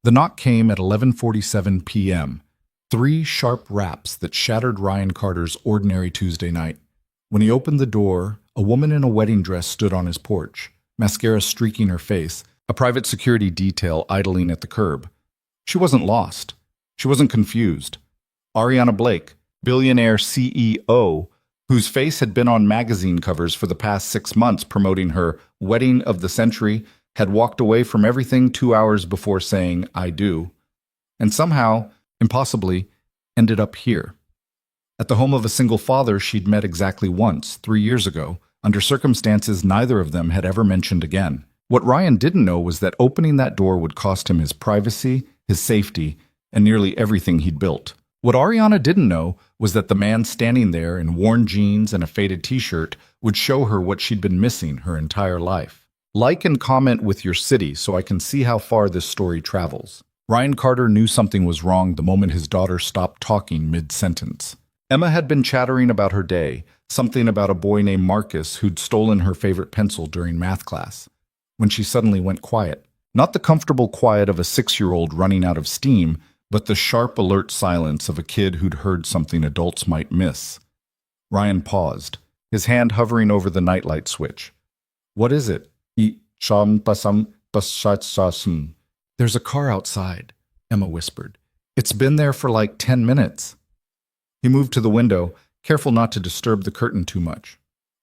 The knock came at 11:47 p.m. Three sharp raps that shattered Ryan Carter's ordinary Tuesday night. When he opened the door, a woman in a wedding dress stood on his porch, mascara streaking her face, a private security detail idling at the curb. She wasn't lost. She wasn't confused. Ariana Blake, billionaire CEO, whose face had been on magazine covers for the past 6 months promoting her wedding of the century, had walked away from everything 2 hours before saying, "I do," and somehow, impossibly, ended up here. At the home of a single father she'd met exactly once, 3 years ago, under circumstances neither of them had ever mentioned again. What Ryan didn't know was that opening that door would cost him his privacy, his safety, and nearly everything he'd built. What Ariana didn't know was that the man standing there in worn jeans and a faded t-shirt would show her what she'd been missing her entire life. Like and comment with your city so I can see how far this story travels. Ryan Carter knew something was wrong the moment his daughter stopped talking mid-sentence. Emma had been chattering about her day, something about a boy named Marcus who'd stolen her favorite pencil during math class, when she suddenly went quiet. Not the comfortable quiet of a 6-year-old running out of steam, but the sharp, alert silence of a kid who'd heard something adults might miss. Ryan paused, his hand hovering over the nightlight switch. "What is it?" "There's a car outside," Emma whispered. "It's been there for like 10 minutes. He moved to the window, careful not to disturb the curtain too much.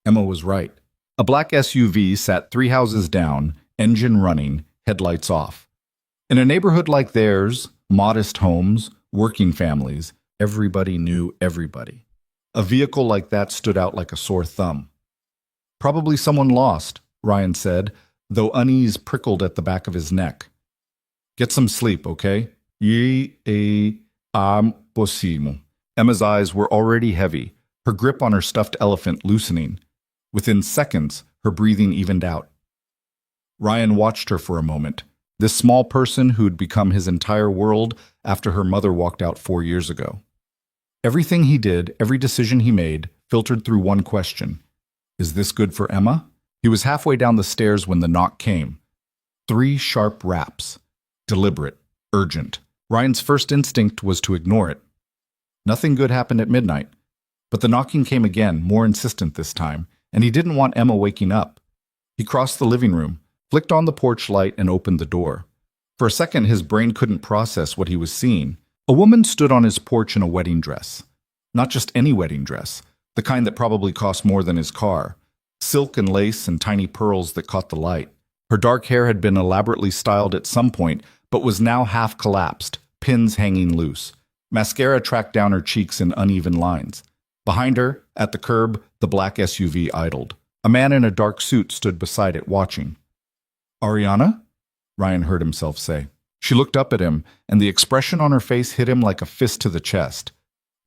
Emma was right. A black SUV sat 3 houses down, engine running, headlights off. In a neighborhood like theirs, modest homes, working families, everybody knew everybody. A vehicle like that stood out like a sore thumb. "Probably someone lost," Ryan said, though unease prickled at the back of his neck. "Get some sleep, okay?" Impossimo. Emma's eyes were already heavy, her grip on her stuffed elephant loosening. Within seconds, her breathing evened out. Ryan watched her for a moment, this small person who'd become his entire world after her mother walked out 4 years ago. Everything he did, every decision he made, filtered through one question. Is this good for Emma? He was halfway down the stairs when the knock came. 3 sharp raps. Deliberate, urgent. Ryan's first instinct was to ignore it. Nothing good happened at midnight. But the knocking came again, more insistent this time, and he didn't want Emma waking up. He crossed the living room, flicked on the porch light, and opened the door. For a second, his brain couldn't process what he was seeing. A woman stood on his porch in a wedding dress. Not just any wedding dress, the kind that probably cost more than his car. Silk and lace and tiny pearls that caught the light. Her dark hair had been elaborately styled at some point, but was now half collapsed, pins hanging loose. Mascara tracked down her cheeks in uneven lines. Behind her, at the curb, the black SUV idled. A man in a dark suit stood beside it, watching. "Ariana?" Ryan heard himself say. She looked up at him, and the expression on her face hit him like a fist to the chest.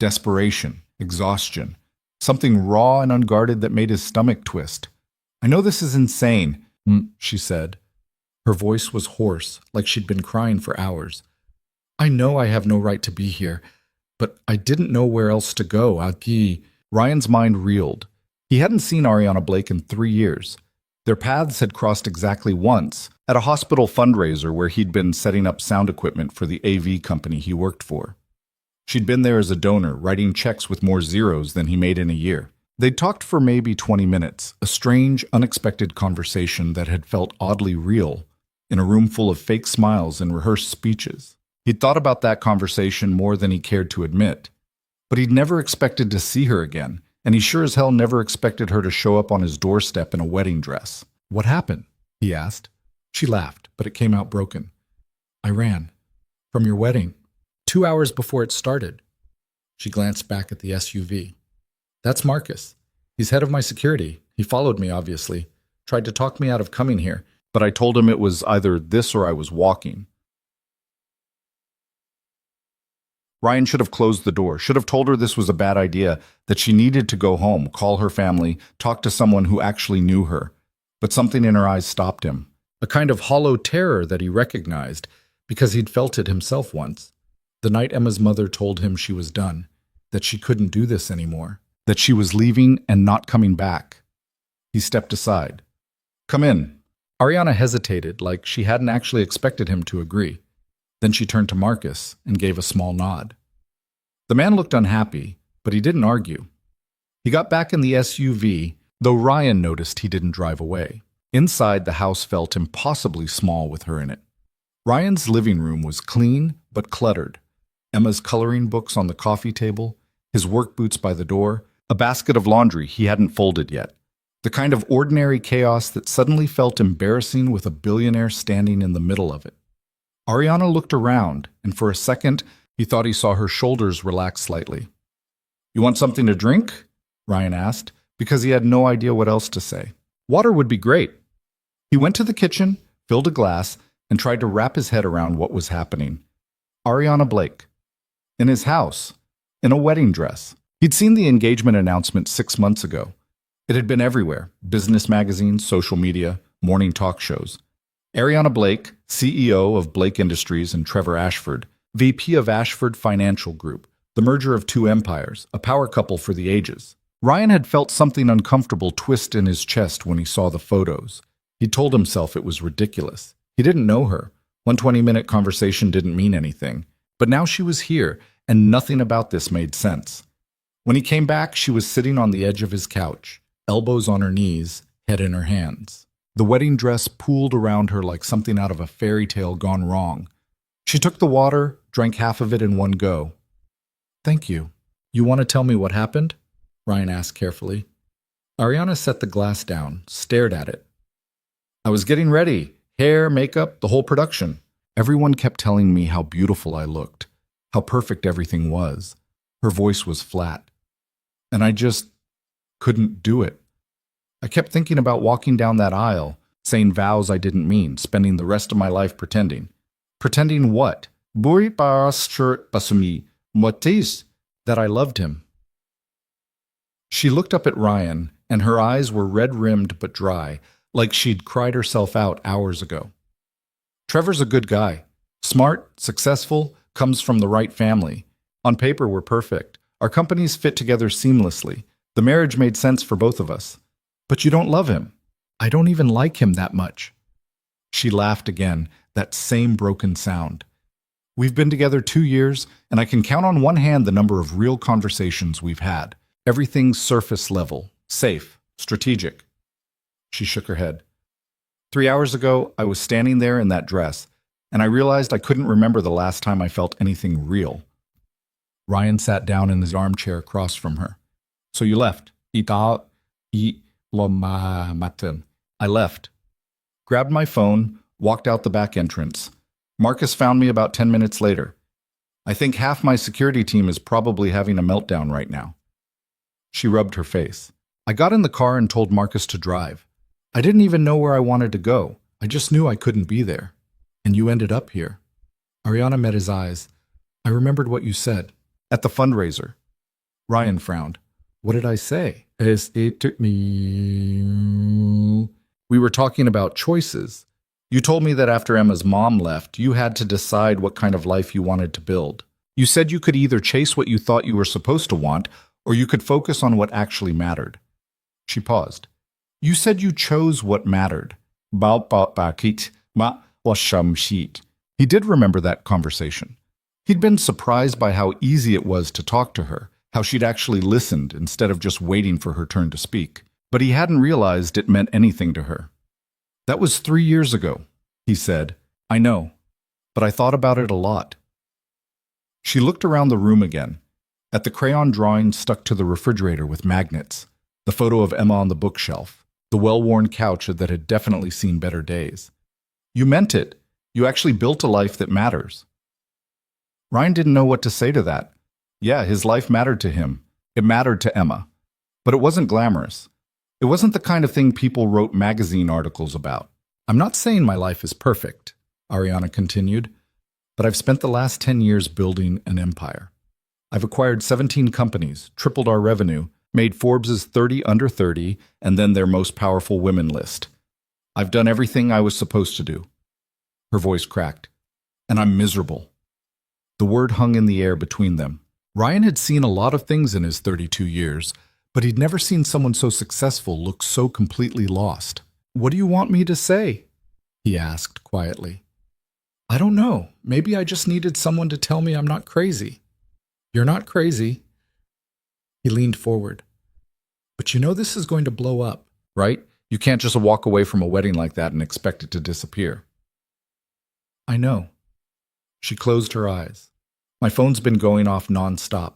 Desperation, exhaustion, something raw and unguarded that made his stomach twist. "I know this is insane," she said. Her voice was hoarse, like she'd been crying for hours. "I know I have no right to be here, but I didn't know where else to go. Ryan's mind reeled. He hadn't seen Ariana Blake in 3 years. Their paths had crossed exactly once, at a hospital fundraiser where he'd been setting up sound equipment for the AV company he worked for. She'd been there as a donor, writing checks with more zeros than he made in a year. They'd talked for maybe 20 minutes, a strange, unexpected conversation that had felt oddly real, in a room full of fake smiles and rehearsed speeches. He'd thought about that conversation more than he cared to admit. But he'd never expected to see her again, and he sure as hell never expected her to show up on his doorstep in a wedding dress. "What happened?" he asked. She laughed, but it came out broken. "I ran. From your wedding. 2 hours before it started." She glanced back at the SUV. "That's Marcus. He's head of my security. He followed me, obviously. Tried to talk me out of coming here, but I told him it was either this or I was walking." Ryan should have closed the door, should have told her this was a bad idea, that she needed to go home, call her family, talk to someone who actually knew her. But something in her eyes stopped him. A kind of hollow terror that he recognized, because he'd felt it himself once. The night Emma's mother told him she was done, that she couldn't do this anymore, that she was leaving and not coming back. He stepped aside. "Come in." Ariana hesitated, like she hadn't actually expected him to agree. Then she turned to Marcus and gave a small nod. The man looked unhappy, but he didn't argue. He got back in the SUV, though Ryan noticed he didn't drive away. Inside, the house felt impossibly small with her in it. Ryan's living room was clean but cluttered. Emma's coloring books on the coffee table, his work boots by the door, a basket of laundry he hadn't folded yet. The kind of ordinary chaos that suddenly felt embarrassing with a billionaire standing in the middle of it. Ariana looked around, and for a second, he thought he saw her shoulders relax slightly. "You want something to drink?" Ryan asked, because he had no idea what else to say. "Water would be great." He went to the kitchen, filled a glass, and tried to wrap his head around what was happening. Ariana Blake. In his house. In a wedding dress. He'd seen the engagement announcement 6 months ago. It had been everywhere. Business magazines, social media, morning talk shows. Ariana Blake, CEO of Blake Industries, and Trevor Ashford, VP of Ashford Financial Group, the merger of two empires, a power couple for the ages. Ryan had felt something uncomfortable twist in his chest when he saw the photos. He told himself it was ridiculous. He didn't know her. One 20-minute conversation didn't mean anything. But now she was here, and nothing about this made sense. When he came back, she was sitting on the edge of his couch, elbows on her knees, head in her hands. The wedding dress pooled around her like something out of a fairy tale gone wrong. She took the water, drank half of it in one go. "Thank you. You want to tell me what happened?" Ryan asked carefully. Ariana set the glass down, stared at it. "I was getting ready. Hair, makeup, the whole production. Everyone kept telling me how beautiful I looked, how perfect everything was." Her voice was flat. "And I just couldn't do it. I kept thinking about walking down that aisle, saying vows I didn't mean, spending the rest of my life pretending." "Pretending what?" "That I loved him." She looked up at Ryan, and her eyes were red-rimmed but dry, like she'd cried herself out hours ago. "Trevor's a good guy. Smart, successful, comes from the right family. On paper, we're perfect. Our companies fit together seamlessly. The marriage made sense for both of us. But you don't love him." "I don't even like him that much." She laughed again, that same broken sound. "We've been together 2 years, and I can count on one hand the number of real conversations we've had. Everything's surface level, safe, strategic." She shook her head. 3 hours ago, I was standing there in that dress, and I realized I couldn't remember the last time I felt anything real." Ryan sat down in his armchair across from her. "So you left?" I left. Grabbed my phone, walked out the back entrance. Marcus found me about 10 minutes later. I think half my security team is probably having a meltdown right now." She rubbed her face. "I got in the car and told Marcus to drive. I didn't even know where I wanted to go. I just knew I couldn't be there. And you ended up here." Ariana met his eyes. "I remembered what you said. At the fundraiser." Ryan frowned. "What did I say?" It took me... "We were talking about choices. You told me that after Emma's mom left, you had to decide what kind of life you wanted to build. You said you could either chase what you thought you were supposed to want, or you could focus on what actually mattered." She paused. "You said you chose what mattered." He did remember that conversation. He'd been surprised by how easy it was to talk to her, how she'd actually listened instead of just waiting for her turn to speak. But he hadn't realized it meant anything to her. "That was 3 years ago," he said. "I know, but I thought about it a lot." She looked around the room again, at the crayon drawing stuck to the refrigerator with magnets, the photo of Emma on the bookshelf, the well-worn couch that had definitely seen better days. "You meant it. You actually built a life that matters." Ryan didn't know what to say to that. Yeah, his life mattered to him. It mattered to Emma. But it wasn't glamorous. It wasn't the kind of thing people wrote magazine articles about. "I'm not saying my life is perfect," Ariana continued, "but I've spent the last 10 years building an empire. I've acquired 17 companies, tripled our revenue, made Forbes' 30 under 30, and then their most powerful women list. I've done everything I was supposed to do." Her voice cracked. "And I'm miserable." The word hung in the air between them. Ryan had seen a lot of things in his 32 years, but he'd never seen someone so successful look so completely lost. "What do you want me to say?" he asked quietly. I don't know. Maybe I just needed someone to tell me I'm not crazy. You're not crazy. He leaned forward. But you know this is going to blow up, right? You can't just walk away from a wedding like that and expect it to disappear. I know. She closed her eyes. My phone's been going off nonstop.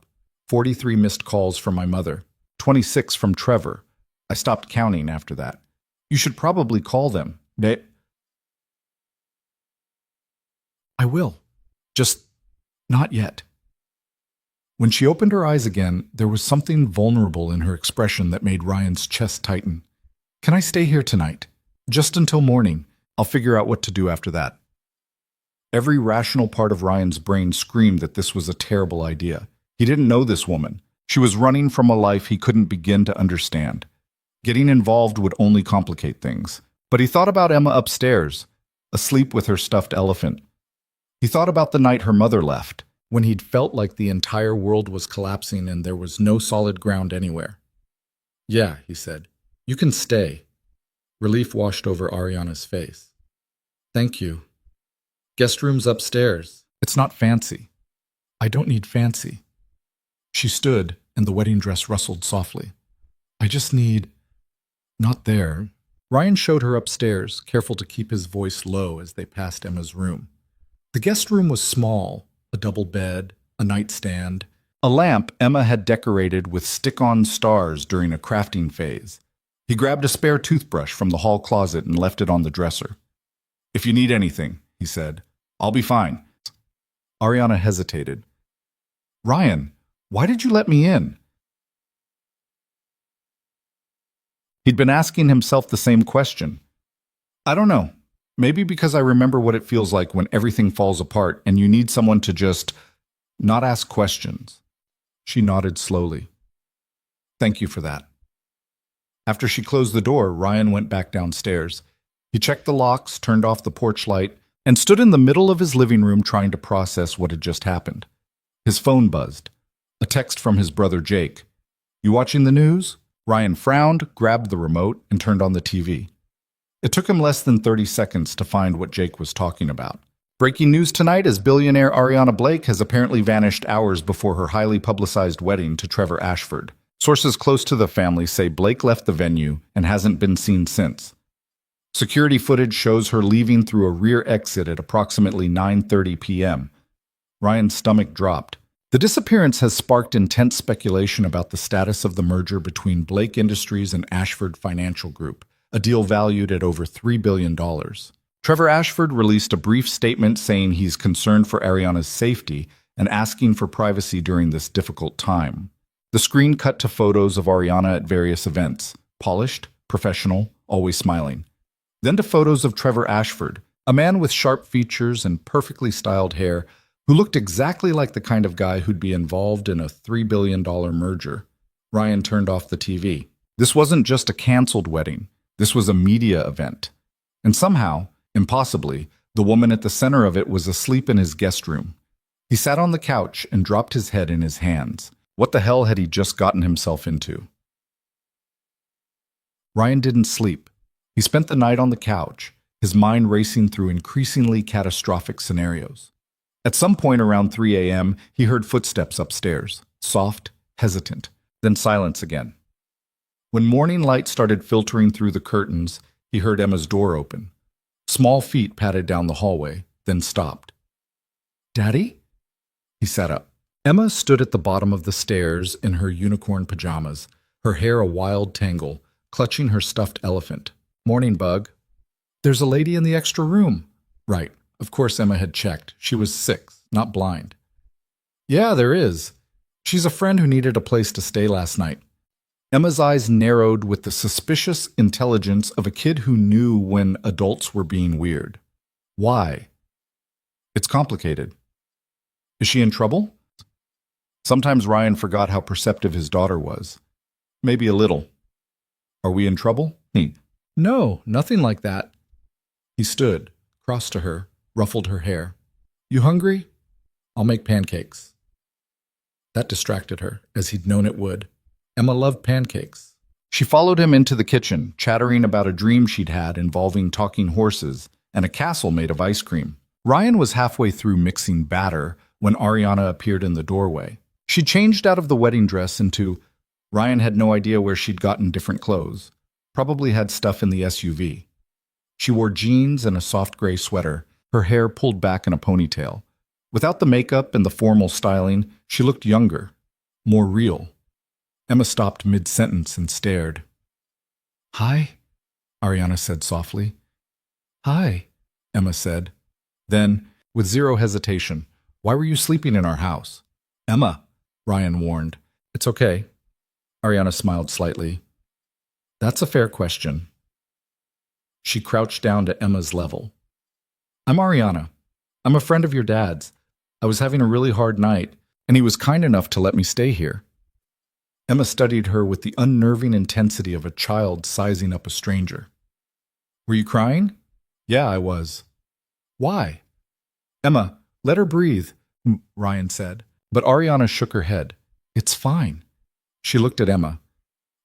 43 missed calls from my mother. 26 from Trevor. I stopped counting after that. You should probably call them. I will. Just not yet. When she opened her eyes again, there was something vulnerable in her expression that made Ryan's chest tighten. Can I stay here tonight? Just until morning. I'll figure out what to do after that. Every rational part of Ryan's brain screamed that this was a terrible idea. He didn't know this woman. She was running from a life he couldn't begin to understand. Getting involved would only complicate things. But he thought about Emma upstairs, asleep with her stuffed elephant. He thought about the night her mother left, when he'd felt like the entire world was collapsing and there was no solid ground anywhere. Yeah, he said. You can stay. Relief washed over Ariana's face. Thank you. Guest room's upstairs. It's not fancy. I don't need fancy. She stood, and the wedding dress rustled softly. I just need... Not there. Ryan showed her upstairs, careful to keep his voice low as they passed Emma's room. The guest room was small, a double bed, a nightstand, a lamp Emma had decorated with stick-on stars during a crafting phase. He grabbed a spare toothbrush from the hall closet and left it on the dresser. If you need anything, he said, I'll be fine. Ariana hesitated. Ryan, why did you let me in? He'd been asking himself the same question. I don't know. Maybe because I remember what it feels like when everything falls apart and you need someone to just not ask questions. She nodded slowly. Thank you for that. After she closed the door, Ryan went back downstairs. He checked the locks, turned off the porch light, and stood in the middle of his living room trying to process what had just happened. His phone buzzed. A text from his brother Jake. You watching the news? Ryan frowned, grabbed the remote, and turned on the TV. It took him less than 30 seconds to find what Jake was talking about. Breaking news tonight is billionaire Ariana Blake has apparently vanished hours before her highly publicized wedding to Trevor Ashford. Sources close to the family say Blake left the venue and hasn't been seen since. Security footage shows her leaving through a rear exit at approximately 9:30 p.m. Ryan's stomach dropped. The disappearance has sparked intense speculation about the status of the merger between Blake Industries and Ashford Financial Group, a deal valued at over $3 billion. Trevor Ashford released a brief statement saying he's concerned for Ariana's safety and asking for privacy during this difficult time. The screen cut to photos of Ariana at various events, polished, professional, always smiling. Then to photos of Trevor Ashford, a man with sharp features and perfectly styled hair who looked exactly like the kind of guy who'd be involved in a $3 billion merger. Ryan turned off the TV. This wasn't just a canceled wedding. This was a media event. And somehow, impossibly, the woman at the center of it was asleep in his guest room. He sat on the couch and dropped his head in his hands. What the hell had he just gotten himself into? Ryan didn't sleep. He spent the night on the couch, his mind racing through increasingly catastrophic scenarios. At some point around 3 a.m., he heard footsteps upstairs, soft, hesitant, then silence again. When morning light started filtering through the curtains, he heard Emma's door open. Small feet padded down the hallway, then stopped. Daddy? He sat up. Emma stood at the bottom of the stairs in her unicorn pajamas, her hair a wild tangle, clutching her stuffed elephant. Morning, Bug. There's a lady in the extra room. Right. Of course Emma had checked. She was 6, not blind. Yeah, there is. She's a friend who needed a place to stay last night. Emma's eyes narrowed with the suspicious intelligence of a kid who knew when adults were being weird. Why? It's complicated. Is she in trouble? Sometimes Ryan forgot how perceptive his daughter was. Maybe a little. Are we in trouble? No, nothing like that. He stood, crossed to her, ruffled her hair. You hungry? I'll make pancakes. That distracted her, as he'd known it would. Emma loved pancakes. She followed him into the kitchen, chattering about a dream she'd had involving talking horses and a castle made of ice cream. Ryan was halfway through mixing batter when Ariana appeared in the doorway. She changed out of the wedding dress into— Ryan had no idea where she'd gotten different clothes. Probably had stuff in the SUV. She wore jeans and a soft gray sweater, her hair pulled back in a ponytail. Without the makeup and the formal styling, she looked younger, more real. Emma stopped mid-sentence and stared. "Hi," Ariana said softly. "Hi," Emma said. Then, with zero hesitation, "Why were you sleeping in our house?" "Emma," Ryan warned. "It's okay." Ariana smiled slightly. "That's a fair question." She crouched down to Emma's level. "I'm Ariana. I'm a friend of your dad's. I was having a really hard night, and he was kind enough to let me stay here." Emma studied her with the unnerving intensity of a child sizing up a stranger. "Were you crying?" "Yeah, I was." "Why?" "Emma, let her breathe," Ryan said. But Ariana shook her head. "It's fine." She looked at Emma.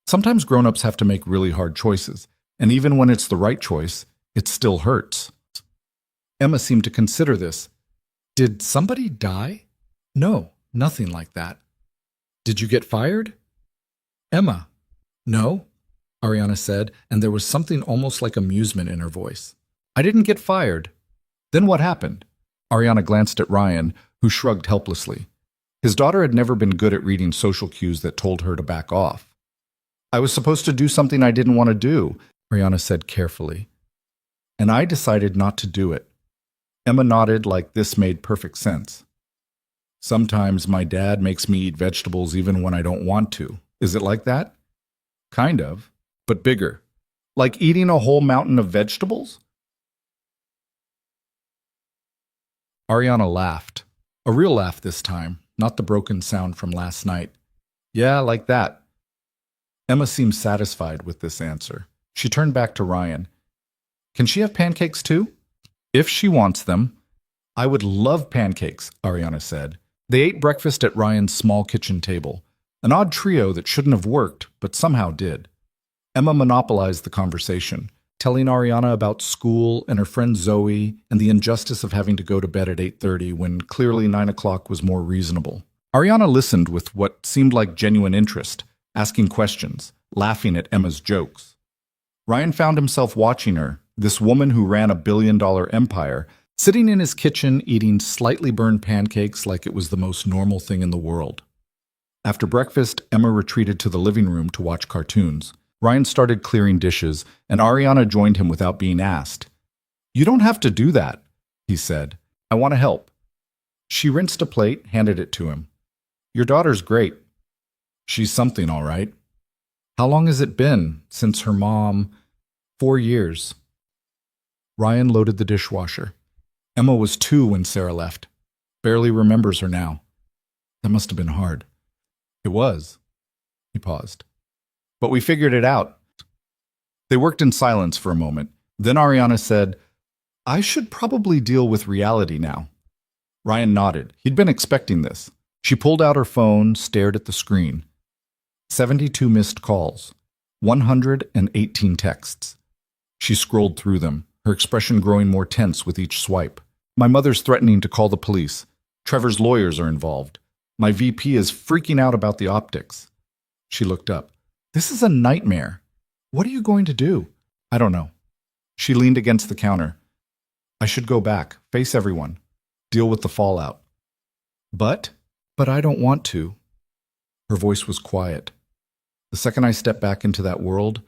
Sometimes grown-ups have to make really hard choices, and even when it's the right choice, it still hurts. Emma seemed to consider this. "Did somebody die?" "No, nothing like that." "Did you get fired?" "Emma." "No," Ariana said, and there was something almost like amusement in her voice. "I didn't get fired." "Then what happened?" Ariana glanced at Ryan, who shrugged helplessly. His daughter had never been good at reading social cues that told her to back off. "I was supposed to do something I didn't want to do," Ariana said carefully. "And I decided not to do it." Emma nodded like this made perfect sense. "Sometimes my dad makes me eat vegetables even when I don't want to. Is it like that?" "Kind of, but bigger. Like eating a whole mountain of vegetables?" Ariana laughed. A real laugh this time, not the broken sound from last night. "Yeah, like that." Emma seemed satisfied with this answer. She turned back to Ryan. "Can she have pancakes too?" "If she wants them." "I would love pancakes," Ariana said. They ate breakfast at Ryan's small kitchen table, an odd trio that shouldn't have worked, but somehow did. Emma monopolized the conversation, telling Ariana about school and her friend Zoe and the injustice of having to go to bed at 8:30 when clearly 9 o'clock was more reasonable. Ariana listened with what seemed like genuine interest, asking questions, laughing at Emma's jokes. Ryan found himself watching her, this woman who ran a billion-dollar empire, sitting in his kitchen eating slightly burned pancakes like it was the most normal thing in the world. After breakfast, Emma retreated to the living room to watch cartoons. Ryan started clearing dishes, and Ariana joined him without being asked. "You don't have to do that," he said. "I want to help." She rinsed a plate, handed it to him. "Your daughter's great." "She's something, all right." "How long has it been since her mom—" "4 years." Ryan loaded the dishwasher. Emma was 2 when Sarah left. Barely remembers her now. That must have been hard. It was. He paused. But we figured it out. They worked in silence for a moment. Then Ariana said, "I should probably deal with reality now." Ryan nodded. He'd been expecting this. She pulled out her phone, stared at the screen. 72 missed calls. 118 texts. She scrolled through them, her expression growing more tense with each swipe. "My mother's threatening to call the police. Trevor's lawyers are involved. My VP is freaking out about the optics." She looked up. "This is a nightmare. What are you going to do?" "I don't know." She leaned against the counter. "I should go back, face everyone, deal with the fallout." But I don't want to." Her voice was quiet. "The second I step back into that world,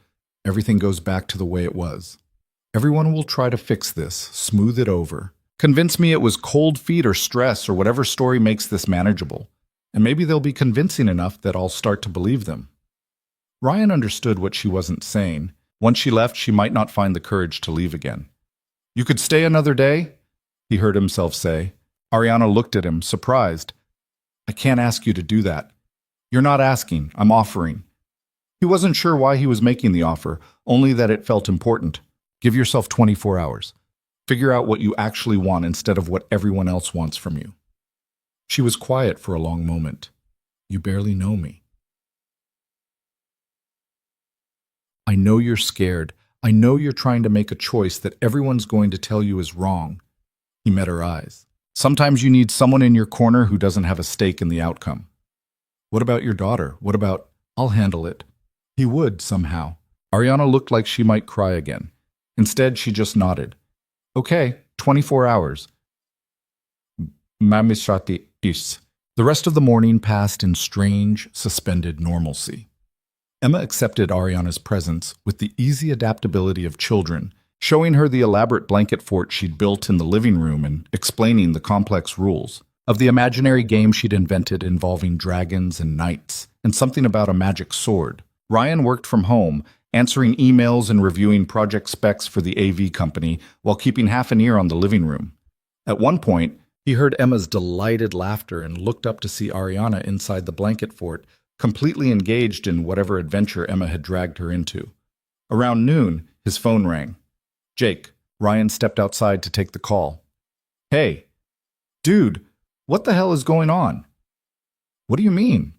everything goes back to the way it was. Everyone will try to fix this, smooth it over, convince me it was cold feet or stress or whatever story makes this manageable. And maybe they'll be convincing enough that I'll start to believe them." Ryan understood what she wasn't saying. Once she left, she might not find the courage to leave again. "You could stay another day?" he heard himself say. Ariana looked at him, surprised. "I can't ask you to do that." "You're not asking, I'm offering." He wasn't sure why he was making the offer, only that it felt important. Give yourself 24 hours. Figure out what you actually want instead of what everyone else wants from you. She was quiet for a long moment. "You barely know me." "I know you're scared. I know you're trying to make a choice that everyone's going to tell you is wrong. He met her eyes. Sometimes you need someone in your corner who doesn't have a stake in the outcome. What about your daughter? What about, I'll handle it? He would, somehow. Ariana looked like she might cry again. Instead, she just nodded. Okay, 24 hours. Mamishrati is. The rest of the morning passed in strange, suspended normalcy. Emma accepted Ariana's presence with the easy adaptability of children, showing her the elaborate blanket fort she'd built in the living room and explaining the complex rules of the imaginary game she'd invented involving dragons and knights, and something about a magic sword. Ryan worked from home, answering emails and reviewing project specs for the AV company while keeping half an ear on the living room. At one point, he heard Emma's delighted laughter and looked up to see Ariana inside the blanket fort, completely engaged in whatever adventure Emma had dragged her into. Around noon, his phone rang. Jake. Ryan stepped outside to take the call. Hey. Dude, what the hell is going on? What do you mean?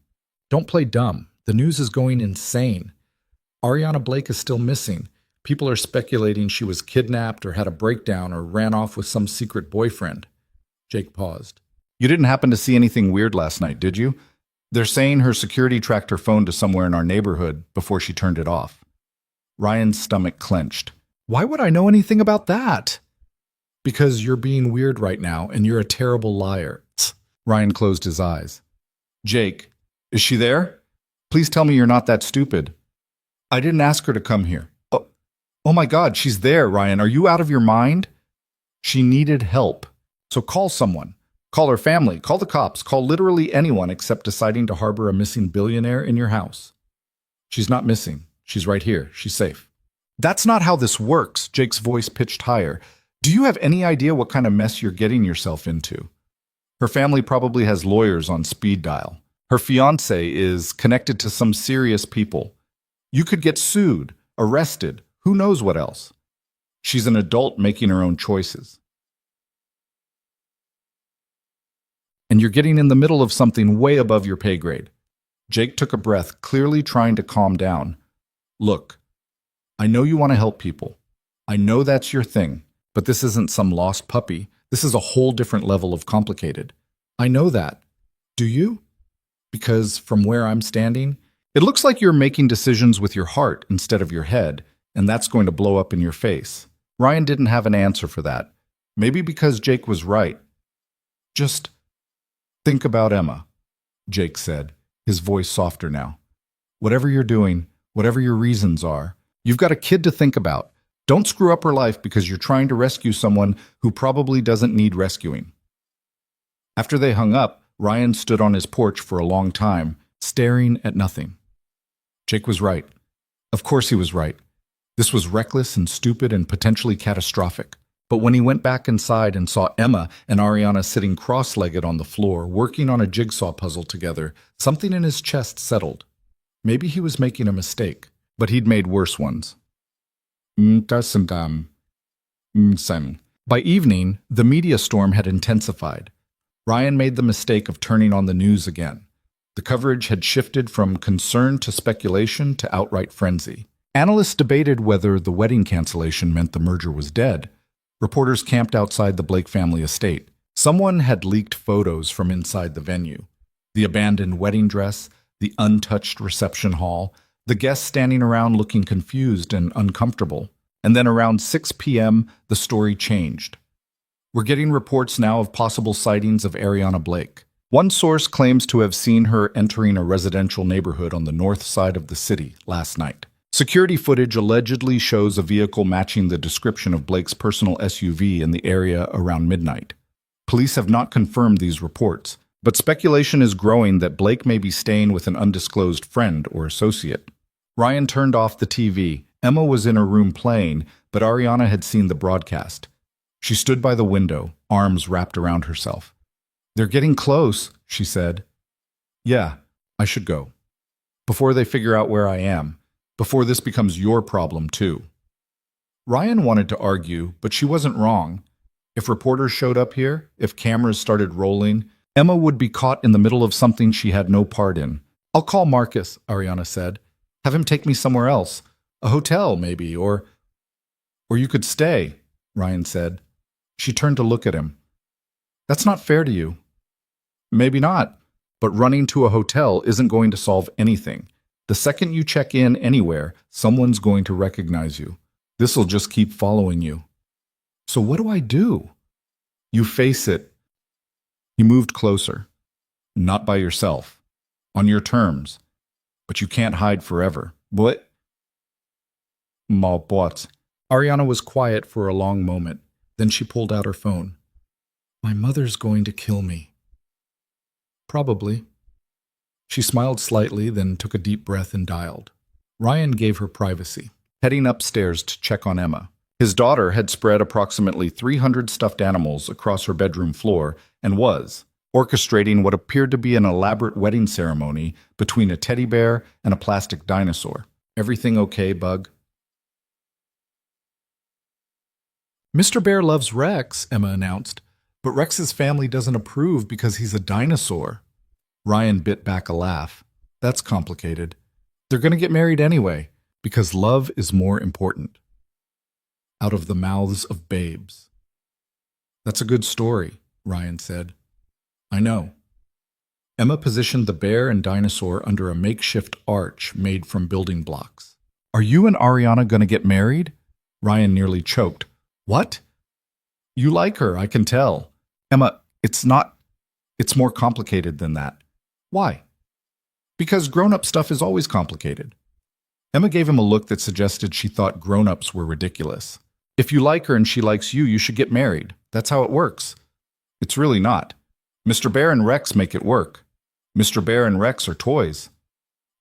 Don't play dumb. The news is going insane. Ariana Blake is still missing. People are speculating she was kidnapped or had a breakdown or ran off with some secret boyfriend. Jake paused. You didn't happen to see anything weird last night, did you? They're saying her security tracked her phone to somewhere in our neighborhood before she turned it off. Ryan's stomach clenched. Why would I know anything about that? Because you're being weird right now and you're a terrible liar. Ryan closed his eyes. Jake, is she there? Please tell me you're not that stupid. I didn't ask her to come here. Oh my God, she's there, Ryan. Are you out of your mind? She needed help. So call someone. Call her family. Call the cops. Call literally anyone except deciding to harbor a missing billionaire in your house. She's not missing. She's right here. She's safe. That's not how this works, Jake's voice pitched higher. Do you have any idea what kind of mess you're getting yourself into? Her family probably has lawyers on speed dial. Her fiancé is connected to some serious people. You could get sued, arrested, who knows what else. She's an adult making her own choices. And you're getting in the middle of something way above your pay grade. Jake took a breath, clearly trying to calm down. Look, I know you want to help people. I know that's your thing, but this isn't some lost puppy. This is a whole different level of complicated. I know that. Do you? Because from where I'm standing, it looks like you're making decisions with your heart instead of your head, and that's going to blow up in your face. Ryan didn't have an answer for that. Maybe because Jake was right. Just think about Emma, Jake said, his voice softer now. Whatever you're doing, whatever your reasons are, you've got a kid to think about. Don't screw up her life because you're trying to rescue someone who probably doesn't need rescuing. After they hung up, Ryan stood on his porch for a long time, staring at nothing. Jake was right. Of course he was right. This was reckless and stupid and potentially catastrophic. But when he went back inside and saw Emma and Ariana sitting cross-legged on the floor, working on a jigsaw puzzle together, something in his chest settled. Maybe he was making a mistake, but he'd made worse ones. By evening, the media storm had intensified. Ryan made the mistake of turning on the news again. The coverage had shifted from concern to speculation to outright frenzy. Analysts debated whether the wedding cancellation meant the merger was dead. Reporters camped outside the Blake family estate. Someone had leaked photos from inside the venue. The abandoned wedding dress, the untouched reception hall, the guests standing around looking confused and uncomfortable. And then around 6 p.m., the story changed. We're getting reports now of possible sightings of Ariana Blake. One source claims to have seen her entering a residential neighborhood on the north side of the city last night. Security footage allegedly shows a vehicle matching the description of Blake's personal SUV in the area around midnight. Police have not confirmed these reports, but speculation is growing that Blake may be staying with an undisclosed friend or associate. Ryan turned off the TV. Emma was in her room playing, but Ariana had seen the broadcast. She stood by the window, arms wrapped around herself. They're getting close, she said. Yeah, I should go. Before they figure out where I am. Before this becomes your problem, too. Ryan wanted to argue, but she wasn't wrong. If reporters showed up here, if cameras started rolling, Emma would be caught in the middle of something she had no part in. I'll call Marcus, Ariana said. Have him take me somewhere else. A hotel, maybe, or you could stay, Ryan said. She turned to look at him. That's not fair to you. Maybe not, but running to a hotel isn't going to solve anything. The second you check in anywhere, someone's going to recognize you. This'll just keep following you. So what do I do? You face it. He moved closer. Not by yourself. On your terms. But you can't hide forever. What? What? Ariana was quiet for a long moment. Then she pulled out her phone. My mother's going to kill me. Probably. She smiled slightly, then took a deep breath and dialed. Ryan gave her privacy, heading upstairs to check on Emma. His daughter had spread approximately 300 stuffed animals across her bedroom floor and was orchestrating what appeared to be an elaborate wedding ceremony between a teddy bear and a plastic dinosaur. Everything okay, Bug? Mr. Bear loves Rex, Emma announced, but Rex's family doesn't approve because he's a dinosaur. Ryan bit back a laugh. That's complicated. They're going to get married anyway, because love is more important. Out of the mouths of babes. That's a good story, Ryan said. I know. Emma positioned the bear and dinosaur under a makeshift arch made from building blocks. Are you and Ariana going to get married? Ryan nearly choked. What? You like her, I can tell. Emma, it's more complicated than that. Why? Because grown-up stuff is always complicated. Emma gave him a look that suggested she thought grown-ups were ridiculous. If you like her and she likes you, you should get married. That's how it works. It's really not. Mr. Bear and Rex make it work. Mr. Bear and Rex are toys.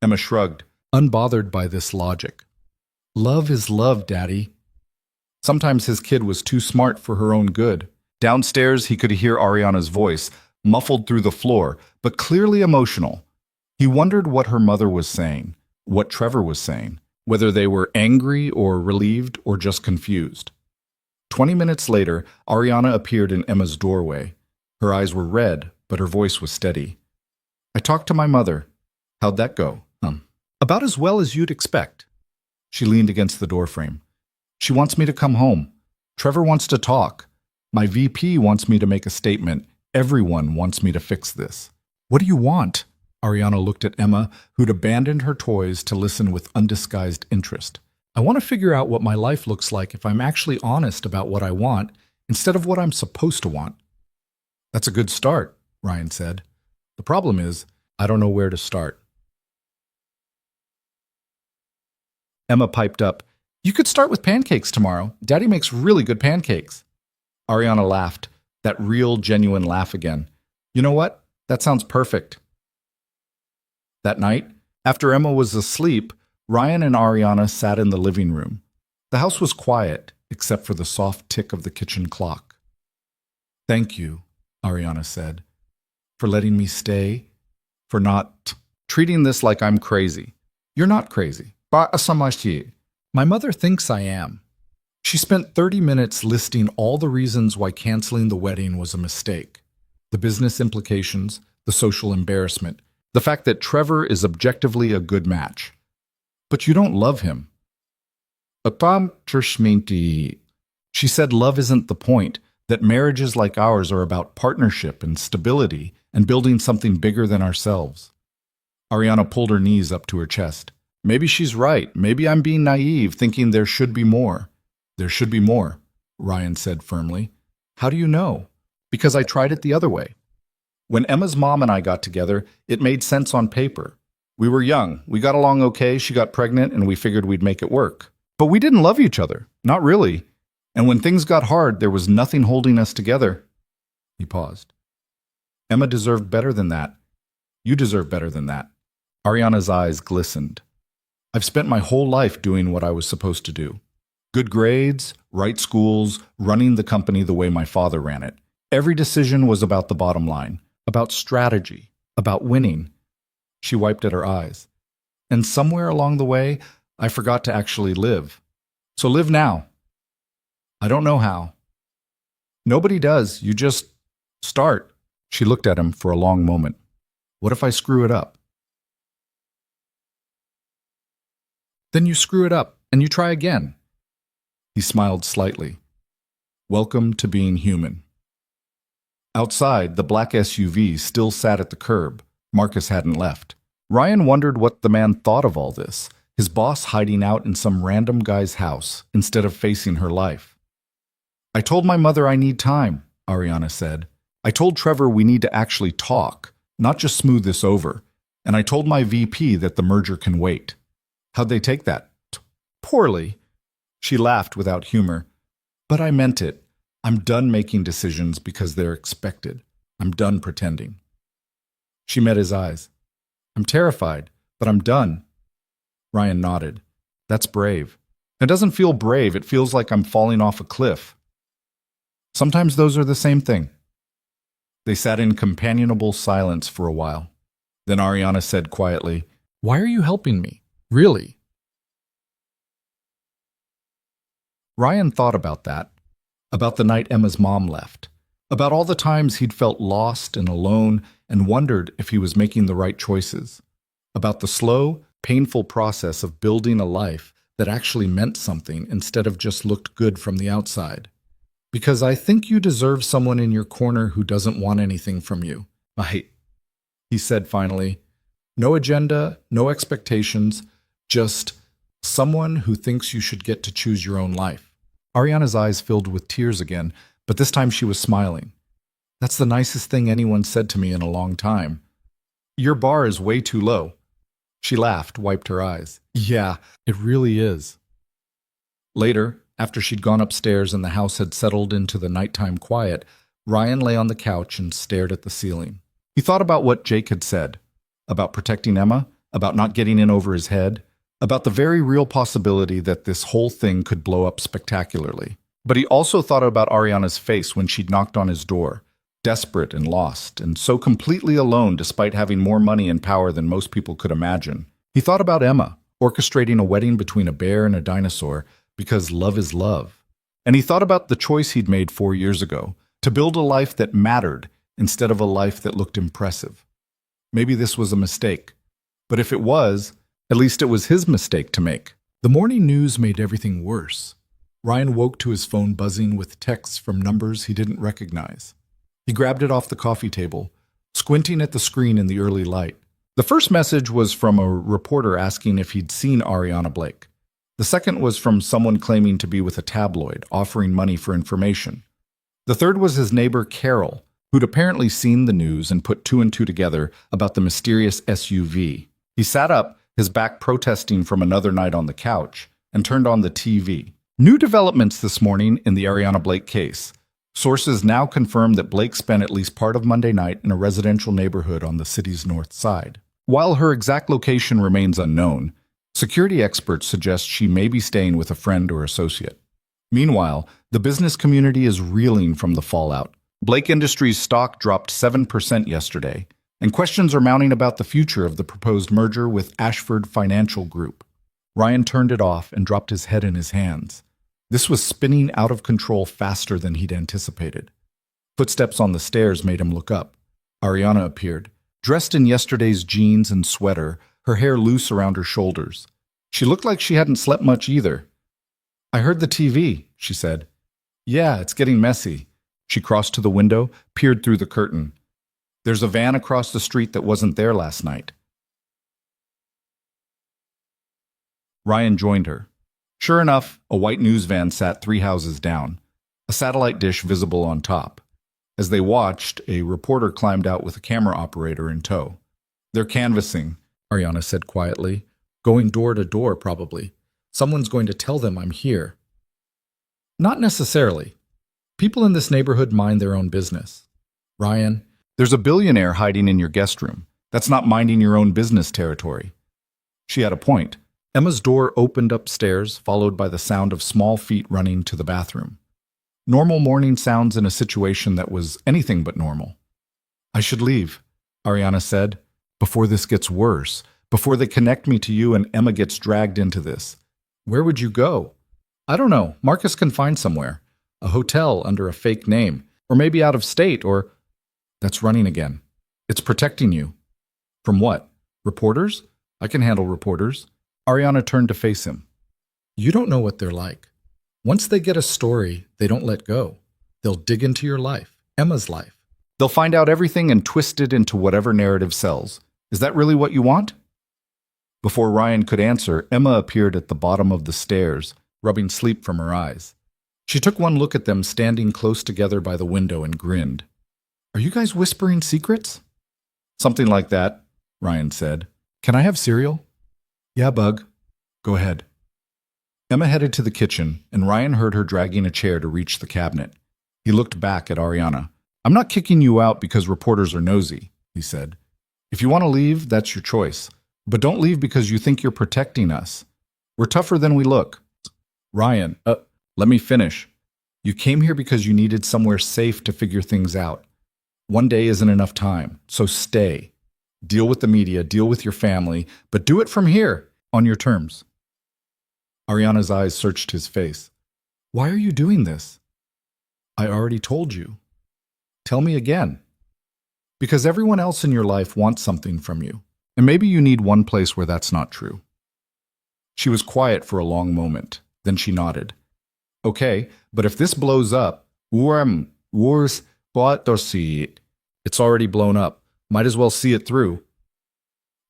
Emma shrugged, unbothered by this logic. Love is love, Daddy. Sometimes his kid was too smart for her own good. Downstairs, he could hear Ariana's voice, muffled through the floor, but clearly emotional. He wondered what her mother was saying, what Trevor was saying, whether they were angry or relieved or just confused. 20 minutes later, Ariana appeared in Emma's doorway. Her eyes were red, but her voice was steady. I talked to my mother. How'd that go? About as well as you'd expect. She leaned against the doorframe. She wants me to come home. Trevor wants to talk. My VP wants me to make a statement. Everyone wants me to fix this. What do you want? Ariana looked at Emma, who'd abandoned her toys to listen with undisguised interest. I want to figure out what my life looks like if I'm actually honest about what I want instead of what I'm supposed to want. That's a good start, Ryan said. The problem is, I don't know where to start. Emma piped up, You could start with pancakes tomorrow. Daddy makes really good pancakes. Ariana laughed, that real, genuine laugh again. You know what? That sounds perfect. That night, after Emma was asleep, Ryan and Ariana sat in the living room. The house was quiet, except for the soft tick of the kitchen clock. Thank you, Ariana said, for letting me stay, for not treating this like I'm crazy. You're not crazy. My mother thinks I am. She spent 30 minutes listing all the reasons why canceling the wedding was a mistake. The business implications, the social embarrassment, the fact that Trevor is objectively a good match. But you don't love him. She said love isn't the point, that marriages like ours are about partnership and stability and building something bigger than ourselves. Ariana pulled her knees up to her chest. Maybe she's right. Maybe I'm being naive, thinking there should be more. There should be more, Ryan said firmly. How do you know? Because I tried it the other way. When Emma's mom and I got together, it made sense on paper. We were young. We got along okay. She got pregnant, and we figured we'd make it work. But we didn't love each other. Not really. And when things got hard, there was nothing holding us together. He paused. Emma deserved better than that. You deserve better than that. Ariana's eyes glistened. I've spent my whole life doing what I was supposed to do. Good grades, right schools, running the company the way my father ran it. Every decision was about the bottom line, about strategy, about winning. She wiped at her eyes. And somewhere along the way, I forgot to actually live. So live now. I don't know how. Nobody does. You just start. She looked at him for a long moment. What if I screw it up? Then you screw it up, and you try again. He smiled slightly. Welcome to being human. Outside, the black SUV still sat at the curb. Marcus hadn't left. Ryan wondered what the man thought of all this, his boss hiding out in some random guy's house instead of facing her life. I told my mother I need time, Ariana said. I told Trevor we need to actually talk, not just smooth this over. And I told my VP that the merger can wait. How'd they take that? Poorly. She laughed without humor. But I meant it. I'm done making decisions because they're expected. I'm done pretending. She met his eyes. I'm terrified, but I'm done. Ryan nodded. That's brave. It doesn't feel brave. It feels like I'm falling off a cliff. Sometimes those are the same thing. They sat in companionable silence for a while. Then Ariana said quietly, Why are you helping me? Really? Ryan thought about that. About the night Emma's mom left. About all the times he'd felt lost and alone and wondered if he was making the right choices. About the slow, painful process of building a life that actually meant something instead of just looked good from the outside. Because I think you deserve someone in your corner who doesn't want anything from you. He said finally. No agenda, no expectations, just someone who thinks you should get to choose your own life. Ariana's eyes filled with tears again, but this time she was smiling. That's the nicest thing anyone said to me in a long time. Your bar is way too low. She laughed, wiped her eyes. Yeah, it really is. Later, after she'd gone upstairs and the house had settled into the nighttime quiet, Ryan lay on the couch and stared at the ceiling. He thought about what Jake had said, about protecting Emma, about not getting in over his head, about the very real possibility that this whole thing could blow up spectacularly. But he also thought about Ariana's face when she'd knocked on his door, desperate and lost, and so completely alone despite having more money and power than most people could imagine. He thought about Emma, orchestrating a wedding between a bear and a dinosaur, because love is love. And he thought about the choice he'd made 4 years ago, to build a life that mattered instead of a life that looked impressive. Maybe this was a mistake. But if it was, at least it was his mistake to make. The morning news made everything worse. Ryan woke to his phone buzzing with texts from numbers he didn't recognize. He grabbed it off the coffee table, squinting at the screen in the early light. The first message was from a reporter asking if he'd seen Ariana Blake. The second was from someone claiming to be with a tabloid, offering money for information. The third was his neighbor Carol, who'd apparently seen the news and put 2 and 2 together about the mysterious SUV. He sat up, his back protesting from another night on the couch, and turned on the TV. New developments this morning in the Ariana Blake case. Sources now confirm that Blake spent at least part of Monday night in a residential neighborhood on the city's north side. While her exact location remains unknown, security experts suggest she may be staying with a friend or associate. Meanwhile, the business community is reeling from the fallout. Blake Industries stock dropped 7% yesterday, and questions are mounting about the future of the proposed merger with Ashford Financial Group. Ryan turned it off and dropped his head in his hands. This was spinning out of control faster than he'd anticipated. Footsteps on the stairs made him look up. Ariana appeared, dressed in yesterday's jeans and sweater, her hair loose around her shoulders. She looked like she hadn't slept much either. I heard the TV, she said. Yeah, it's getting messy. She crossed to the window, peered through the curtain. There's a van across the street that wasn't there last night. Ryan joined her. Sure enough, a white news van sat 3 houses down, a satellite dish visible on top. As they watched, a reporter climbed out with a camera operator in tow. They're canvassing, Ariana said quietly. Going door to door, probably. Someone's going to tell them I'm here. Not necessarily. People in this neighborhood mind their own business. Ryan, there's a billionaire hiding in your guest room. That's not minding your own business territory. She had a point. Emma's door opened upstairs, followed by the sound of small feet running to the bathroom. Normal morning sounds in a situation that was anything but normal. I should leave, Ariana said, before this gets worse, before they connect me to you and Emma gets dragged into this. Where would you go? I don't know. Marcus can find somewhere. A hotel under a fake name, or maybe out of state, or... That's running again. It's protecting you. From what? Reporters? I can handle reporters. Ariana turned to face him. You don't know what they're like. Once they get a story, they don't let go. They'll dig into your life, Emma's life. They'll find out everything and twist it into whatever narrative sells. Is that really what you want? Before Ryan could answer, Emma appeared at the bottom of the stairs, rubbing sleep from her eyes. She took one look at them standing close together by the window and grinned. Are you guys whispering secrets? Something like that, Ryan said. Can I have cereal? Yeah, Bug. Go ahead. Emma headed to the kitchen, and Ryan heard her dragging a chair to reach the cabinet. He looked back at Ariana. I'm not kicking you out because reporters are nosy, he said. If you want to leave, that's your choice. But don't leave because you think you're protecting us. We're tougher than we look. Ryan, let me finish. You came here because you needed somewhere safe to figure things out. One day isn't enough time, so stay. Deal with the media, deal with your family, but do it from here, on your terms. Ariana's eyes searched his face. Why are you doing this? I already told you. Tell me again. Because everyone else in your life wants something from you, and maybe you need one place where that's not true. She was quiet for a long moment, then she nodded. Okay, but if this blows up, it's already blown up. Might as well see it through.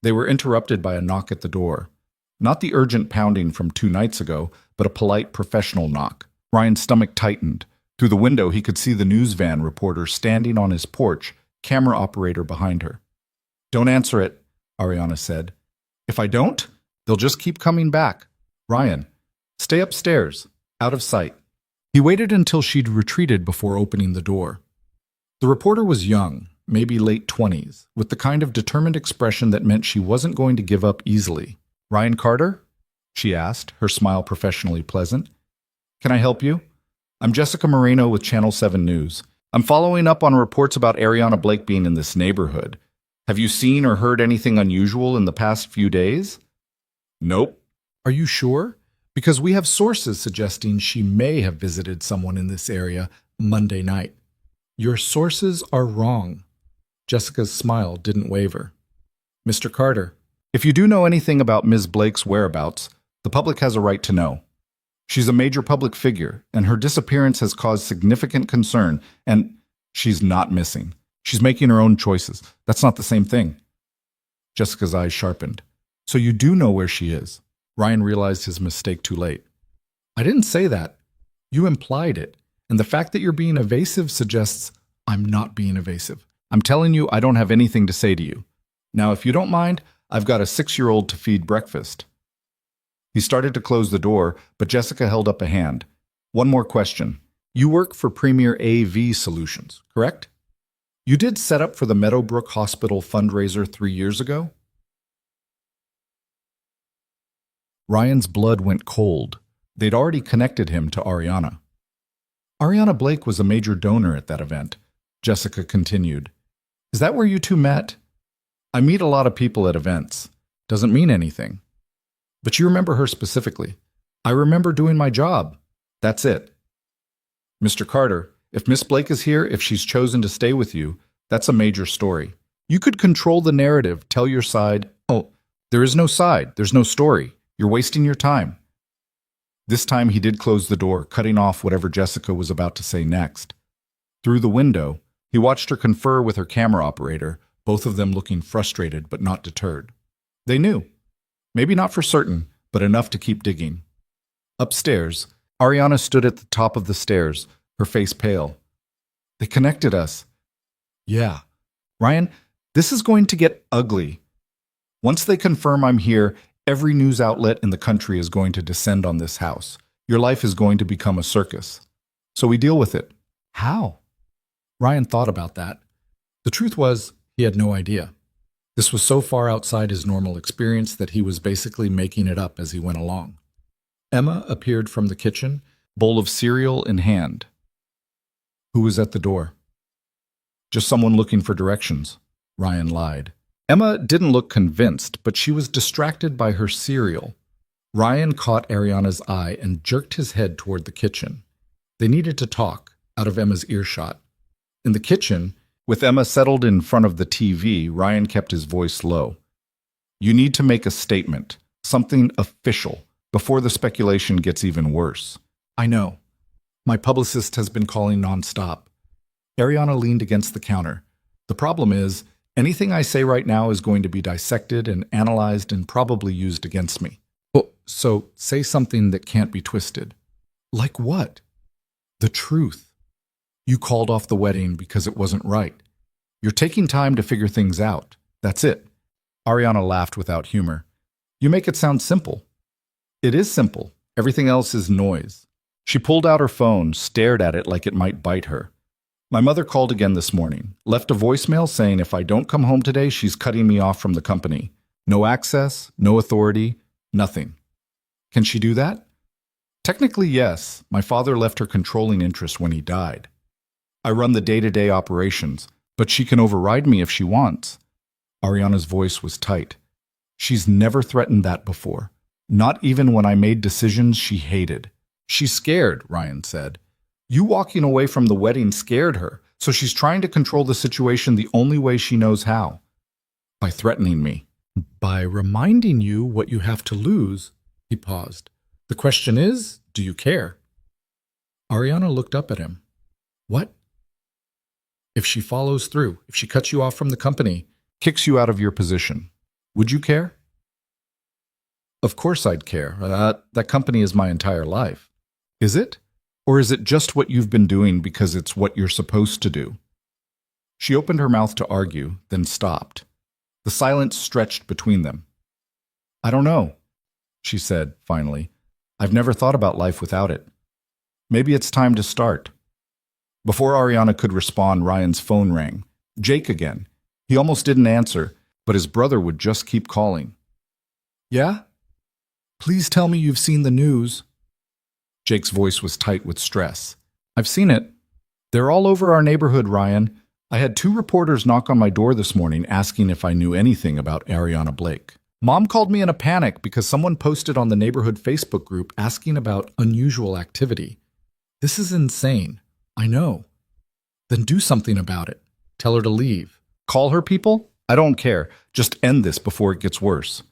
They were interrupted by a knock at the door. Not the urgent pounding from 2 nights ago, but a polite professional knock. Ryan's stomach tightened. Through the window, he could see the news van reporter standing on his porch, camera operator behind her. Don't answer it, Ariana said. If I don't, they'll just keep coming back. Ryan, stay upstairs, out of sight. He waited until she'd retreated before opening the door. The reporter was young, maybe late 20s, with the kind of determined expression that meant she wasn't going to give up easily. Ryan Carter? She asked, her smile professionally pleasant. Can I help you? I'm Jessica Moreno with Channel 7 News. I'm following up on reports about Ariana Blake being in this neighborhood. Have you seen or heard anything unusual in the past few days? Nope. Are you sure? Because we have sources suggesting she may have visited someone in this area Monday night. Your sources are wrong. Jessica's smile didn't waver. Mr. Carter, if you do know anything about Ms. Blake's whereabouts, the public has a right to know. She's a major public figure, and her disappearance has caused significant concern, and she's not missing. She's making her own choices. That's not the same thing. Jessica's eyes sharpened. So you do know where she is. Ryan realized his mistake too late. I didn't say that. You implied it, and the fact that you're being evasive suggests I'm not being evasive. I'm telling you I don't have anything to say to you. Now, if you don't mind, I've got a 6-year-old to feed breakfast. He started to close the door, but Jessica held up a hand. One more question. You work for Premier AV Solutions, correct? You did set up for the Meadowbrook Hospital fundraiser 3 years ago? Ryan's blood went cold. They'd already connected him to Ariana. Ariana Blake was a major donor at that event. Jessica continued. Is that where you two met? I meet a lot of people at events. Doesn't mean anything. But you remember her specifically. I remember doing my job. That's it. Mr. Carter, if Miss Blake is here, if she's chosen to stay with you, that's a major story. You could control the narrative, tell your side. Oh, there is no side. There's no story. You're wasting your time. This time he did close the door, cutting off whatever Jessica was about to say next. Through the window, he watched her confer with her camera operator, both of them looking frustrated but not deterred. They knew. Maybe not for certain, but enough to keep digging. Upstairs, Ariana stood at the top of the stairs, her face pale. They connected us. Yeah. Ryan, this is going to get ugly. Once they confirm I'm here, every news outlet in the country is going to descend on this house. Your life is going to become a circus. So we deal with it. How? Ryan thought about that. The truth was, he had no idea. This was so far outside his normal experience that he was basically making it up as he went along. Emma appeared from the kitchen, bowl of cereal in hand. Who was at the door? Just someone looking for directions, Ryan lied. Emma didn't look convinced, but she was distracted by her cereal. Ryan caught Ariana's eye and jerked his head toward the kitchen. They needed to talk, out of Emma's earshot. In the kitchen, with Emma settled in front of the TV, Ryan kept his voice low. You need to make a statement, something official, before the speculation gets even worse. I know. My publicist has been calling nonstop. Ariana leaned against the counter. The problem is, anything I say right now is going to be dissected and analyzed and probably used against me. Well, so say something that can't be twisted. Like what? The truth. You called off the wedding because it wasn't right. You're taking time to figure things out. That's it. Ariana laughed without humor. You make it sound simple. It is simple. Everything else is noise. She pulled out her phone, stared at it like it might bite her. My mother called again this morning, left a voicemail saying if I don't come home today, she's cutting me off from the company. No access, no authority, nothing. Can she do that? Technically, yes. My father left her controlling interest when he died. I run the day-to-day operations, but she can override me if she wants. Ariana's voice was tight. She's never threatened that before. Not even when I made decisions she hated. She's scared, Ryan said. You walking away from the wedding scared her, so she's trying to control the situation the only way she knows how. By threatening me. By reminding you what you have to lose, he paused. The question is, do you care? Ariana looked up at him. What? If she follows through, if she cuts you off from the company, kicks you out of your position, would you care? Of course I'd care. That company is my entire life. Is it? Or is it just what you've been doing because it's what you're supposed to do? She opened her mouth to argue, then stopped. The silence stretched between them. I don't know, she said, finally. I've never thought about life without it. Maybe it's time to start. Before Ariana could respond, Ryan's phone rang. Jake again. He almost didn't answer, but his brother would just keep calling. Yeah? Please tell me you've seen the news. Jake's voice was tight with stress. I've seen it. They're all over our neighborhood, Ryan. I had 2 reporters knock on my door this morning asking if I knew anything about Ariana Blake. Mom called me in a panic because someone posted on the neighborhood Facebook group asking about unusual activity. This is insane. I know. Then do something about it. Tell her to leave. Call her people? I don't care. Just end this before it gets worse.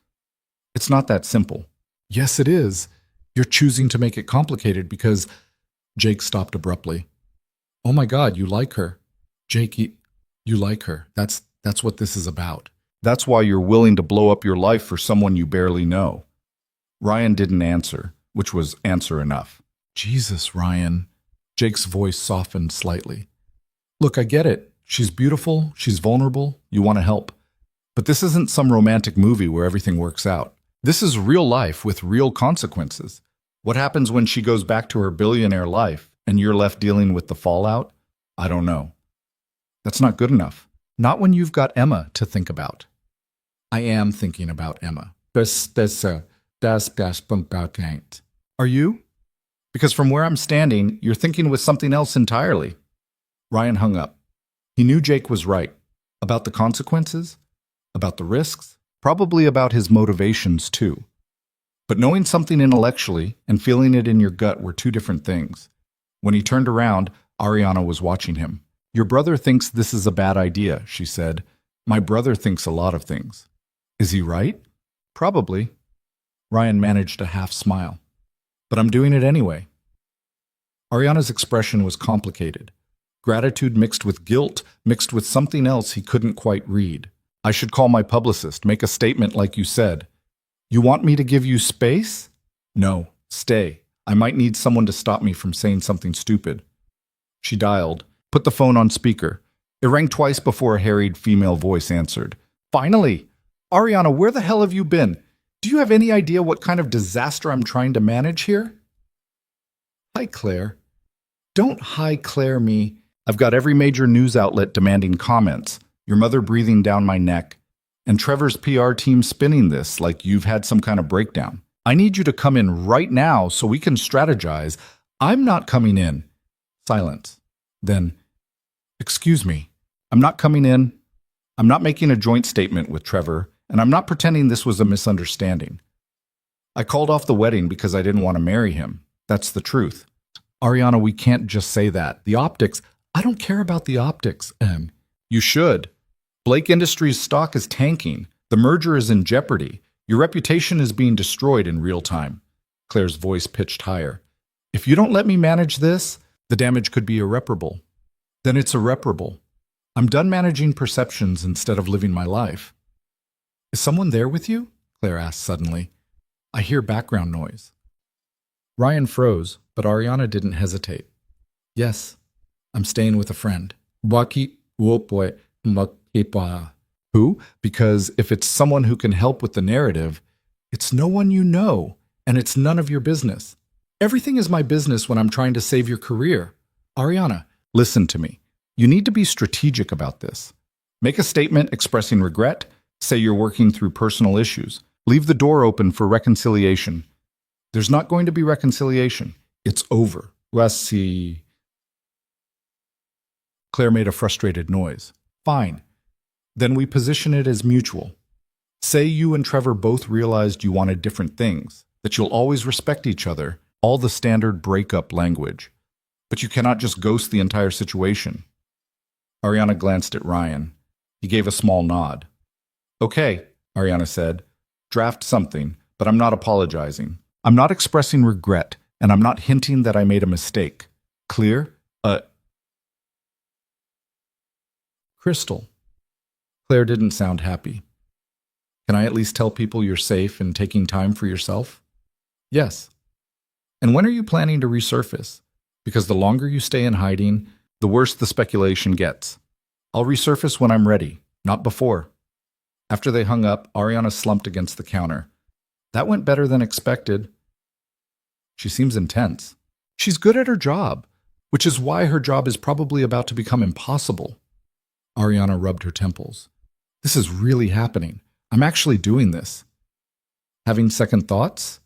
It's not that simple. Yes, it is. You're choosing to make it complicated because... Jake stopped abruptly. Oh my God, you like her. Jake, you like her. That's what this is about. That's why you're willing to blow up your life for someone you barely know. Ryan didn't answer, which was answer enough. Jesus, Ryan. Jake's voice softened slightly. Look, I get it. She's beautiful. She's vulnerable. You want to help. But this isn't some romantic movie where everything works out. This is real life with real consequences. What happens when she goes back to her billionaire life and you're left dealing with the fallout? I don't know. That's not good enough. Not when you've got Emma to think about. I am thinking about Emma. Are you? Because from where I'm standing, you're thinking with something else entirely. Ryan hung up. He knew Jake was right. About the consequences, about the risks, probably about his motivations too. But knowing something intellectually and feeling it in your gut were 2 different things. When he turned around, Ariana was watching him. Your brother thinks this is a bad idea, she said. My brother thinks a lot of things. Is he right? Probably. Ryan managed a half smile. But I'm doing it anyway. Ariana's expression was complicated. Gratitude mixed with guilt, mixed with something else he couldn't quite read. I should call my publicist, make a statement like you said. You want me to give you space? No, stay. I might need someone to stop me from saying something stupid. She dialed, put the phone on speaker. It rang twice before a harried female voice answered. Finally! Ariana, where the hell have you been? Do you have any idea what kind of disaster I'm trying to manage here? Hi, Claire. Don't hi, Claire me. I've got every major news outlet demanding comments, your mother breathing down my neck, and Trevor's PR team spinning this like you've had some kind of breakdown. I need you to come in right now so we can strategize. I'm not coming in. Silence. Then, excuse me, I'm not coming in. I'm not making a joint statement with Trevor, and I'm not pretending this was a misunderstanding. I called off the wedding because I didn't want to marry him. That's the truth. Ariana, we can't just say that. The optics, I don't care about the optics, Em. You should. Blake Industries' stock is tanking. The merger is in jeopardy. Your reputation is being destroyed in real time. Claire's voice pitched higher. If you don't let me manage this, the damage could be irreparable. Then it's irreparable. I'm done managing perceptions instead of living my life. Is someone there with you? Claire asked suddenly. I hear background noise. Ryan froze, but Ariana didn't hesitate. Yes, I'm staying with a friend. Who? Because if it's someone who can help with the narrative, it's no one you know, and it's none of your business. Everything is my business when I'm trying to save your career. Ariana, listen to me. You need to be strategic about this. Make a statement expressing regret. Say you're working through personal issues. Leave the door open for reconciliation. There's not going to be reconciliation. It's over. Let's see. Claire made a frustrated noise. Fine. Then we position it as mutual. Say you and Trevor both realized you wanted different things, that you'll always respect each other, all the standard breakup language. But you cannot just ghost the entire situation. Ariana glanced at Ryan. He gave a small nod. Okay, Ariana said. Draft something, but I'm not apologizing. I'm not expressing regret, and I'm not hinting that I made a mistake. Clear? Crystal. Claire didn't sound happy. Can I at least tell people you're safe and taking time for yourself? Yes. And when are you planning to resurface? Because the longer you stay in hiding, the worse the speculation gets. I'll resurface when I'm ready, not before. After they hung up, Ariana slumped against the counter. That went better than expected. She seems intense. She's good at her job, which is why her job is probably about to become impossible. Ariana rubbed her temples. This is really happening. I'm actually doing this. Having second thoughts?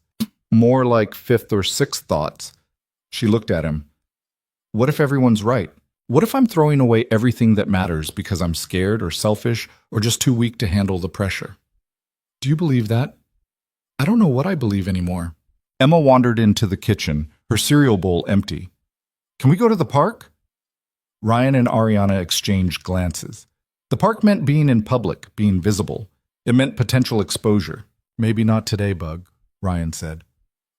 More like fifth or sixth thoughts. She looked at him. What if everyone's right? What if I'm throwing away everything that matters because I'm scared or selfish or just too weak to handle the pressure? Do you believe that? I don't know what I believe anymore. Emma wandered into the kitchen, her cereal bowl empty. Can we go to the park? Ryan and Ariana exchanged glances. The park meant being in public, being visible. It meant potential exposure. Maybe not today, Bug, Ryan said.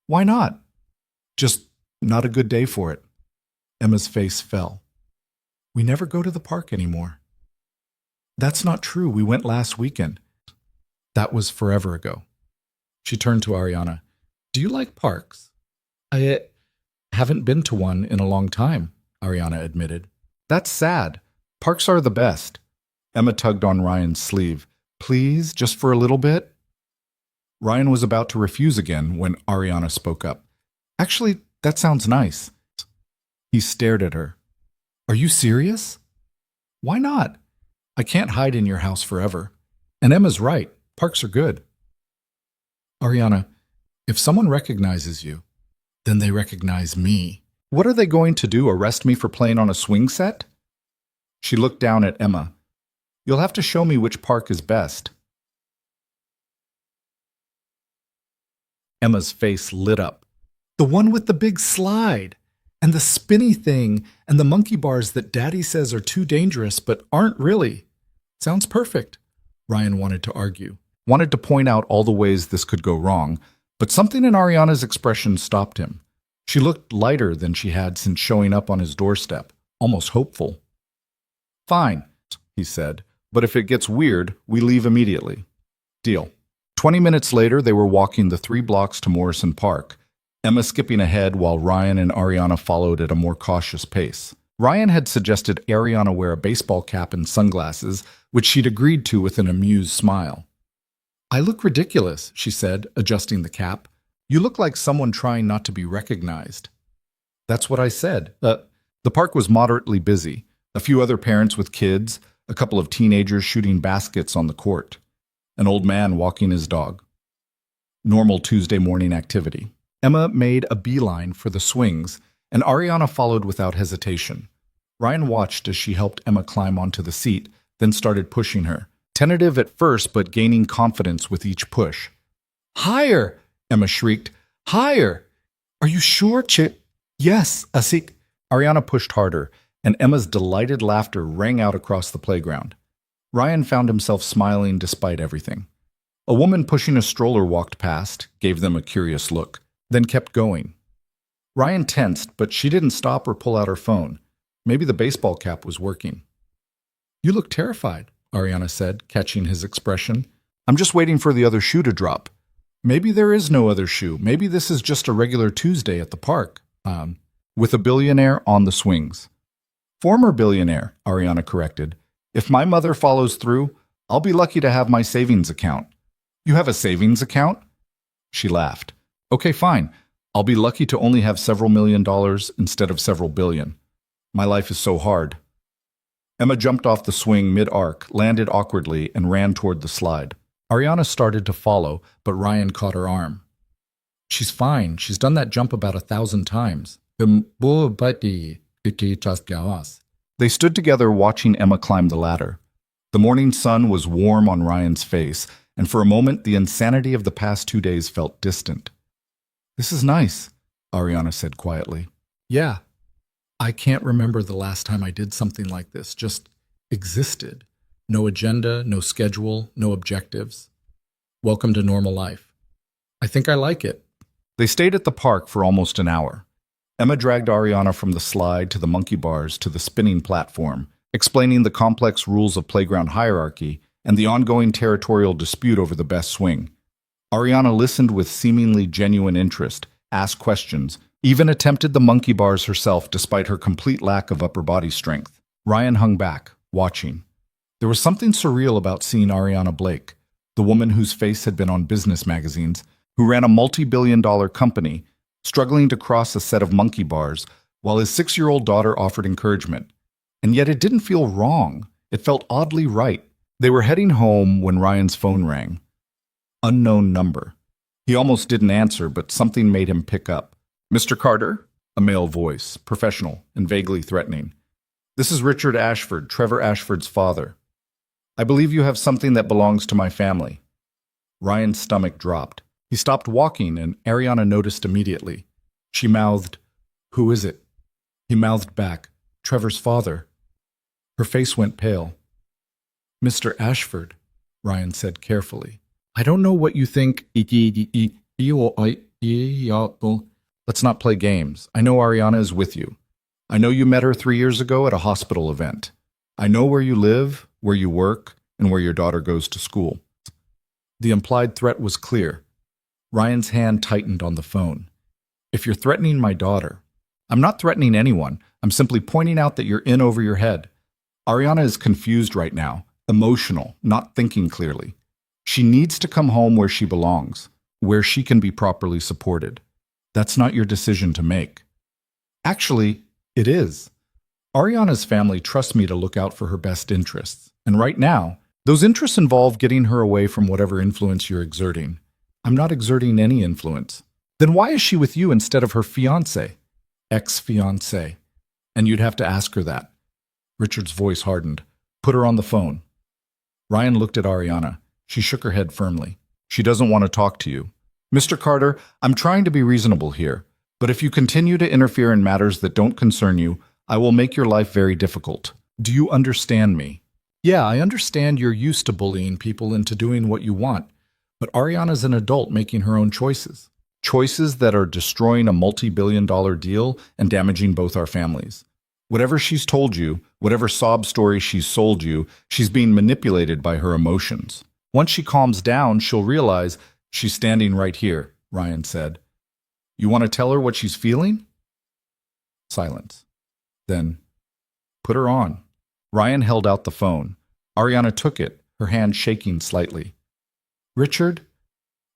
Why not? Just not a good day for it. Emma's face fell. We never go to the park anymore. That's not true. We went last weekend. That was forever ago. She turned to Ariana. Do you like parks? I haven't been to one in a long time, Ariana admitted. That's sad. Parks are the best. Emma tugged on Ryan's sleeve. Please, just for a little bit? Ryan was about to refuse again when Ariana spoke up. Actually, that sounds nice. He stared at her. Are you serious? Why not? I can't hide in your house forever. And Emma's right. Parks are good. Ariana, if someone recognizes you, then they recognize me. What are they going to do, arrest me for playing on a swing set? She looked down at Emma. You'll have to show me which park is best. Emma's face lit up. The one with the big slide, and the spinny thing, and the monkey bars that Daddy says are too dangerous but aren't really. Sounds perfect, Ryan wanted to argue. Wanted to point out all the ways this could go wrong, but something in Ariana's expression stopped him. She looked lighter than she had since showing up on his doorstep, almost hopeful. Fine, he said, but if it gets weird, we leave immediately. Deal. 20 minutes later, they were walking the 3 blocks to Morrison Park, Emma skipping ahead while Ryan and Ariana followed at a more cautious pace. Ryan had suggested Ariana wear a baseball cap and sunglasses, which she'd agreed to with an amused smile. I look ridiculous, she said, adjusting the cap. You look like someone trying not to be recognized. That's what I said. The park was moderately busy. A few other parents with kids, a couple of teenagers shooting baskets on the court, an old man walking his dog. Normal Tuesday morning activity. Emma made a beeline for the swings, and Ariana followed without hesitation. Ryan watched as she helped Emma climb onto the seat, then started pushing her. Tentative at first, but gaining confidence with each push. Higher! Emma shrieked. Higher! Are you sure, Chip? Yes, Asik. Ariana pushed harder, and Emma's delighted laughter rang out across the playground. Ryan found himself smiling despite everything. A woman pushing a stroller walked past, gave them a curious look, then kept going. Ryan tensed, but she didn't stop or pull out her phone. Maybe the baseball cap was working. You look terrified, Ariana said, catching his expression. I'm just waiting for the other shoe to drop. Maybe there is no other shoe. Maybe this is just a regular Tuesday at the park. With a billionaire on the swings. Former billionaire, Ariana corrected. If my mother follows through, I'll be lucky to have my savings account. You have a savings account? She laughed. Okay, fine. I'll be lucky to only have several $1,000,000 instead of several billion. My life is so hard. Emma jumped off the swing mid-arc, landed awkwardly, and ran toward the slide. Ariana started to follow, but Ryan caught her arm. She's fine. She's done that jump about 1,000 times. They stood together watching Emma climb the ladder. The morning sun was warm on Ryan's face, and for a moment the insanity of the past 2 days felt distant. This is nice, Ariana said quietly. Yeah. I can't remember the last time I did something like this, just existed. No agenda, no schedule, no objectives. Welcome to normal life. I think I like it. They stayed at the park for almost an hour. Emma dragged Ariana from the slide to the monkey bars to the spinning platform, explaining the complex rules of playground hierarchy and the ongoing territorial dispute over the best swing. Ariana listened with seemingly genuine interest, asked questions, even attempted the monkey bars herself despite her complete lack of upper body strength. Ryan hung back, watching. There was something surreal about seeing Ariana Blake, the woman whose face had been on business magazines, who ran a multi-billion-dollar company, struggling to cross a set of monkey bars while his 6-year-old daughter offered encouragement. And yet it didn't feel wrong. It felt oddly right. They were heading home when Ryan's phone rang. Unknown number. He almost didn't answer, but something made him pick up. Mr. Carter? A male voice, professional and vaguely threatening. This is Richard Ashford, Trevor Ashford's father. I believe you have something that belongs to my family. Ryan's stomach dropped. He stopped walking, and Ariana noticed immediately. She mouthed, "Who is it?" He mouthed back, "Trevor's father." Her face went pale. "Mr. Ashford," Ryan said carefully. "I don't know what you think. Let's not play games. I know Ariana is with you. I know you met her 3 years ago at a hospital event. I know where you live, where you work, and where your daughter goes to school." The implied threat was clear. Ryan's hand tightened on the phone. "If you're threatening my daughter..." "I'm not threatening anyone. I'm simply pointing out that you're in over your head. Ariana is confused right now, emotional, not thinking clearly. She needs to come home where she belongs, where she can be properly supported. That's not your decision to make." "Actually, it is. Ariana's family trusts me to look out for her best interests. And right now, those interests involve getting her away from whatever influence you're exerting. I'm not exerting any influence. Then why is she with you instead of her fiancé?" "Ex-fiancé. And you'd have to ask her that." Richard's voice hardened. "Put her on the phone." Ryan looked at Ariana. She shook her head firmly. "She doesn't want to talk to you." "Mr. Carter, I'm trying to be reasonable here, but if you continue to interfere in matters that don't concern you, I will make your life very difficult. Do you understand me?" "Yeah, I understand you're used to bullying people into doing what you want, but Ariana's an adult making her own choices. Choices that are destroying a multi-billion-dollar deal and damaging both our families. Whatever she's told you, whatever sob story she's sold you, she's being manipulated by her emotions. Once she calms down, she'll realize..." "She's standing right here," Ryan said. "You want to tell her what she's feeling?" Silence. Then, "Put her on." Ryan held out the phone. Ariana took it, her hand shaking slightly. "Richard?"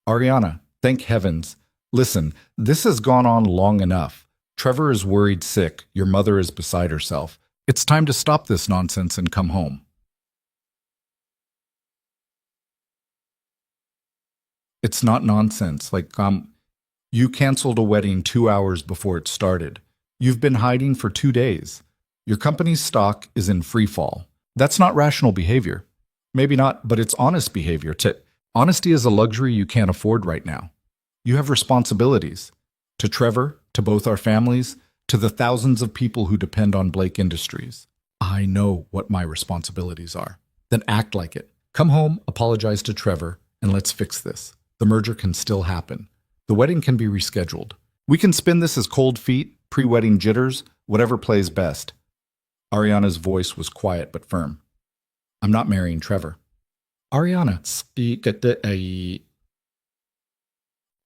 "Ariana, thank heavens. Listen, this has gone on long enough. Trevor is worried sick. Your mother is beside herself. It's time to stop this nonsense and come home." "It's not nonsense. You canceled a wedding 2 hours before it started. You've been hiding for 2 days. Your company's stock is in free fall. That's not rational behavior. Maybe not, but it's honest behavior. Honesty is a luxury you can't afford right now. You have responsibilities. To Trevor, to both our families, to the thousands of people who depend on Blake Industries. I know what my responsibilities are. Then act like it. Come home, apologize to Trevor, and let's fix this. The merger can still happen. The wedding can be rescheduled. We can spin this as cold feet, pre-wedding jitters, whatever plays best. Ariana's voice was quiet but firm. I'm not marrying Trevor. Ariana,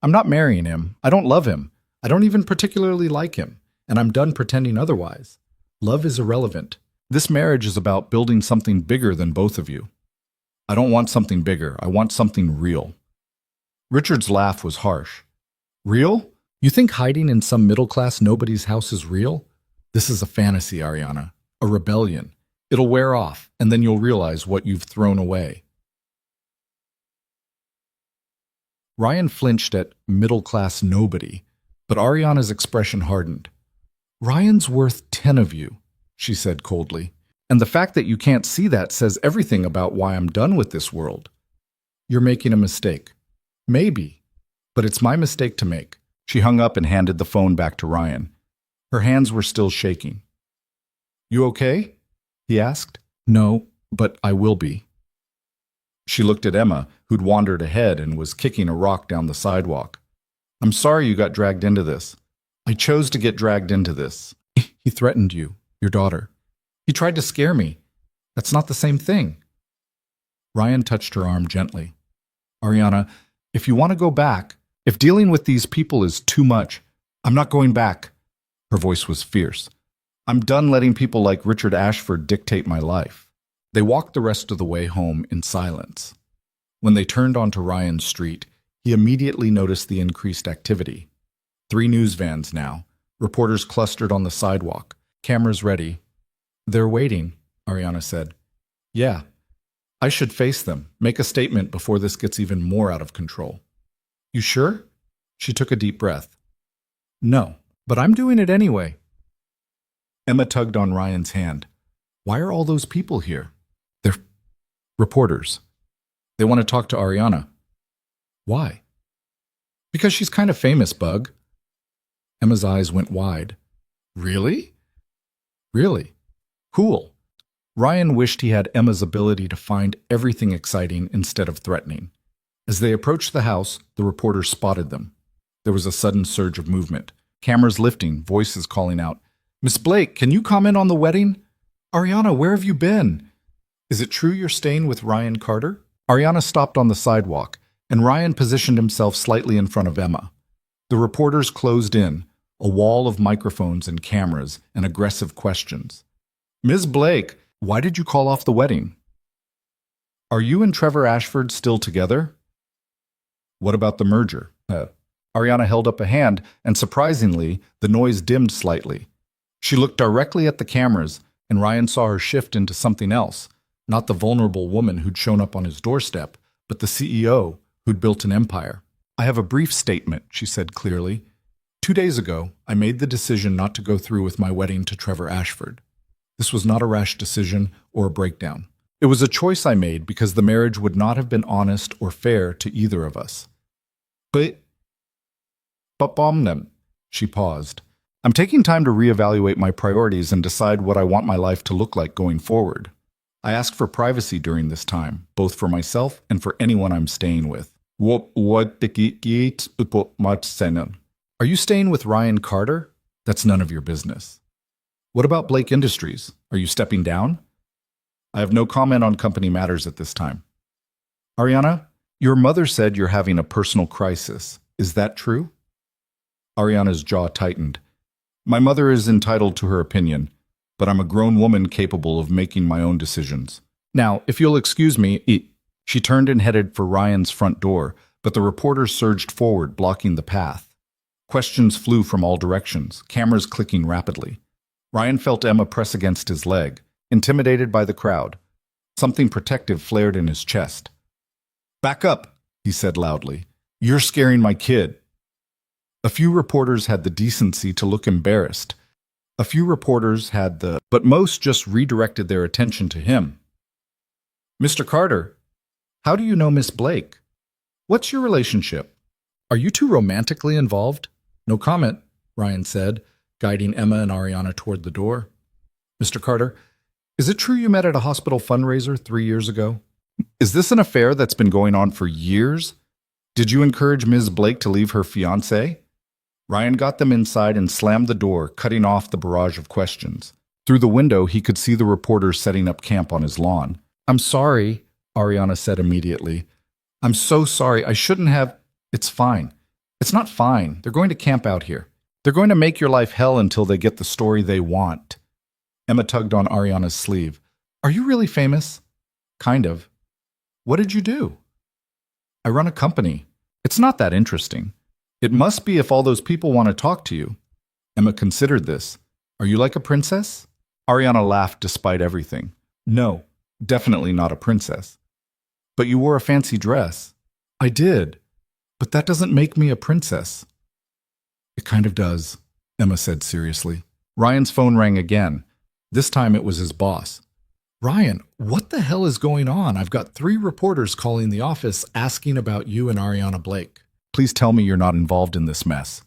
I'm not marrying him. I don't love him. I don't even particularly like him. And I'm done pretending otherwise. Love is irrelevant. This marriage is about building something bigger than both of you. I don't want something bigger. I want something real. Richard's laugh was harsh. Real? You think hiding in some middle-class nobody's house is real? This is a fantasy, Ariana. A rebellion. It'll wear off, and then you'll realize what you've thrown away. Ryan flinched at middle-class nobody, but Ariana's expression hardened. Ryan's worth 10 of you, she said coldly. And the fact that you can't see that says everything about why I'm done with this world. You're making a mistake. Maybe, but it's my mistake to make. She hung up and handed the phone back to Ryan. Her hands were still shaking. You okay? He asked. No, but I will be. She looked at Emma, who'd wandered ahead and was kicking a rock down the sidewalk. I'm sorry you got dragged into this. I chose to get dragged into this. He threatened you, your daughter. He tried to scare me. That's not the same thing. Ryan touched her arm gently. Ariana, if you want to go back, if dealing with these people is too much, I'm not going back. Her voice was fierce. I'm done letting people like Richard Ashford dictate my life. They walked the rest of the way home in silence. When they turned onto Ryan's street, he immediately noticed the increased activity. 3 news vans now, reporters clustered on the sidewalk, cameras ready. They're waiting, Ariana said. Yeah, I should face them, make a statement before this gets even more out of control. You sure? She took a deep breath. No, but I'm doing it anyway. Emma tugged on Ryan's hand. Why are all those people here? They're reporters. They want to talk to Ariana. Why? Because she's kind of famous, Bug. Emma's eyes went wide. Really? Really? Cool. Ryan wished he had Emma's ability to find everything exciting instead of threatening. As they approached the house, the reporters spotted them. There was a sudden surge of movement. Cameras lifting, voices calling out, Miss Blake, can you comment on the wedding? Ariana, where have you been? Is it true you're staying with Ryan Carter? Ariana stopped on the sidewalk, and Ryan positioned himself slightly in front of Emma. The reporters closed in, a wall of microphones and cameras and aggressive questions. Ms. Blake, why did you call off the wedding? Are you and Trevor Ashford still together? What about the merger? Ariana held up a hand, and surprisingly, the noise dimmed slightly. She looked directly at the cameras, and Ryan saw her shift into something else, not the vulnerable woman who'd shown up on his doorstep, but the CEO who'd built an empire. I have a brief statement, she said clearly. 2 days ago, I made the decision not to go through with my wedding to Trevor Ashford. This was not a rash decision or a breakdown. It was a choice I made because the marriage would not have been honest or fair to either of us. But she paused. I'm taking time to reevaluate my priorities and decide what I want my life to look like going forward. I ask for privacy during this time, both for myself and for anyone I'm staying with. Are you staying with Ryan Carter? That's none of your business. What about Blake Industries? Are you stepping down? I have no comment on company matters at this time. Ariana, your mother said you're having a personal crisis. Is that true? Ariana's jaw tightened. My mother is entitled to her opinion, but I'm a grown woman capable of making my own decisions. Now, if you'll excuse me, she turned and headed for Ryan's front door, but the reporters surged forward, blocking the path. Questions flew from all directions, cameras clicking rapidly. Ryan felt Emma press against his leg, intimidated by the crowd. Something protective flared in his chest. Back up, he said loudly. You're scaring my kid. A few reporters had the decency to look embarrassed. But most just redirected their attention to him. Mr. Carter, how do you know Miss Blake? What's your relationship? Are you two romantically involved? No comment, Ryan said, guiding Emma and Ariana toward the door. Mr. Carter, is it true you met at a hospital fundraiser 3 years ago? Is this an affair that's been going on for years? Did you encourage Ms. Blake to leave her fiancé? Ryan got them inside and slammed the door, cutting off the barrage of questions. Through the window, he could see the reporters setting up camp on his lawn. "I'm sorry," Ariana said immediately. "I'm so sorry. I shouldn't have." "It's fine." "It's not fine. They're going to camp out here. They're going to make your life hell until they get the story they want." Emma tugged on Ariana's sleeve. "Are you really famous?" "Kind of." "What did you do?" "I run a company." "It's not that interesting." "It must be if all those people want to talk to you." Emma considered this. "Are you like a princess?" Ariana laughed despite everything. "No, definitely not a princess." "But you wore a fancy dress." "I did, but that doesn't make me a princess." "It kind of does," Emma said seriously. Ryan's phone rang again. This time it was his boss. "Ryan, what the hell is going on? I've got 3 reporters calling the office asking about you and Ariana Blake. Please tell me you're not involved in this mess."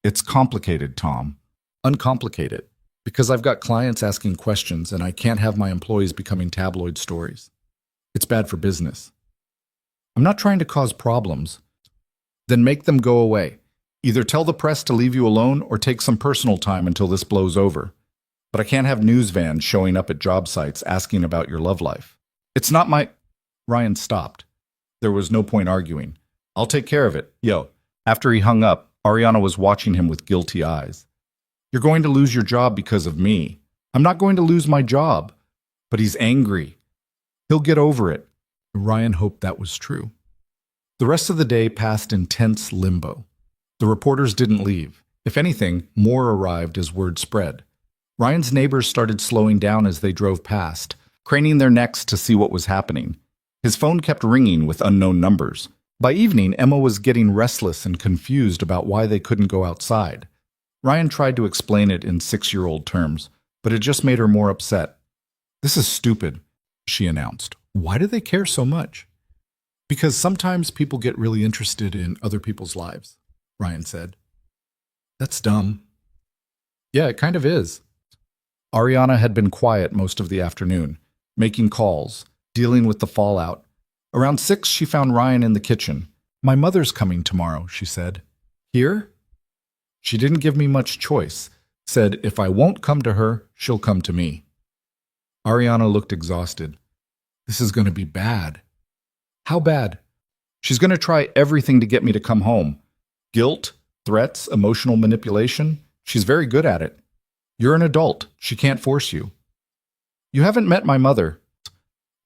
"It's complicated, Tom." "Uncomplicated. Because I've got clients asking questions and I can't have my employees becoming tabloid stories. It's bad for business." "I'm not trying to cause problems." "Then make them go away. Either tell the press to leave you alone or take some personal time until this blows over. But I can't have news vans showing up at job sites asking about your love life." "It's not my—" Ryan stopped. There was no point arguing. "I'll take care of it, yo." After he hung up, Ariana was watching him with guilty eyes. "You're going to lose your job because of me." "I'm not going to lose my job." "But he's angry. He'll get over it." Ryan hoped that was true. The rest of the day passed in tense limbo. The reporters didn't leave. If anything, more arrived as word spread. Ryan's neighbors started slowing down as they drove past, craning their necks to see what was happening. His phone kept ringing with unknown numbers. By evening, Emma was getting restless and confused about why they couldn't go outside. Ryan tried to explain it in 6-year-old terms, but it just made her more upset. "This is stupid," she announced. "Why do they care so much?" "Because sometimes people get really interested in other people's lives," Ryan said. "That's dumb." "Yeah, it kind of is." Ariana had been quiet most of the afternoon, making calls, dealing with the fallout. Around 6, she found Ryan in the kitchen. "My mother's coming tomorrow," she said. "Here?" "She didn't give me much choice. Said if I won't come to her, she'll come to me." Ariana looked exhausted. "This is going to be bad." "How bad?" "She's going to try everything to get me to come home. Guilt, threats, emotional manipulation. She's very good at it. You're an adult. She can't force you." "You haven't met my mother."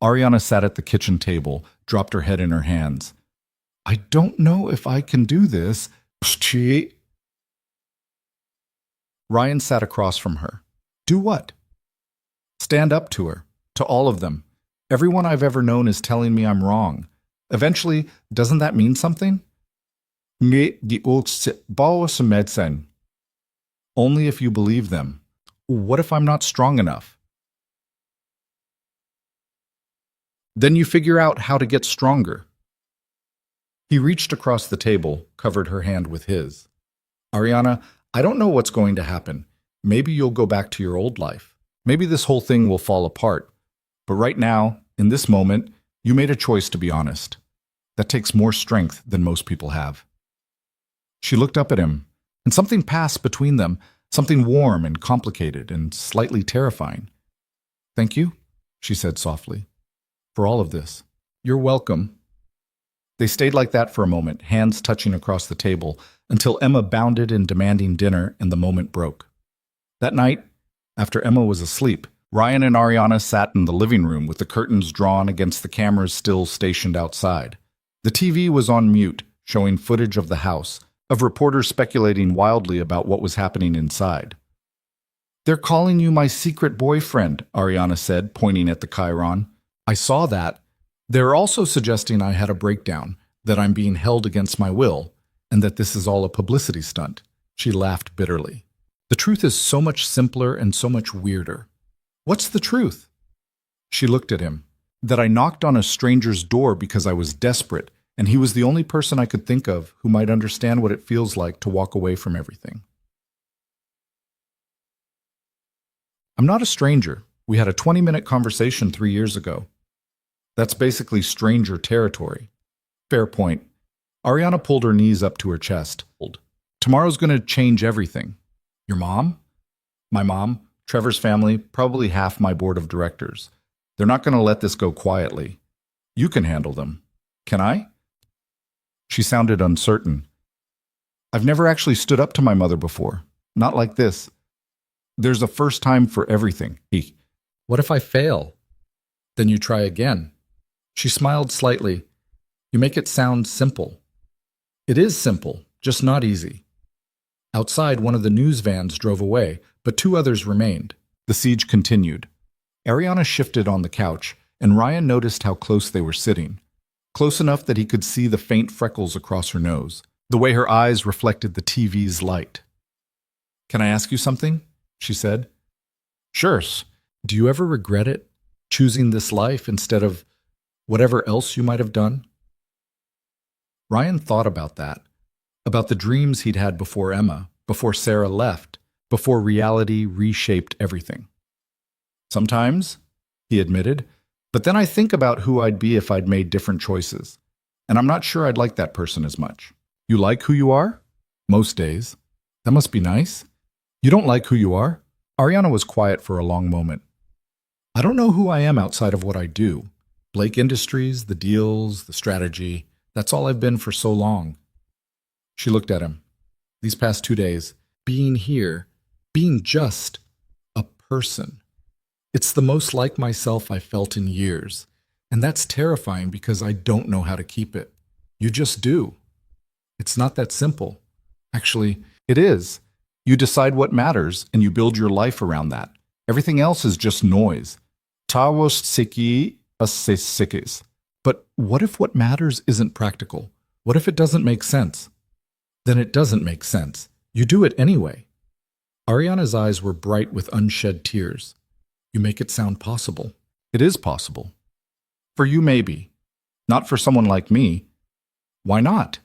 Ariana sat at the kitchen table, dropped her head in her hands. "I don't know if I can do this." She. Ryan sat across from her. "Do what?" "Stand up to her. To all of them. Everyone I've ever known is telling me I'm wrong. Eventually, doesn't that mean something?" "Only if you believe them." "What if I'm not strong enough?" "Then you figure out how to get stronger." He reached across the table, covered her hand with his. "Ariana, I don't know what's going to happen. Maybe you'll go back to your old life. Maybe this whole thing will fall apart. But right now, in this moment, you made a choice to be honest. That takes more strength than most people have." She looked up at him, and something passed between them, something warm and complicated and slightly terrifying. "Thank you," she said softly, "for all of this." "You're welcome." They stayed like that for a moment, hands touching across the table, until Emma bounded in demanding dinner and the moment broke. That night, after Emma was asleep, Ryan and Ariana sat in the living room with the curtains drawn against the cameras still stationed outside. The TV was on mute, showing footage of the house, of reporters speculating wildly about what was happening inside. "They're calling you my secret boyfriend," Ariana said, pointing at the chyron. "I saw that. They're also suggesting I had a breakdown, that I'm being held against my will, and that this is all a publicity stunt." She laughed bitterly. "The truth is so much simpler and so much weirder." "What's the truth?" She looked at him. "That I knocked on a stranger's door because I was desperate, and he was the only person I could think of who might understand what it feels like to walk away from everything." "I'm not a stranger. We had a 20-minute conversation 3 years ago." "That's basically stranger territory." "Fair point." Ariana pulled her knees up to her chest. Tomorrow's going to change everything. Your mom? My mom, Trevor's family, probably half my board of directors. They're not going to let this go quietly. You can handle them. Can I? She sounded uncertain. I've never actually stood up to my mother before. Not like this. There's a first time for everything. What if I fail? Then you try again. She smiled slightly. You make it sound simple. It is simple, just not easy. Outside, one of the news vans drove away, but two others remained. The siege continued. Ariana shifted on the couch, and Ryan noticed how close they were sitting. Close enough that he could see the faint freckles across her nose, the way her eyes reflected the TV's light. Can I ask you something? She said. Sure. Do you ever regret it, choosing this life instead of whatever else you might have done? Ryan thought about that, about the dreams he'd had before Emma, before Sarah left, before reality reshaped everything. Sometimes, he admitted, but then I think about who I'd be if I'd made different choices, and I'm not sure I'd like that person as much. You like who you are? Most days. That must be nice. You don't like who you are? Ariana was quiet for a long moment. I don't know who I am outside of what I do. Blake Industries, the deals, the strategy, that's all I've been for so long. She looked at him. These past 2 days, being here, being just a person. It's the most like myself I've felt in years, and that's terrifying because I don't know how to keep it. You just do. It's not that simple. Actually, it is. You decide what matters, and you build your life around that. Everything else is just noise. Tavos siki asesikis. But what if what matters isn't practical? What if it doesn't make sense? Then it doesn't make sense. You do it anyway. Ariana's eyes were bright with unshed tears. You make it sound possible. It is possible. For you, maybe. Not for someone like me. Why not?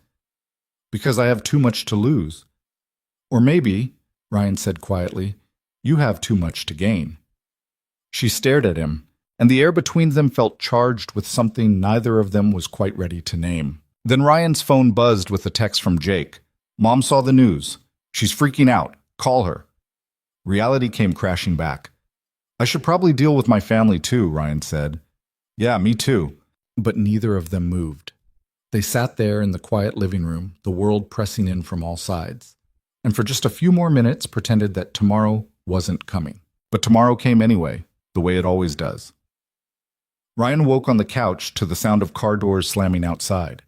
Because I have too much to lose. Or maybe, Ryan said quietly, you have too much to gain. She stared at him, and the air between them felt charged with something neither of them was quite ready to name. Then Ryan's phone buzzed with a text from Jake. Mom saw the news. She's freaking out. Call her. Reality came crashing back. I should probably deal with my family too, Ryan said. Yeah, me too. But neither of them moved. They sat there in the quiet living room, the world pressing in from all sides, and for just a few more minutes pretended that tomorrow wasn't coming. But tomorrow came anyway, the way it always does. Ryan woke on the couch to the sound of car doors slamming outside.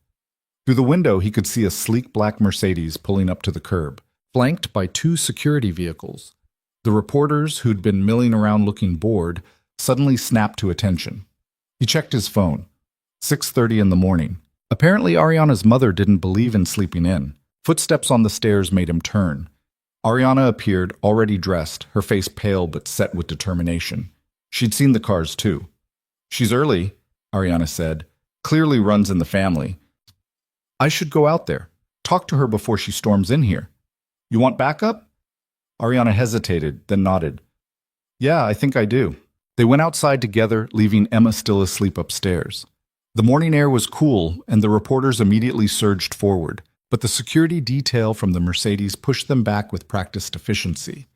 Through the window, he could see a sleek black Mercedes pulling up to the curb, flanked by 2 security vehicles. The reporters, who'd been milling around looking bored, suddenly snapped to attention. He checked his phone. 6:30 in the morning. Apparently, Ariana's mother didn't believe in sleeping in. Footsteps on the stairs made him turn. Ariana appeared, already dressed, her face pale but set with determination. She'd seen the cars, too. She's early, Ariana said. Clearly runs in the family. I should go out there. Talk to her before she storms in here. You want backup? Ariana hesitated, then nodded. Yeah, I think I do. They went outside together, leaving Emma still asleep upstairs. The morning air was cool, and the reporters immediately surged forward, but the security detail from the Mercedes pushed them back with practiced efficiency.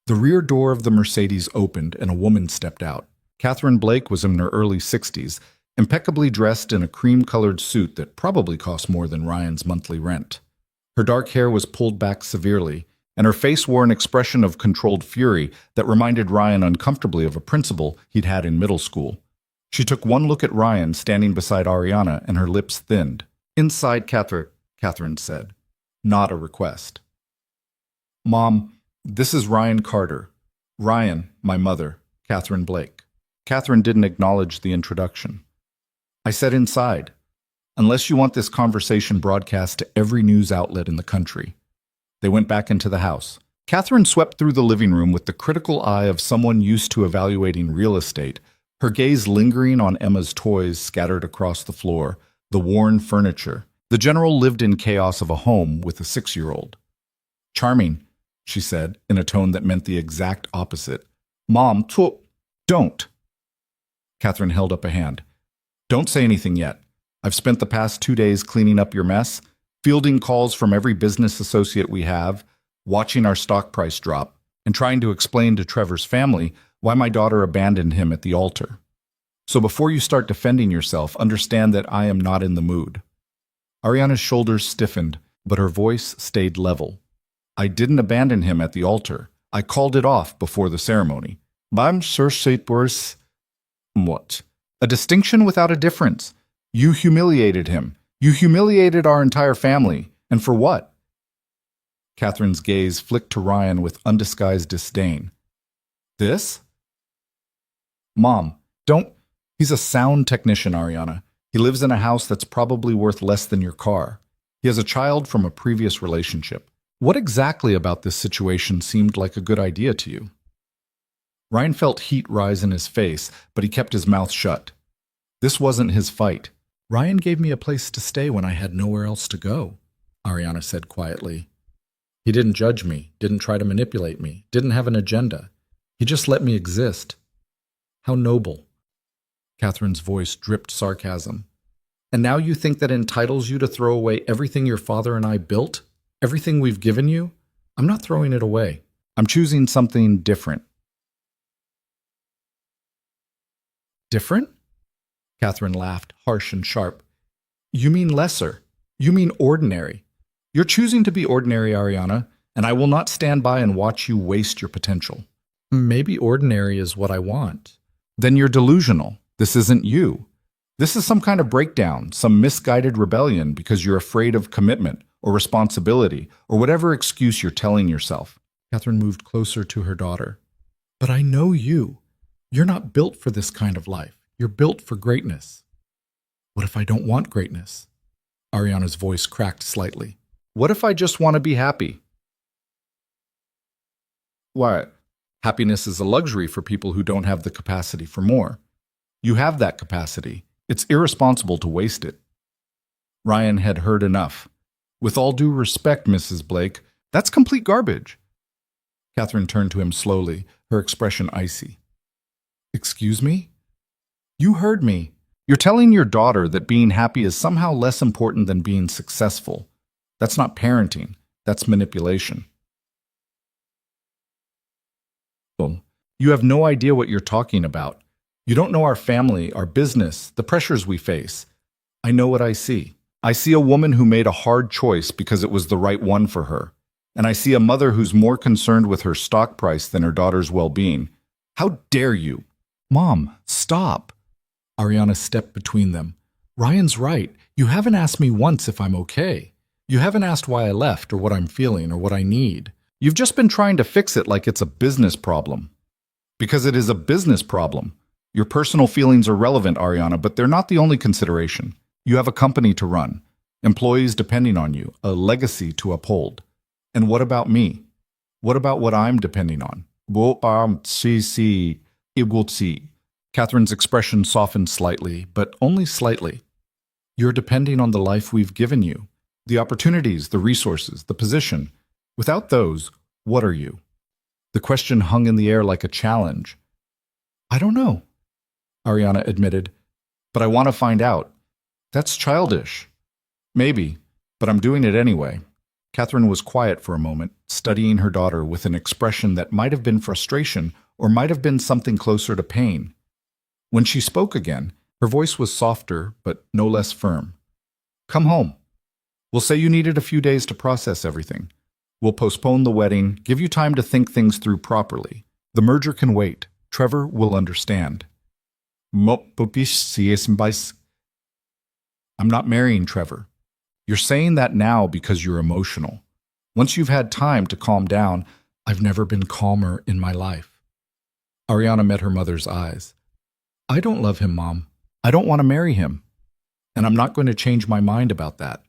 The rear door of the Mercedes opened, and a woman stepped out. Catherine Blake was in her early 60s, impeccably dressed in a cream-colored suit that probably cost more than Ryan's monthly rent. Her dark hair was pulled back severely, and her face wore an expression of controlled fury that reminded Ryan uncomfortably of a principal he'd had in middle school. She took one look at Ryan standing beside Ariana, and her lips thinned. Inside, Catherine said. Not a request. Mom, this is Ryan Carter. Ryan, my mother, Catherine Blake. Catherine didn't acknowledge the introduction. I said inside, unless you want this conversation broadcast to every news outlet in the country. They went back into the house. Catherine swept through the living room with the critical eye of someone used to evaluating real estate, her gaze lingering on Emma's toys scattered across the floor, the worn furniture. The general lived in chaos of a home with a 6-year-old. Charming, she said, in a tone that meant the exact opposite. Mom, don't. Catherine held up a hand. Don't say anything yet. I've spent the past 2 days cleaning up your mess. fielding calls from every business associate we have, watching our stock price drop, and trying to explain to Trevor's family why my daughter abandoned him at the altar. So before you start defending yourself, understand that I am not in the mood. Ariana's shoulders stiffened, but her voice stayed level. I didn't abandon him at the altar. I called it off before the ceremony. I'm sure it was... What? A distinction without a difference. You humiliated him. You humiliated our entire family. And for what? Catherine's gaze flicked to Ryan with undisguised disdain. This? Mom, don't... He's a sound technician, Ariana. He lives in a house that's probably worth less than your car. He has a child from a previous relationship. What exactly about this situation seemed like a good idea to you? Ryan felt heat rise in his face, but he kept his mouth shut. This wasn't his fight. Ryan gave me a place to stay when I had nowhere else to go, Ariana said quietly. He didn't judge me, didn't try to manipulate me, didn't have an agenda. He just let me exist. How noble. Catherine's voice dripped sarcasm. And now you think that entitles you to throw away everything your father and I built? Everything we've given you? I'm not throwing it away. I'm choosing something different. Different? Catherine laughed, harsh and sharp. You mean lesser. You mean ordinary. You're choosing to be ordinary, Ariana, and I will not stand by and watch you waste your potential. Maybe ordinary is what I want. Then you're delusional. This isn't you. This is some kind of breakdown, some misguided rebellion because you're afraid of commitment or responsibility or whatever excuse you're telling yourself. Catherine moved closer to her daughter. But I know you. You're not built for this kind of life. You're built for greatness. What if I don't want greatness? Ariana's voice cracked slightly. What if I just want to be happy? What? Happiness is a luxury for people who don't have the capacity for more. You have that capacity. It's irresponsible to waste it. Ryan had heard enough. With all due respect, Mrs. Blake, that's complete garbage. Catherine turned to him slowly, her expression icy. Excuse me? You heard me. You're telling your daughter that being happy is somehow less important than being successful. That's not parenting. That's manipulation. Well, you have no idea what you're talking about. You don't know our family, our business, the pressures we face. I know what I see. I see a woman who made a hard choice because it was the right one for her. And I see a mother who's more concerned with her stock price than her daughter's well-being. How dare you? Mom, stop. Ariana stepped between them. Ryan's right. You haven't asked me once if I'm okay. You haven't asked why I left or what I'm feeling or what I need. You've just been trying to fix it like it's a business problem. Because it is a business problem. Your personal feelings are relevant, Ariana, but they're not the only consideration. You have a company to run, employees depending on you, a legacy to uphold. And what about me? What about what I'm depending on? Catherine's expression softened slightly, but only slightly. You're depending on the life we've given you, the opportunities, the resources, the position. Without those, what are you? The question hung in the air like a challenge. I don't know, Ariana admitted, but I want to find out. That's childish. Maybe, but I'm doing it anyway. Catherine was quiet for a moment, studying her daughter with an expression that might have been frustration or might have been something closer to pain. When she spoke again, her voice was softer but no less firm. Come home. We'll say you needed a few days to process everything. We'll postpone the wedding, give you time to think things through properly. The merger can wait. Trevor will understand. I'm not marrying Trevor. You're saying that now because you're emotional. Once you've had time to calm down, I've never been calmer in my life. Ariana met her mother's eyes. I don't love him, Mom. I don't want to marry him. And I'm not going to change my mind about that.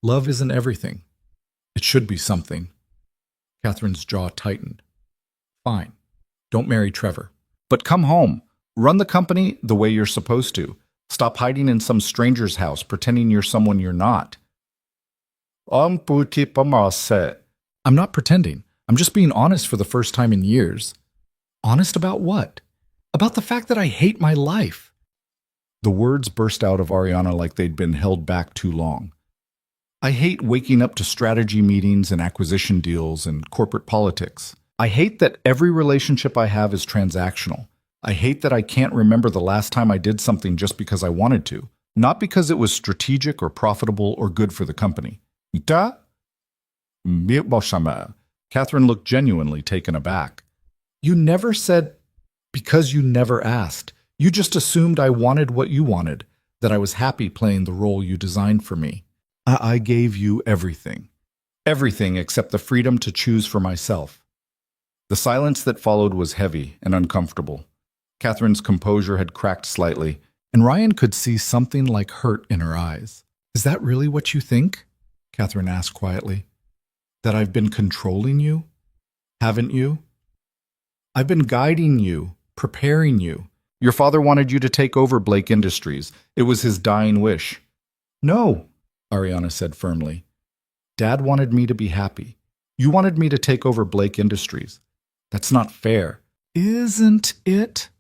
Love isn't everything. It should be something. Catherine's jaw tightened. Fine. Don't marry Trevor. But come home. Run the company the way you're supposed to. Stop hiding in some stranger's house, pretending you're someone you're not. I'm not pretending. I'm just being honest for the first time in years. Honest about what? About the fact that I hate my life. The words burst out of Ariana like they'd been held back too long. I hate waking up to strategy meetings and acquisition deals and corporate politics. I hate that every relationship I have is transactional. I hate that I can't remember the last time I did something just because I wanted to, not because it was strategic or profitable or good for the company. Da? Catherine looked genuinely taken aback. You never said because you never asked. You just assumed I wanted what you wanted, that I was happy playing the role you designed for me. I gave you everything. Everything except the freedom to choose for myself. The silence that followed was heavy and uncomfortable. Catherine's composure had cracked slightly, and Ryan could see something like hurt in her eyes. Is that really what you think? Catherine asked quietly. That I've been controlling you? Haven't you? I've been guiding you, preparing you. Your father wanted you to take over Blake Industries. It was his dying wish. No, Ariana said firmly. Dad wanted me to be happy. You wanted me to take over Blake Industries. That's not fair. Isn't it?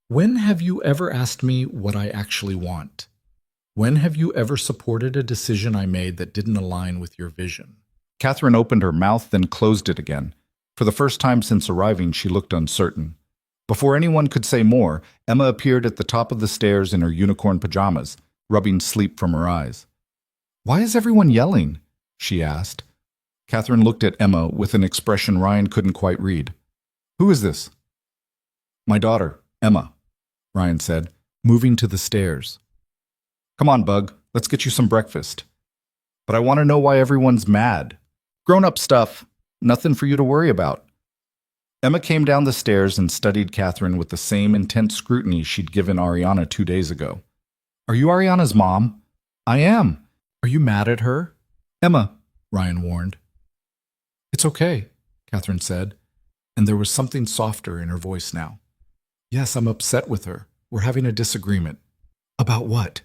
When have you ever asked me what I actually want? When have you ever supported a decision I made that didn't align with your vision? Catherine opened her mouth, then closed it again. For the first time since arriving, she looked uncertain. Before anyone could say more, Emma appeared at the top of the stairs in her unicorn pajamas, rubbing sleep from her eyes. Why is everyone yelling? She asked. Catherine looked at Emma with an expression Ryan couldn't quite read. Who is this? My daughter, Emma, Ryan said, moving to the stairs. Come on, Bug, let's get you some breakfast. But I want to know why everyone's mad. Grown-up stuff, nothing for you to worry about. Emma came down the stairs and studied Catherine with the same intense scrutiny she'd given Ariana 2 days ago. Are you Ariana's mom? I am. Are you mad at her? Emma, Ryan warned. It's okay, Catherine said, and there was something softer in her voice now. Yes, I'm upset with her. We're having a disagreement. About what?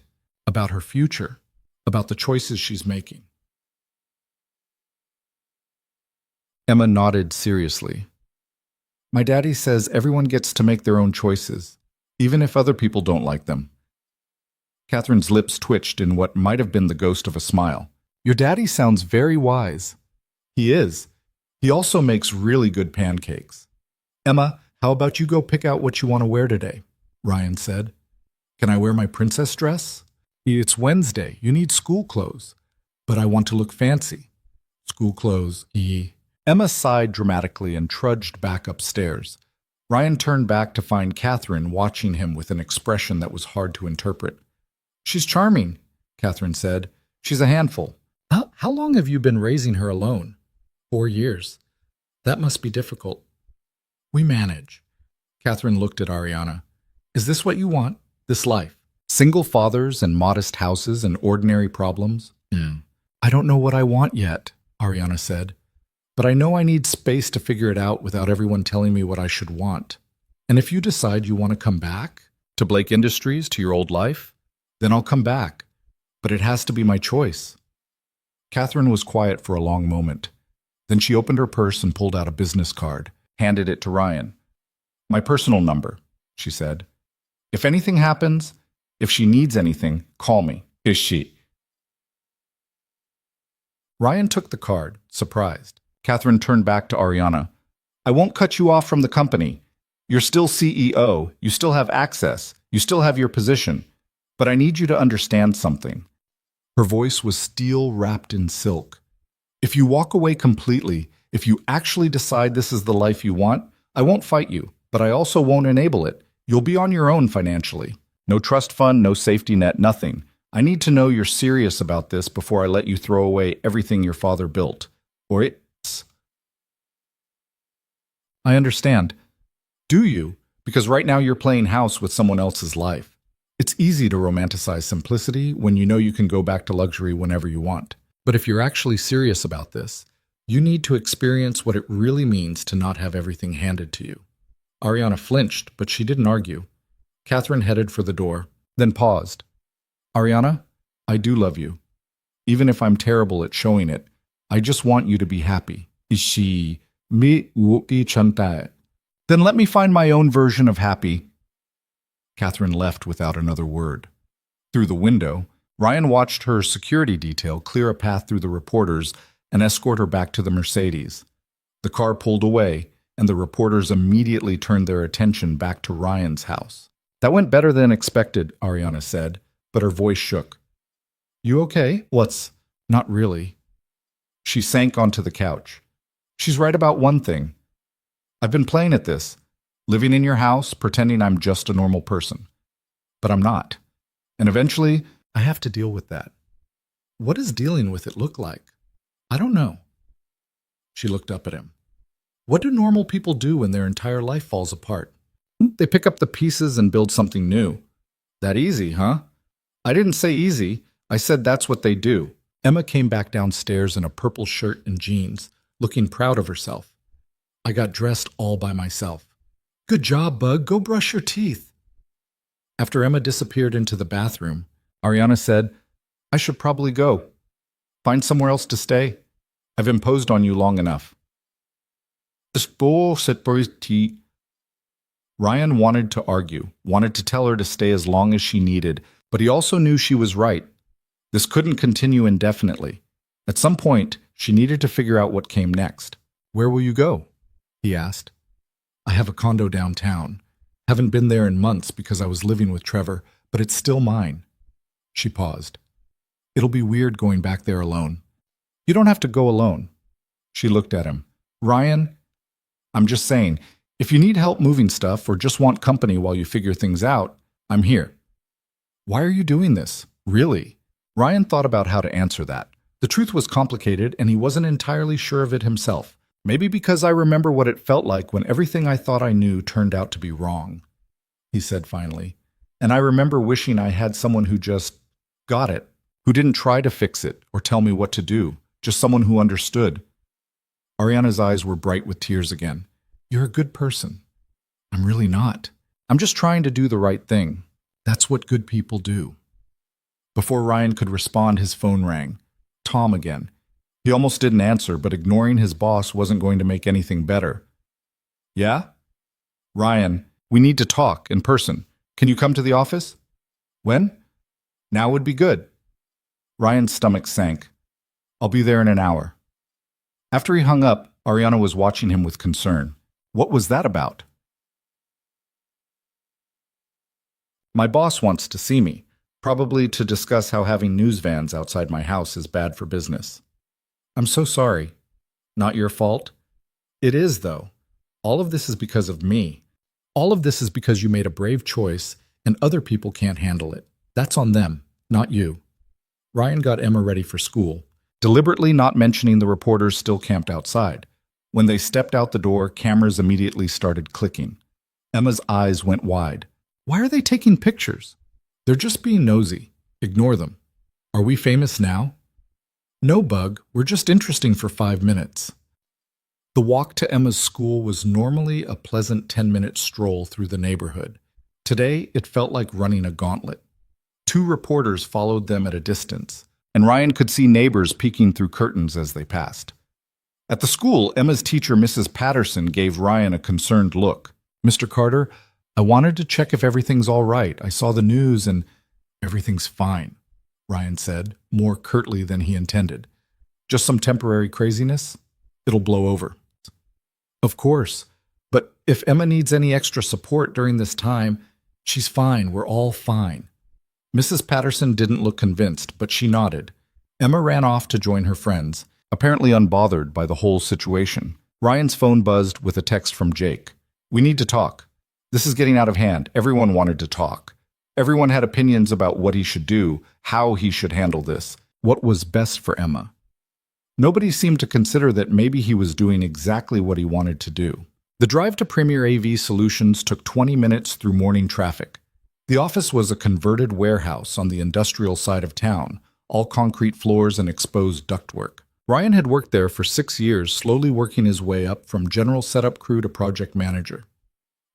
About her future. About the choices she's making. Emma nodded seriously. My daddy says everyone gets to make their own choices, even if other people don't like them. Catherine's lips twitched in what might have been the ghost of a smile. Your daddy sounds very wise. He is. He also makes really good pancakes. Emma, how about you go pick out what you want to wear today? Ryan said. Can I wear my princess dress? It's Wednesday. You need school clothes. But I want to look fancy. School clothes, Emma sighed dramatically and trudged back upstairs. Ryan turned back to find Catherine watching him with an expression that was hard to interpret. She's charming, Catherine said. She's a handful. How long have you been raising her alone? 4 years. That must be difficult. We manage. Catherine looked at Ariana. Is this what you want? This life? Single fathers and modest houses and ordinary problems? I don't know what I want yet, Ariana said. But I know I need space to figure it out without everyone telling me what I should want. And if you decide you want to come back to Blake Industries, to your old life, then I'll come back. But it has to be my choice. Catherine was quiet for a long moment. Then she opened her purse and pulled out a business card, handed it to Ryan. My personal number, she said. If anything happens, if she needs anything, call me. Is she? Ryan took the card, surprised. Catherine turned back to Ariana. I won't cut you off from the company. You're still CEO. You still have access. You still have your position. But I need you to understand something. Her voice was steel wrapped in silk. If you walk away completely, if you actually decide this is the life you want, I won't fight you, but I also won't enable it. You'll be on your own financially. No trust fund, no safety net, nothing. I need to know you're serious about this before I let you throw away everything your father built. Or it's... I understand. Do you? Because right now you're playing house with someone else's life. It's easy to romanticize simplicity when you know you can go back to luxury whenever you want. But if you're actually serious about this, you need to experience what it really means to not have everything handed to you. Ariana flinched, but she didn't argue. Catherine headed for the door, then paused. Ariana, I do love you. Even if I'm terrible at showing it, I just want you to be happy. Is she... Me wuki chantae. Then let me find my own version of happy. Catherine left without another word. Through the window, Ryan watched her security detail clear a path through the reporters and escort her back to the Mercedes. The car pulled away, and the reporters immediately turned their attention back to Ryan's house. That went better than expected, Ariana said, but her voice shook. You okay? What's... Not really. She sank onto the couch. She's right about one thing. I've been playing at this, living in your house, pretending I'm just a normal person. But I'm not. And eventually, I have to deal with that. What does dealing with it look like? I don't know. She looked up at him. What do normal people do when their entire life falls apart? They pick up the pieces and build something new. That easy, huh? I didn't say easy. I said that's what they do. Emma came back downstairs in a purple shirt and jeans, looking proud of herself. I got dressed all by myself. Good job, Bug. Go brush your teeth. After Emma disappeared into the bathroom, Ariana said, I should probably go. Find somewhere else to stay. I've imposed on you long enough. Ryan wanted to argue, wanted to tell her to stay as long as she needed, but he also knew she was right. This couldn't continue indefinitely. At some point, she needed to figure out what came next. Where will you go? He asked. I have a condo downtown. Haven't been there in months because I was living with Trevor, but it's still mine. She paused. It'll be weird going back there alone. You don't have to go alone. She looked at him. Ryan, I'm just saying, if you need help moving stuff or just want company while you figure things out, I'm here. Why are you doing this? Really? Ryan thought about how to answer that. The truth was complicated, and he wasn't entirely sure of it himself. Maybe because I remember what it felt like when everything I thought I knew turned out to be wrong, he said finally. And I remember wishing I had someone who just got it, who didn't try to fix it or tell me what to do, just someone who understood. Ariana's eyes were bright with tears again. You're a good person. I'm really not. I'm just trying to do the right thing. That's what good people do. Before Ryan could respond, his phone rang. Tom again. He almost didn't answer, but ignoring his boss wasn't going to make anything better. Yeah? Ryan, we need to talk in person. Can you come to the office? When? Now would be good. Ryan's stomach sank. I'll be there in an hour. After he hung up, Ariana was watching him with concern. What was that about? My boss wants to see me. Probably to discuss how having news vans outside my house is bad for business. I'm so sorry. Not your fault? It is, though. All of this is because of me. All of this is because you made a brave choice and other people can't handle it. That's on them, not you. Ryan got Emma ready for school, deliberately not mentioning the reporters still camped outside. When they stepped out the door, cameras immediately started clicking. Emma's eyes went wide. Why are they taking pictures? They're just being nosy. Ignore them. Are we famous now? No, Bug. We're just interesting for 5 minutes. The walk to Emma's school was normally a pleasant 10-minute stroll through the neighborhood. Today, it felt like running a gauntlet. 2 reporters followed them at a distance, and Ryan could see neighbors peeking through curtains as they passed. At the school, Emma's teacher, Mrs. Patterson, gave Ryan a concerned look. Mr. Carter, I wanted to check if everything's all right. I saw the news and everything's fine, Ryan said, more curtly than he intended. Just some temporary craziness? It'll blow over. Of course, but if Emma needs any extra support during this time, she's fine. We're all fine. Mrs. Patterson didn't look convinced, but she nodded. Emma ran off to join her friends, apparently unbothered by the whole situation. Ryan's phone buzzed with a text from Jake. We need to talk. This is getting out of hand. Everyone wanted to talk. Everyone had opinions about what he should do, how he should handle this, what was best for Emma. Nobody seemed to consider that maybe he was doing exactly what he wanted to do. The drive to Premier AV Solutions took 20 minutes through morning traffic. The office was a converted warehouse on the industrial side of town, all concrete floors and exposed ductwork. Ryan had worked there for 6 years, slowly working his way up from general setup crew to project manager.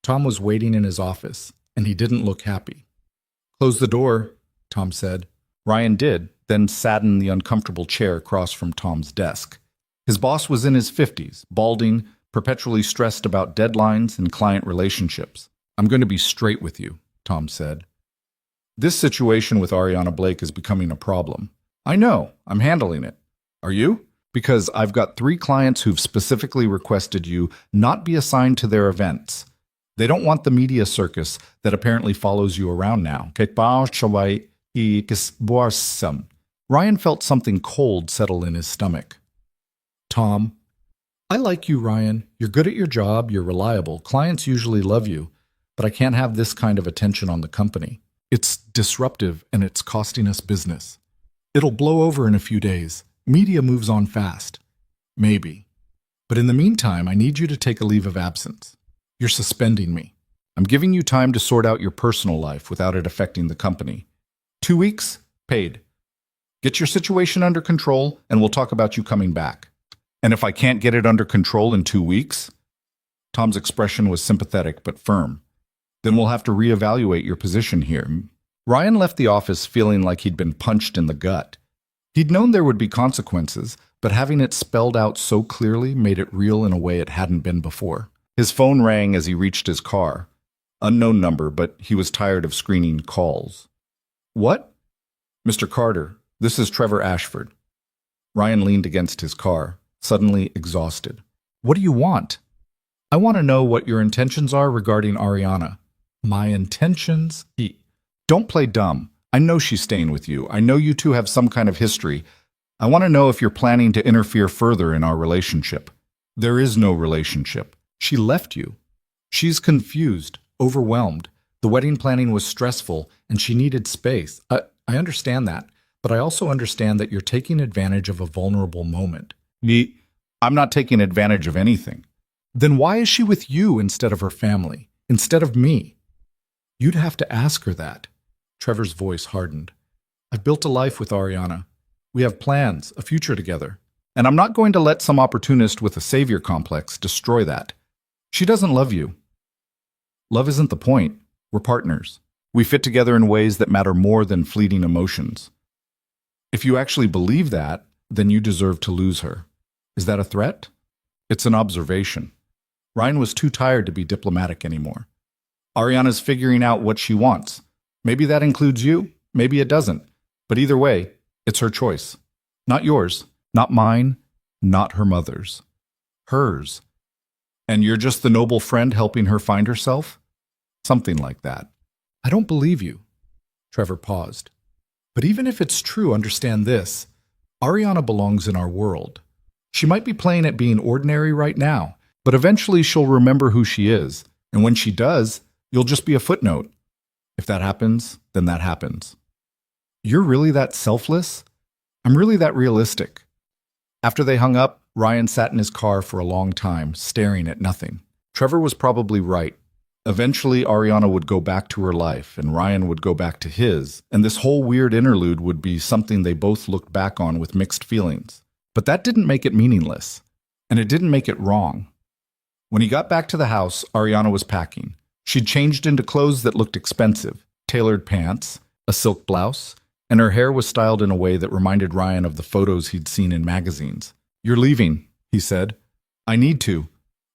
Tom was waiting in his office, and he didn't look happy. Close the door, Tom said. Ryan did, then sat in the uncomfortable chair across from Tom's desk. His boss was in his 50s, balding, perpetually stressed about deadlines and client relationships. I'm going to be straight with you, Tom said. This situation with Ariana Blake is becoming a problem. I know, I'm handling it. Are you? Because I've got 3 clients who've specifically requested you not be assigned to their events. They don't want the media circus that apparently follows you around now. Ryan felt something cold settle in his stomach. Tom, I like you, Ryan. You're good at your job, you're reliable. Clients usually love you, but I can't have this kind of attention on the company. It's disruptive and it's costing us business. It'll blow over in a few days. Media moves on fast. Maybe. But in the meantime, I need you to take a leave of absence. You're suspending me. I'm giving you time to sort out your personal life without it affecting the company. 2 weeks, paid. Get your situation under control, and we'll talk about you coming back. And if I can't get it under control in 2 weeks? Tom's expression was sympathetic but firm. Then we'll have to reevaluate your position here. Ryan left the office feeling like he'd been punched in the gut. He'd known there would be consequences, but having it spelled out so clearly made it real in a way it hadn't been before. His phone rang as he reached his car. Unknown number, but he was tired of screening calls. What? Mr. Carter, this is Trevor Ashford. Ryan leaned against his car, suddenly exhausted. What do you want? I want to know what your intentions are regarding Ariana. My intentions? Don't play dumb. I know she's staying with you. I know you two have some kind of history. I want to know if you're planning to interfere further in our relationship. There is no relationship. She left you. She's confused, overwhelmed. The wedding planning was stressful, and she needed space. I understand that, but I also understand that you're taking advantage of a vulnerable moment. I'm not taking advantage of anything. Then why is she with you instead of her family, instead of me? You'd have to ask her that. Trevor's voice hardened. I've built a life with Ariana. We have plans, a future together. And I'm not going to let some opportunist with a savior complex destroy that. She doesn't love you. Love isn't the point. We're partners. We fit together in ways that matter more than fleeting emotions. If you actually believe that, then you deserve to lose her. Is that a threat? It's an observation. Ryan was too tired to be diplomatic anymore. Ariana's figuring out what she wants. Maybe that includes you, maybe it doesn't. But either way, it's her choice. Not yours, not mine, not her mother's. Hers. And you're just the noble friend helping her find herself? Something like that. I don't believe you. Trevor paused. But even if it's true, understand this. Ariana belongs in our world. She might be playing at being ordinary right now, but eventually she'll remember who she is. And when she does, you'll just be a footnote. If that happens, then that happens. You're really that selfless? I'm really that realistic. After they hung up, Ryan sat in his car for a long time, staring at nothing. Trevor was probably right. Eventually, Ariana would go back to her life, and Ryan would go back to his, and this whole weird interlude would be something they both looked back on with mixed feelings. But that didn't make it meaningless, and it didn't make it wrong. When he got back to the house, Ariana was packing. She'd changed into clothes that looked expensive, tailored pants, a silk blouse, and her hair was styled in a way that reminded Ryan of the photos he'd seen in magazines. You're leaving, he said. I need to.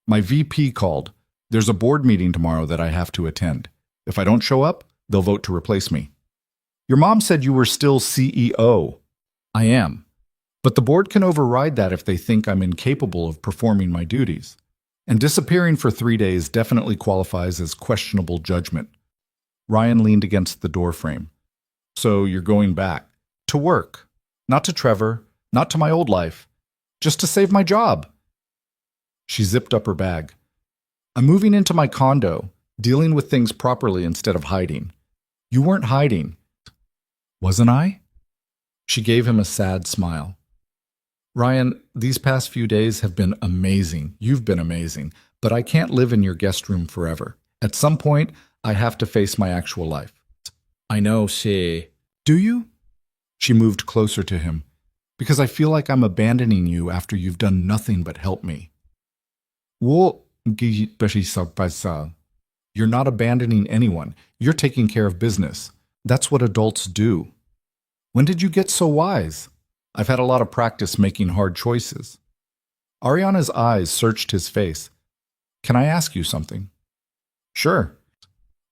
My VP called. There's a board meeting tomorrow that I have to attend. If I don't show up, they'll vote to replace me. Your mom said you were still CEO. I am. But the board can override that if they think I'm incapable of performing my duties. And disappearing for 3 days definitely qualifies as questionable judgment. Ryan leaned against the doorframe. So you're going back. To work. Not to Trevor. Not to my old life. Just to save my job. She zipped up her bag. I'm moving into my condo, dealing with things properly instead of hiding. You weren't hiding. Wasn't I? She gave him a sad smile. Ryan, these past few days have been amazing. You've been amazing. But I can't live in your guest room forever. At some point, I have to face my actual life. I know, she. Do you? She moved closer to him. Because I feel like I'm abandoning you after you've done nothing but help me. You're not abandoning anyone. You're taking care of business. That's what adults do. When did you get so wise? I've had a lot of practice making hard choices. Ariana's eyes searched his face. Can I ask you something? Sure.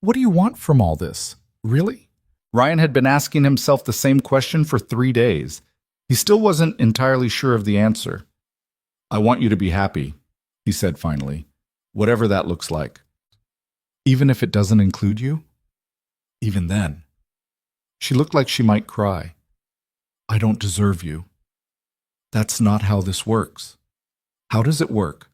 What do you want from all this? Really? Ryan had been asking himself the same question for 3 days. He still wasn't entirely sure of the answer. "I want you to be happy," he said finally, "whatever that looks like." Even if it doesn't include you? Even then. She looked like she might cry. "I don't deserve you. That's not how this works." "How does it work?"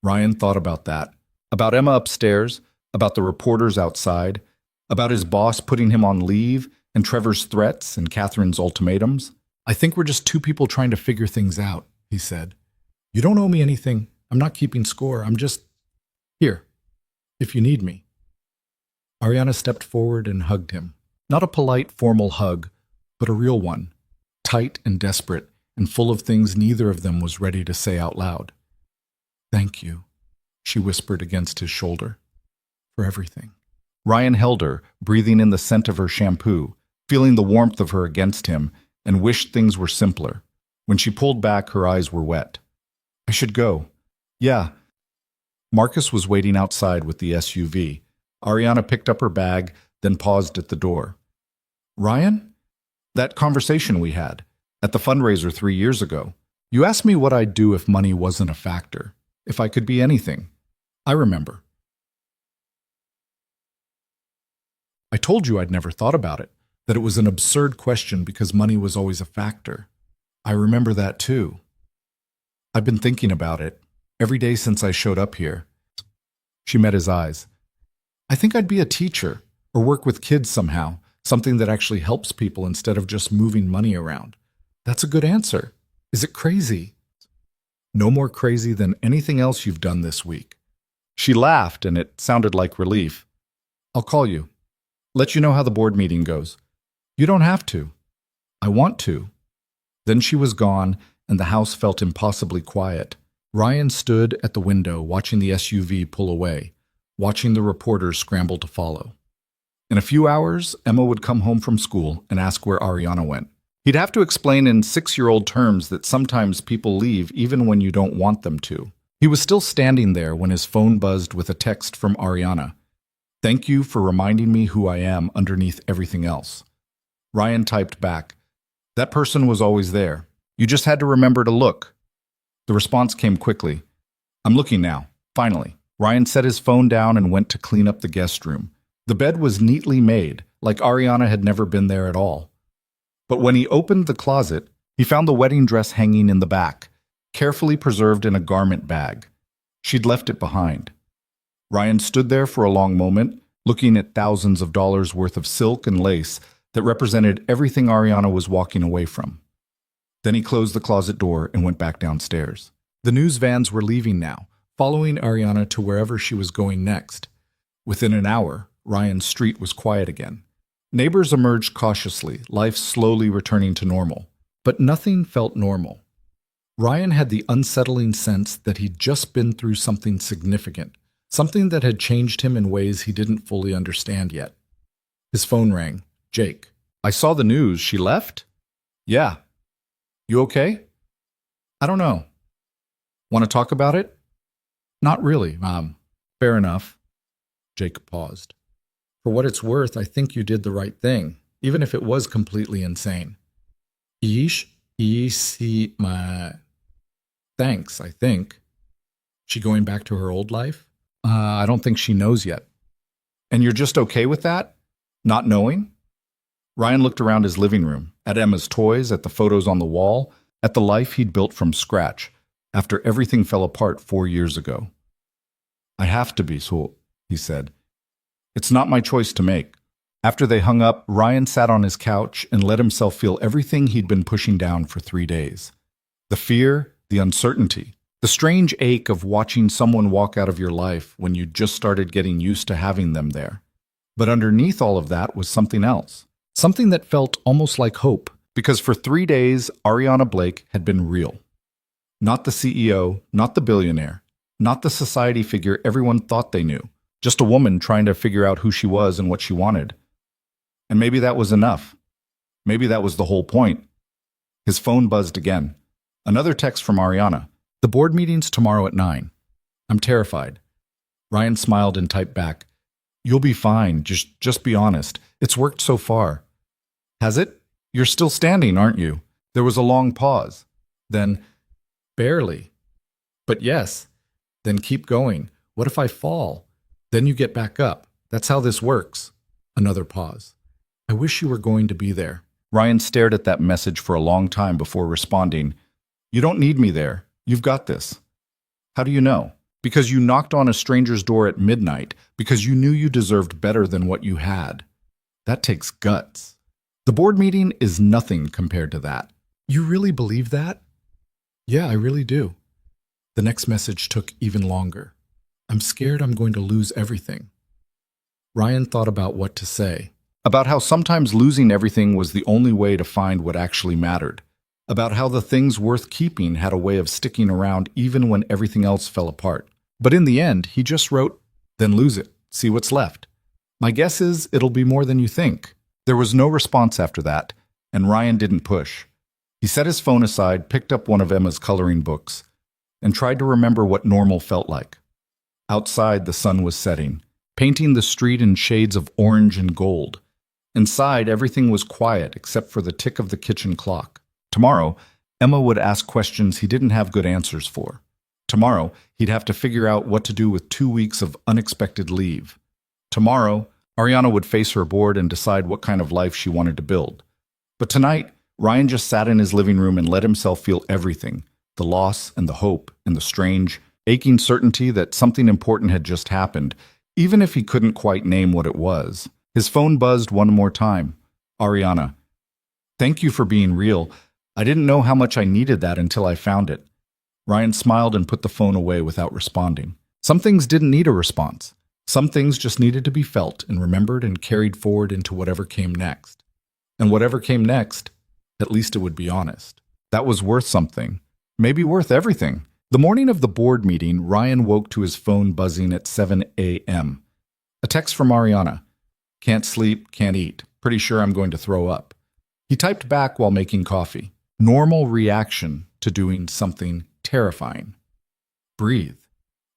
Ryan thought about that, about Emma upstairs, about the reporters outside, about his boss putting him on leave, and Trevor's threats and Catherine's ultimatums. "I think we're just two people trying to figure things out," he said. "You don't owe me anything. I'm not keeping score. I'm just here, if you need me." Ariana stepped forward and hugged him. Not a polite, formal hug, but a real one, tight and desperate, and full of things neither of them was ready to say out loud. "Thank you," she whispered against his shoulder, "for everything." Ryan held her, breathing in the scent of her shampoo, feeling the warmth of her against him, and wished things were simpler. When she pulled back, her eyes were wet. "I should go." "Yeah." Marcus was waiting outside with the SUV. Ariana picked up her bag, then paused at the door. "Ryan? That conversation we had at the fundraiser 3 years ago. You asked me what I'd do if money wasn't a factor, if I could be anything. I remember." "I told you I'd never thought about it, that it was an absurd question because money was always a factor. I remember that too. I've been thinking about it every day since I showed up here." She met his eyes. "I think I'd be a teacher or work with kids somehow, something that actually helps people instead of just moving money around." "That's a good answer. Is it crazy?" "No more crazy than anything else you've done this week." She laughed, and it sounded like relief. "I'll call you. Let you know how the board meeting goes." "You don't have to." "I want to." Then she was gone, and the house felt impossibly quiet. Ryan stood at the window watching the SUV pull away, watching the reporters scramble to follow. In a few hours, Emma would come home from school and ask where Ariana went. He'd have to explain in 6-year-old terms that sometimes people leave even when you don't want them to. He was still standing there when his phone buzzed with a text from Ariana. "Thank you for reminding me who I am underneath everything else." Ryan typed back, "That person was always there. You just had to remember to look." The response came quickly. "I'm looking now, finally." Ryan set his phone down and went to clean up the guest room. The bed was neatly made, like Ariana had never been there at all. But when he opened the closet, he found the wedding dress hanging in the back, carefully preserved in a garment bag. She'd left it behind. Ryan stood there for a long moment, looking at thousands of dollars worth of silk and lace that represented everything Ariana was walking away from. Then he closed the closet door and went back downstairs. The news vans were leaving now, following Ariana to wherever she was going next. Within an hour, Ryan's street was quiet again. Neighbors emerged cautiously, life slowly returning to normal. But nothing felt normal. Ryan had the unsettling sense that he'd just been through something significant, something that had changed him in ways he didn't fully understand yet. His phone rang. "Jake." "I saw the news. She left?" "Yeah." "You okay?" "I don't know." "Want to talk about it?" "Not really. Fair enough." Jake paused. "For what it's worth, I think you did the right thing, even if it was completely insane." Thanks, I think." "She going back to her old life?" I don't think she knows yet." "And you're just okay with that? Not knowing?" Ryan looked around his living room, at Emma's toys, at the photos on the wall, at the life he'd built from scratch, after everything fell apart 4 years ago. "I have to be, so," he said. "It's not my choice to make." After they hung up, Ryan sat on his couch and let himself feel everything he'd been pushing down for 3 days. The fear, the uncertainty, the strange ache of watching someone walk out of your life when you just started getting used to having them there. But underneath all of that was something else, something that felt almost like hope, because for 3 days, Ariana Blake had been real. Not the CEO, not the billionaire, not the society figure everyone thought they knew, just a woman trying to figure out who she was and what she wanted. And maybe that was enough. Maybe that was the whole point. His phone buzzed again. Another text from Ariana. "The board meeting's tomorrow at 9. I'm terrified." Ryan smiled and typed back, "You'll be fine. Just be honest. It's worked so far. Has it? You're still standing, aren't you? There was a long pause. Then, barely. But yes. Then keep going. What if I fall? Then you get back up. That's how this works. Another pause. I wish you were going to be there. Ryan stared at that message for a long time before responding, "You don't need me there. You've got this." "How do you know?" "Because you knocked on a stranger's door at midnight, because you knew you deserved better than what you had." That takes guts. The board meeting is nothing compared to that. You really believe that? Yeah, I really do. The next message took even longer. I'm scared I'm going to lose everything. Ryan thought about what to say. About how sometimes losing everything was the only way to find what actually mattered. About how the things worth keeping had a way of sticking around even when everything else fell apart. But in the end, he just wrote, "Then lose it. See what's left. My guess is it'll be more than you think." There was no response after that, and Ryan didn't push. He set his phone aside, picked up one of Emma's coloring books, and tried to remember what normal felt like. Outside, the sun was setting, painting the street in shades of orange and gold. Inside, everything was quiet except for the tick of the kitchen clock. Tomorrow, Emma would ask questions he didn't have good answers for. Tomorrow, he'd have to figure out what to do with 2 weeks of unexpected leave. Tomorrow, Ariana would face her board and decide what kind of life she wanted to build. But tonight, Ryan just sat in his living room and let himself feel everything, the loss and the hope and the strange, aching certainty that something important had just happened, even if he couldn't quite name what it was. His phone buzzed one more time. "Ariana, thank you for being real. I didn't know how much I needed that until I found it." Ryan smiled and put the phone away without responding. Some things didn't need a response. Some things just needed to be felt and remembered and carried forward into whatever came next. And whatever came next, at least it would be honest. That was worth something. Maybe worth everything. The morning of the board meeting, Ryan woke to his phone buzzing at 7 a.m. A text from Ariana. "Can't sleep, can't eat. Pretty sure I'm going to throw up." He typed back while making coffee. Normal reaction to doing something terrifying. Breathe.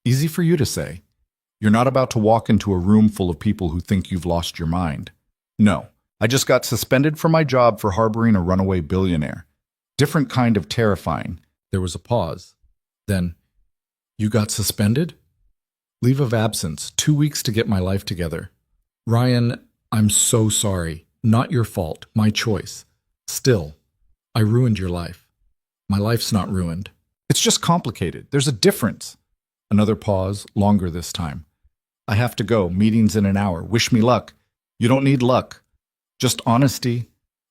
Easy for you to say. You're not about to walk into a room full of people who think you've lost your mind. "No, I just got suspended from my job for harboring a runaway billionaire." Different kind of terrifying. There was a pause. Then, "You got suspended?" "Leave of absence, 2 weeks to get my life together." "Ryan, I'm so sorry. Not your fault, my choice. Still, I ruined your life." "My life's not ruined." "It's just complicated. There's a difference." Another pause, longer this time. "I have to go. Meeting's in an hour. Wish me luck." "You don't need luck. Just honesty.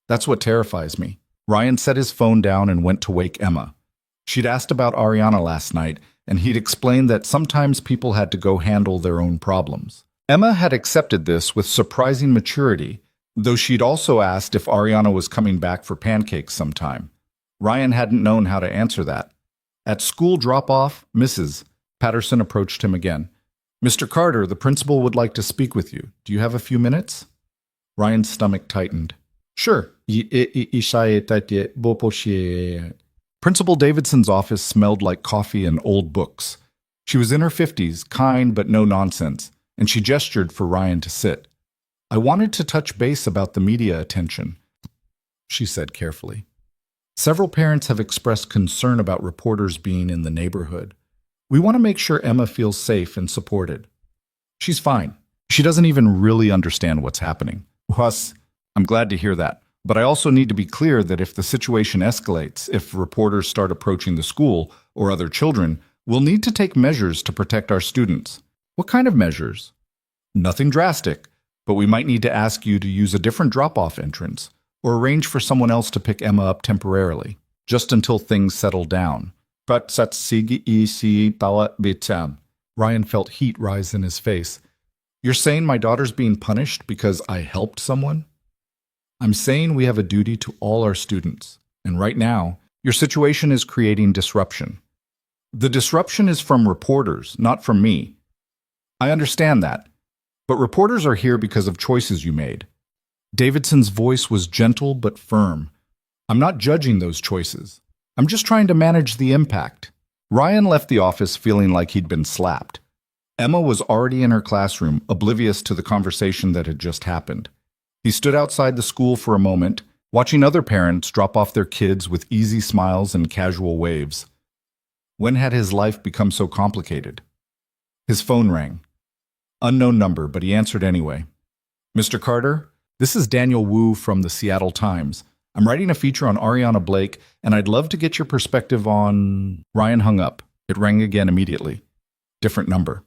That's what terrifies me." Ryan set his phone down and went to wake Emma. She'd asked about Ariana last night, and he'd explained that sometimes people had to go handle their own problems. Emma had accepted this with surprising maturity, though she'd also asked if Ariana was coming back for pancakes sometime. Ryan hadn't known how to answer that. At school drop-off, Mrs. Patterson approached him again. "Mr. Carter, the principal would like to speak with you. Do you have a few minutes?" Ryan's stomach tightened. "Sure." Principal Davidson's office smelled like coffee and old books. She was in her 50s, kind but no nonsense, and she gestured for Ryan to sit. "I wanted to touch base about the media attention," she said carefully. "Several parents have expressed concern about reporters being in the neighborhood. We want to make sure Emma feels safe and supported." "She's fine. She doesn't even really understand what's happening." "Huss, I'm glad to hear that. But I also need to be clear that if the situation escalates, if reporters start approaching the school or other children, we'll need to take measures to protect our students." "What kind of measures?" "Nothing drastic, but we might need to ask you to use a different drop-off entrance or arrange for someone else to pick Emma up temporarily, just until things settle down." Ryan felt heat rise in his face. "You're saying my daughter's being punished because I helped someone?" "I'm saying we have a duty to all our students, and right now, your situation is creating disruption. The disruption is from reporters, not from me. I understand that, but reporters are here because of choices you made." Davidson's voice was gentle but firm. "I'm not judging those choices. I'm just trying to manage the impact." Ryan left the office feeling like he'd been slapped. Emma was already in her classroom, oblivious to the conversation that had just happened. He stood outside the school for a moment, watching other parents drop off their kids with easy smiles and casual waves. When had his life become so complicated? His phone rang. Unknown number, but he answered anyway. Mr. Carter, this is Daniel Wu from the Seattle Times. I'm writing a feature on Ariana Blake, and I'd love to get your perspective on... Ryan hung up. It rang again immediately. Different number.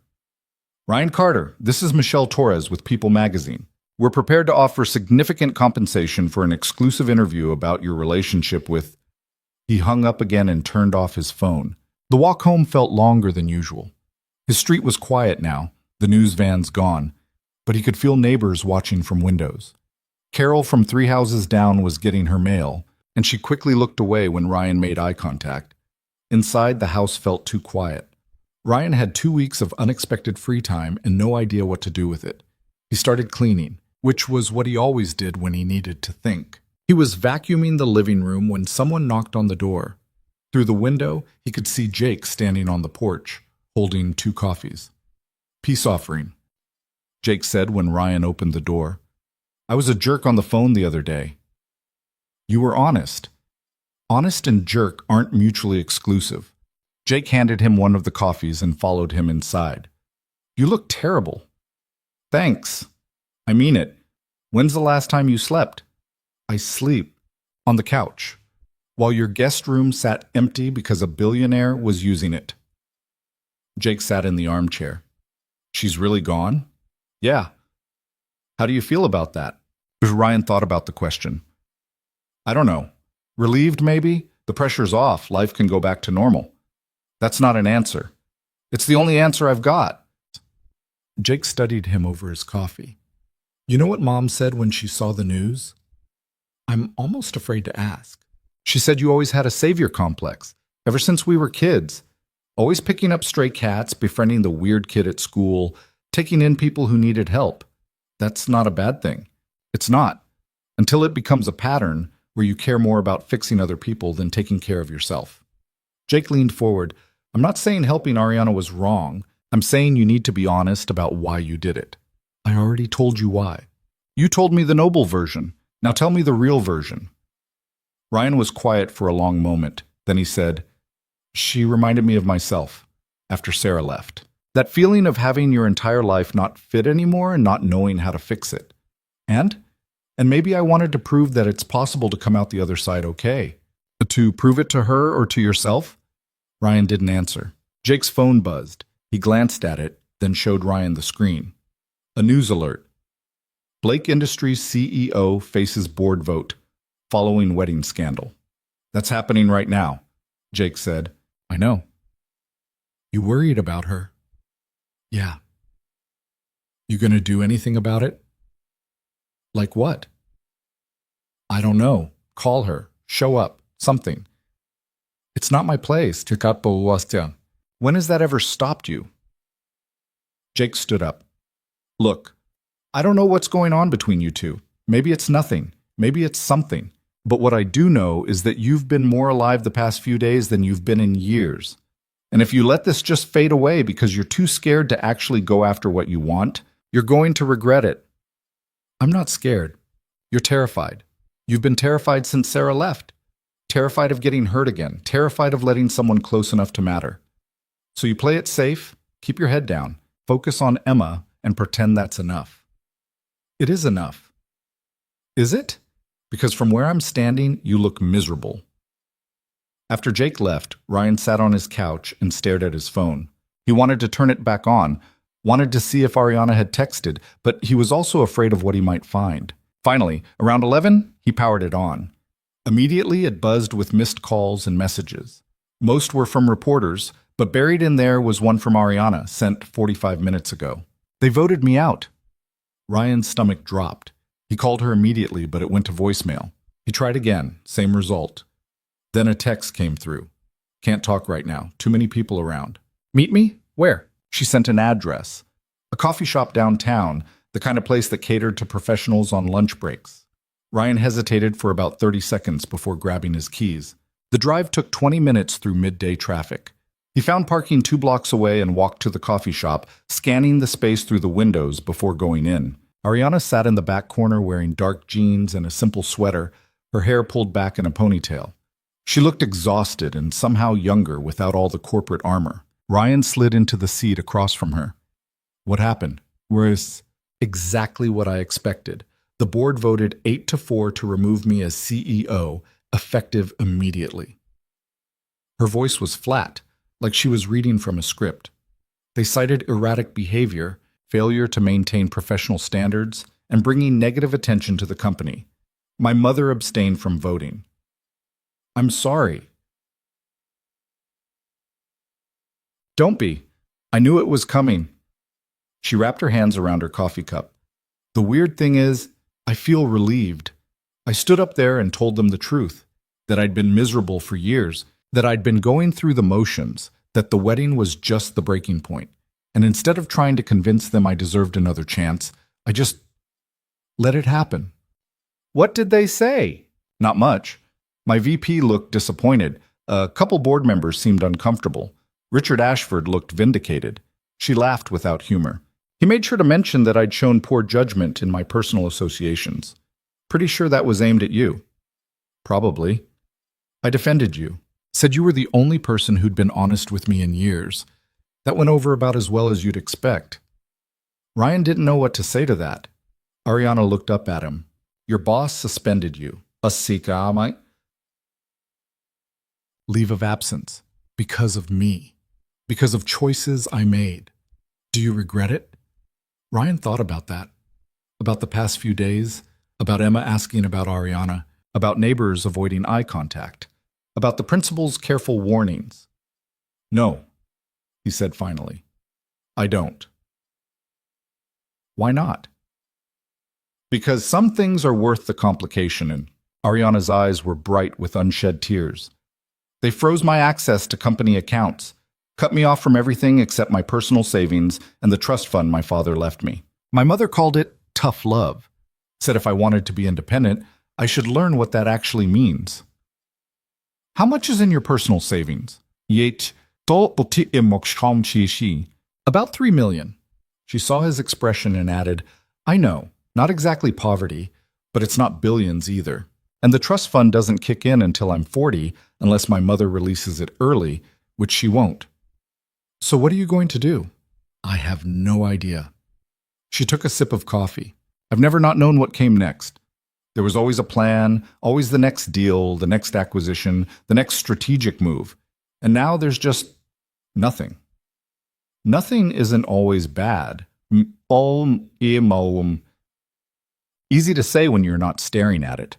Ryan Carter, this is Michelle Torres with People magazine. We're prepared to offer significant compensation for an exclusive interview about your relationship with... He hung up again and turned off his phone. The walk home felt longer than usual. His street was quiet now, the news van's gone, but he could feel neighbors watching from windows. Carol from 3 houses down was getting her mail, and she quickly looked away when Ryan made eye contact. Inside, the house felt too quiet. Ryan had 2 weeks of unexpected free time and no idea what to do with it. He started cleaning, which was what he always did when he needed to think. He was vacuuming the living room when someone knocked on the door. Through the window, he could see Jake standing on the porch, holding 2 coffees. Peace offering, Jake said when Ryan opened the door. I was a jerk on the phone the other day. You were honest. Honest and jerk aren't mutually exclusive. Jake handed him one of the coffees and followed him inside. You look terrible. Thanks. I mean it. When's the last time you slept? I sleep. On the couch. While your guest room sat empty because a billionaire was using it. Jake sat in the armchair. She's really gone? Yeah. How do you feel about that? Ryan thought about the question. I don't know. Relieved, maybe? The pressure's off. Life can go back to normal. That's not an answer. It's the only answer I've got. Jake studied him over his coffee. You know what Mom said when she saw the news? I'm almost afraid to ask. She said you always had a savior complex, ever since we were kids. Always picking up stray cats, befriending the weird kid at school, taking in people who needed help. That's not a bad thing. It's not. Until it becomes a pattern where you care more about fixing other people than taking care of yourself. Jake leaned forward. I'm not saying helping Ariana was wrong. I'm saying you need to be honest about why you did it. I already told you why. You told me the noble version. Now tell me the real version. Ryan was quiet for a long moment. Then he said, She reminded me of myself after Sarah left. That feeling of having your entire life not fit anymore and not knowing how to fix it. And maybe I wanted to prove that it's possible to come out the other side okay. To prove it to her or to yourself? Ryan didn't answer. Jake's phone buzzed. He glanced at it, then showed Ryan the screen. A news alert. Blake Industries CEO faces board vote following wedding scandal. That's happening right now, Jake said. I know. You worried about her? Yeah. You gonna do anything about it? Like what? I don't know. Call her. Show up. Something. It's not my place. When has that ever stopped you? Jake stood up. Look, I don't know what's going on between you two. Maybe it's nothing. Maybe it's something. But what I do know is that you've been more alive the past few days than you've been in years. And if you let this just fade away because you're too scared to actually go after what you want, you're going to regret it. I'm not scared. You're terrified. You've been terrified since Sarah left. Terrified of getting hurt again. Terrified of letting someone close enough to matter. So you play it safe, keep your head down, focus on Emma, and pretend that's enough. It is enough. Is it? Because from where I'm standing, you look miserable. After Jake left, Ryan sat on his couch and stared at his phone. He wanted to turn it back on, wanted to see if Ariana had texted, but he was also afraid of what he might find. Finally, around 11, he powered it on. Immediately, it buzzed with missed calls and messages. Most were from reporters, but buried in there was one from Ariana, sent 45 minutes ago. They voted me out. Ryan's stomach dropped. He called her immediately, but it went to voicemail. He tried again, same result. Then a text came through. Can't talk right now, too many people around. Meet me? Where? She sent an address. A coffee shop downtown, the kind of place that catered to professionals on lunch breaks. Ryan hesitated for about 30 seconds before grabbing his keys. The drive took 20 minutes through midday traffic. He found parking 2 blocks away and walked to the coffee shop, scanning the space through the windows before going in. Ariana sat in the back corner wearing dark jeans and a simple sweater, her hair pulled back in a ponytail. She looked exhausted and somehow younger without all the corporate armor. Ryan slid into the seat across from her. What happened? Was exactly what I expected. The board voted 8-4 to remove me as CEO, effective immediately. Her voice was flat, like she was reading from a script. They cited erratic behavior, failure to maintain professional standards, and bringing negative attention to the company. My mother abstained from voting. I'm sorry. Don't be. I knew it was coming. She wrapped her hands around her coffee cup. The weird thing is, I feel relieved. I stood up there and told them the truth, that I'd been miserable for years, that I'd been going through the motions, that the wedding was just the breaking point. And instead of trying to convince them I deserved another chance, I just let it happen. What did they say? Not much. My VP looked disappointed. A couple board members seemed uncomfortable. Richard Ashford looked vindicated. She laughed without humor. He made sure to mention that I'd shown poor judgment in my personal associations. Pretty sure that was aimed at you. Probably. I defended you. Said you were the only person who'd been honest with me in years. That went over about as well as you'd expect. Ryan didn't know what to say to that. Ariana looked up at him. Your boss suspended you. Leave of absence. Because of me. Because of choices I made. Do you regret it? Ryan thought about that. About the past few days. About Emma asking about Ariana. About neighbors avoiding eye contact. About the principal's careful warnings. No, he said finally. I don't. Why not? Because some things are worth the complication, and Ariana's eyes were bright with unshed tears. They froze my access to company accounts, cut me off from everything except my personal savings and the trust fund my father left me. My mother called it tough love, said if I wanted to be independent, I should learn what that actually means. How much is in your personal savings? About 3 million. She saw his expression and added, I know, not exactly poverty, but it's not billions either. And the trust fund doesn't kick in until I'm 40 unless my mother releases it early, which she won't. So what are you going to do? I have no idea. She took a sip of coffee. I've never not known what came next. There was always a plan, always the next deal, the next acquisition, the next strategic move. And now there's just nothing. Nothing isn't always bad. Easy to say when you're not staring at it.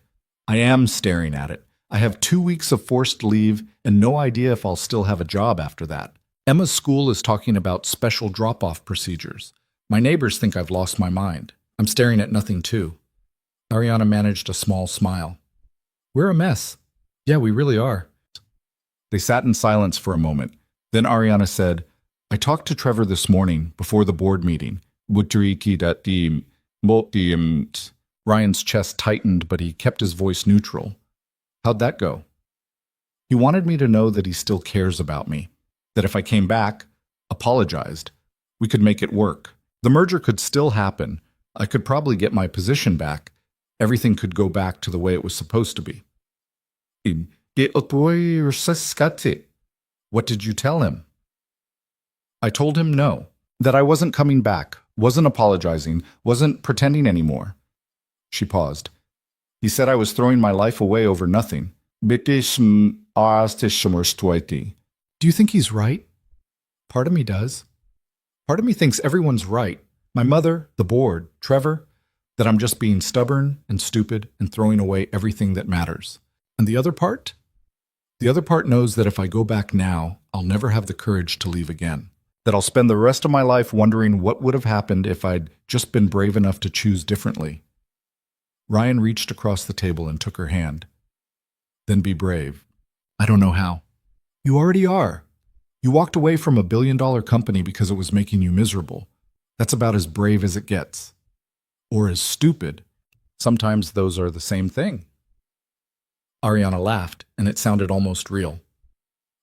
I am staring at it. I have 2 weeks of forced leave and no idea if I'll still have a job after that. Emma's school is talking about special drop-off procedures. My neighbors think I've lost my mind. I'm staring at nothing too. Ariana managed a small smile. We're a mess. Yeah, we really are. They sat in silence for a moment. Then Ariana said, I talked to Trevor this morning before the board meeting. Ryan's chest tightened, but he kept his voice neutral. How'd that go? He wanted me to know that he still cares about me, that if I came back, apologized, we could make it work. The merger could still happen. I could probably get my position back. Everything could go back to the way it was supposed to be. What did you tell him? I told him no, that I wasn't coming back, wasn't apologizing, wasn't pretending anymore. She paused. He said I was throwing my life away over nothing. Do you think he's right? Part of me does. Part of me thinks everyone's right. My mother, the board, Trevor, that I'm just being stubborn and stupid and throwing away everything that matters. And the other part? The other part knows that if I go back now, I'll never have the courage to leave again. That I'll spend the rest of my life wondering what would have happened if I'd just been brave enough to choose differently. Ryan reached across the table and took her hand. Then be brave. I don't know how. You already are. You walked away from a billion-dollar company because it was making you miserable. That's about as brave as it gets. Or as stupid. Sometimes those are the same thing. Ariana laughed, and it sounded almost real.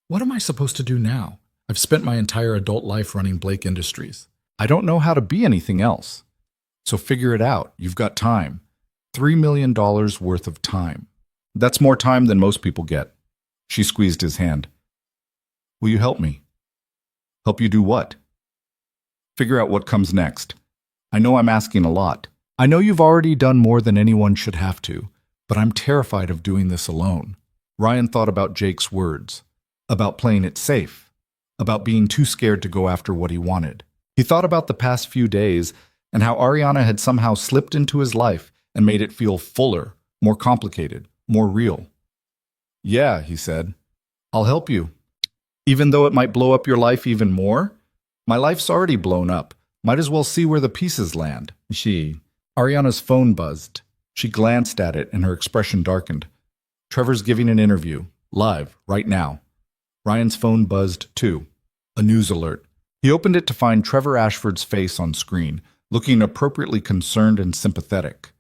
What am I supposed to do now? I've spent my entire adult life running Blake Industries. I don't know how to be anything else. So figure it out. You've got time. $3 million worth of time. That's more time than most people get. She squeezed his hand. Will you help me? Help you do what? Figure out what comes next. I know I'm asking a lot. I know you've already done more than anyone should have to, but I'm terrified of doing this alone. Ryan thought about Jake's words, about playing it safe, about being too scared to go after what he wanted. He thought about the past few days and how Ariana had somehow slipped into his life and made it feel fuller, more complicated, more real. Yeah, he said, I'll help you. Even though it might blow up your life even more? My life's already blown up. Might as well see where the pieces land. Ariana's phone buzzed. She glanced at it and her expression darkened. Trevor's giving an interview, live, right now. Ryan's phone buzzed too. A news alert. He opened it to find Trevor Ashford's face on screen, looking appropriately concerned and sympathetic.